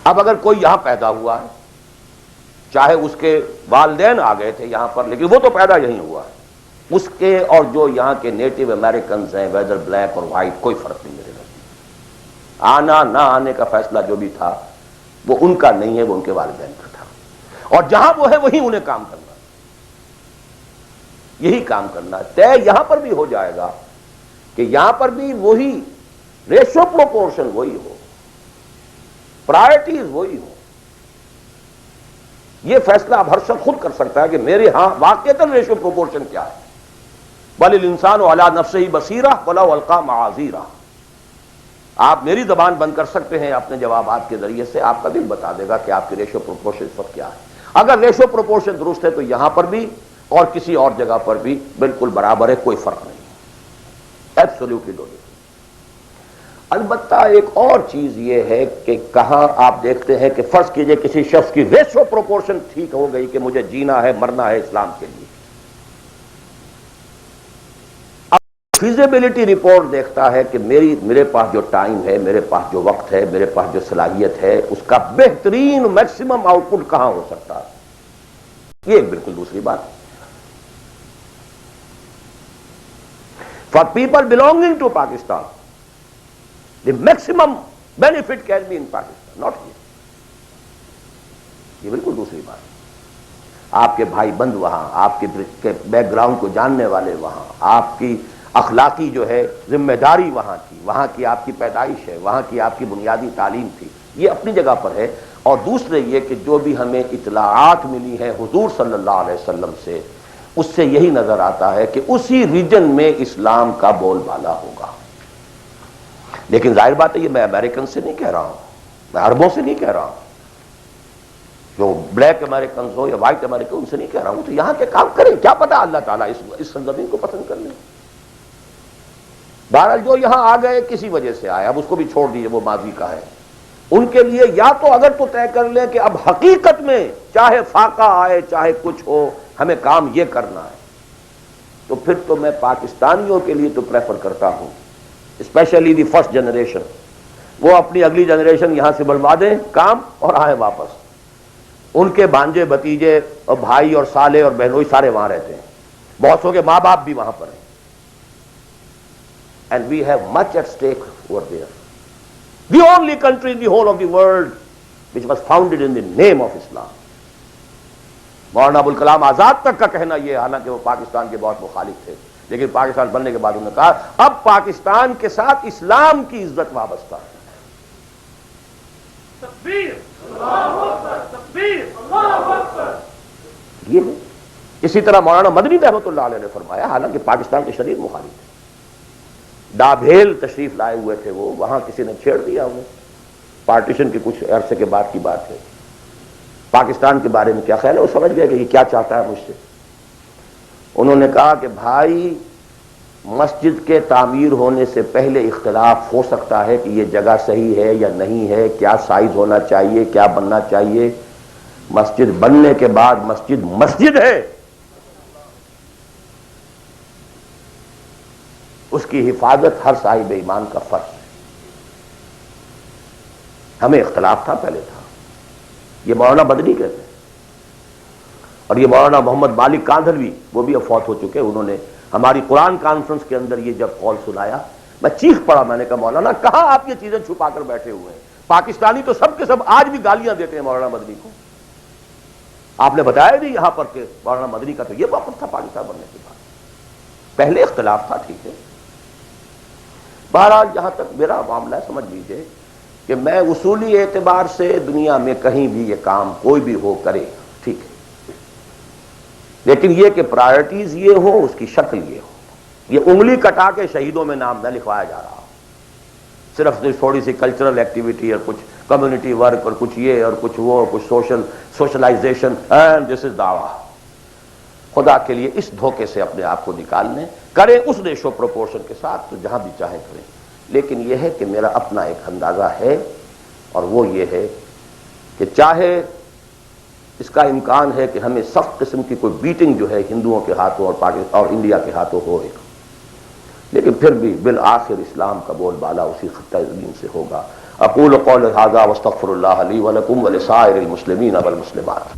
اب اگر کوئی یہاں پیدا ہوا ہے، چاہے اس کے والدین آ گئے تھے یہاں پر لیکن وہ تو پیدا یہیں ہوا ہے، اس کے اور جو یہاں کے نیٹو امریکنز ہیں ویدر بلیک اور وائٹ کوئی فرق نہیں میرے نزدیک. آنا نہ آنے کا فیصلہ جو بھی تھا وہ ان کا نہیں ہے، وہ ان کے والدین کا تھا. اور جہاں وہ ہے وہیں انہیں کام کرنا، یہی کام کرنا ہے. طے یہاں پر بھی ہو جائے گا کہ یہاں پر بھی وہی ریشو پروپورشن وہی ہو، پرائرٹیز وہی ہو. یہ فیصلہ اب ہر شخص خود کر سکتا ہے کہ میرے ہاں واقعتاً ریشو پروپورشن کیا ہے. بل الانسان علی نفسہ بصیرہ ولو القی معاذیرہ. آپ میری زبان بند کر سکتے ہیں اپنے جوابات کے ذریعے سے، آپ کا دل بتا دے گا کہ آپ کی ریشو پروپورشن اس وقت کیا ہے. اگر ریشو پروپورشن درست ہے تو یہاں پر بھی اور کسی اور جگہ پر بھی بالکل برابر ہے، کوئی فرق نہیں، ایبسولوٹلی نو ڈفرنس. البتہ ایک اور چیز یہ ہے کہ کہاں آپ دیکھتے ہیں کہ فرض کیجئے کسی شخص کی ریشو پروپورشن ٹھیک ہو گئی کہ مجھے جینا ہے مرنا ہے اسلام کے لیے. فیزیبلٹی رپورٹ دیکھتا ہے کہ میرے پاس جو ٹائم ہے، میرے پاس جو وقت ہے، میرے پاس جو صلاحیت ہے، اس کا بہترین میکسیمم آؤٹ پٹ کہاں ہو سکتا ہے. یہ ایک بالکل دوسری بات. For people belonging to Pakistan the maximum benefit can be in Pakistan, not here. یہ بالکل دوسری بات. آپ کے بھائی بند وہاں، آپ کے بیک گراؤنڈ کو جاننے والے وہاں، آپ کی اخلاقی جو ہے ذمہ داری وہاں کی، وہاں کی آپ کی پیدائش ہے، وہاں کی آپ کی بنیادی تعلیم تھی، یہ اپنی جگہ پر ہے. اور دوسرے یہ کہ جو بھی ہمیں اطلاعات ملی ہیں حضور صلی اللہ علیہ وسلم سے، اس سے یہی نظر آتا ہے کہ اسی ریجن میں اسلام کا بول بالا ہوگا. لیکن ظاہر بات ہے یہ میں امریکن سے نہیں کہہ رہا ہوں، میں عربوں سے نہیں کہہ رہا ہوں، جو بلیک امریکنز ہو یا وائٹ امریکن ان سے نہیں کہہ رہا ہوں. تو یہاں کے کام کریں، کیا پتہ اللہ تعالیٰ اس سرزمین کو پسند کر لیں. بہرحال جو یہاں آ گئے کسی وجہ سے آئے، اب اس کو بھی چھوڑ دیجئے، وہ ماضی کا ہے. ان کے لیے یا تو اگر تو طے کر لیں کہ اب حقیقت میں چاہے فاقہ آئے چاہے کچھ ہو ہمیں کام یہ کرنا ہے، تو پھر تو میں پاکستانیوں کے لیے تو پریفر کرتا ہوں، اسپیشلی دی فرسٹ جنریشن، وہ اپنی اگلی جنریشن یہاں سے بلوا دیں کام اور آئیں واپس. ان کے بھانجے بھتیجے اور بھائی اور سالے اور بہنوئی سارے وہاں رہتے ہیں، بہت سو کے ماں باپ بھی وہاں پر ہیں. And we have much at stake over there. The only country in the whole of the world which was founded in the name of Islam. Maulana Abul Kalam آزاد تک کا کہنا یہ، حالانکہ وہ پاکستان کے بہت مخالف تھے، لیکن پاکستان بننے کے بعد انہوں نے کہا اب پاکستان کے ساتھ اسلام کی عزت وابستہ ہے. تکبیر، اللہ اکبر، تکبیر، اللہ اکبر. یہ ہے. اسی طرح مولانا مدنی رحمۃ اللہ علیہ نے فرمایا، حالانکہ پاکستان کے شدید مخالف تھے، ڈابھیل تشریف لائے ہوئے تھے وہ، وہاں کسی نے چھیڑ دیا انہیں، پارٹیشن کے کچھ عرصے کے بعد کی بات ہے. پاکستان کے بارے میں کیا خیال ہے، وہ سمجھ گئے کہ یہ کیا چاہتا ہے مجھ سے. انہوں نے کہا کہ بھائی مسجد کے تعمیر ہونے سے پہلے اختلاف ہو سکتا ہے کہ یہ جگہ صحیح ہے یا نہیں ہے، کیا سائز ہونا چاہیے، کیا بننا چاہیے۔ مسجد بننے کے بعد مسجد مسجد ہے، اس کی حفاظت ہر صاحب ایمان کا فرض ہے۔ ہمیں اختلاف تھا، پہلے تھا، یہ مولانا مدنی کہتے ہیں، اور یہ مولانا محمد مالک کاندھلوی، وہ بھی اب فوت ہو چکے، انہوں نے ہماری قرآن کانفرنس کے اندر یہ جب قول سنایا، میں چیخ پڑا، میں نے کہا مولانا کہاں آپ یہ چیزیں چھپا کر بیٹھے ہوئے ہیں؟ پاکستانی تو سب کے سب آج بھی گالیاں دیتے ہیں مولانا مدنی کو، آپ نے بتایا نہیں یہاں پر کہ مولانا مدنی کا تو یہ موقف تھا پاکستان بننے کے بعد، پہلے اختلاف تھا، ٹھیک ہے۔ بہرحال جہاں تک میرا معاملہ ہے، سمجھ لیجئے کہ میں اصولی اعتبار سے دنیا میں کہیں بھی یہ کام کوئی بھی ہو کرے، ٹھیک ہے، لیکن یہ کہ پرائرٹیز یہ ہو، اس کی شکل یہ ہو، یہ انگلی کٹا کے شہیدوں میں نام نہ لکھوایا جا رہا، صرف تھوڑی سی کلچرل ایکٹیویٹی اور کچھ کمیونٹی ورک اور کچھ یہ اور کچھ وہ، کچھ سوشلائزیشن، اینڈ دس از دعویٰ۔ خدا کے لیے اس دھوکے سے اپنے آپ کو نکالنے، کریں اس ریشو پروپورشن کے ساتھ تو جہاں بھی چاہیں کریں، لیکن یہ ہے کہ میرا اپنا ایک اندازہ ہے، اور وہ یہ ہے کہ چاہے اس کا امکان ہے کہ ہمیں سخت قسم کی کوئی بیٹنگ جو ہے ہندوؤں کے ہاتھوں اور پاکستان اور انڈیا کے ہاتھوں ہو، لیکن پھر بھی بالآخر اسلام کا بول بالا اسی خطہ زمین سے ہوگا۔ اقول قول ھذا واستغفر اللہ لی ولکم ولسائر المسلمین والمسلمات۔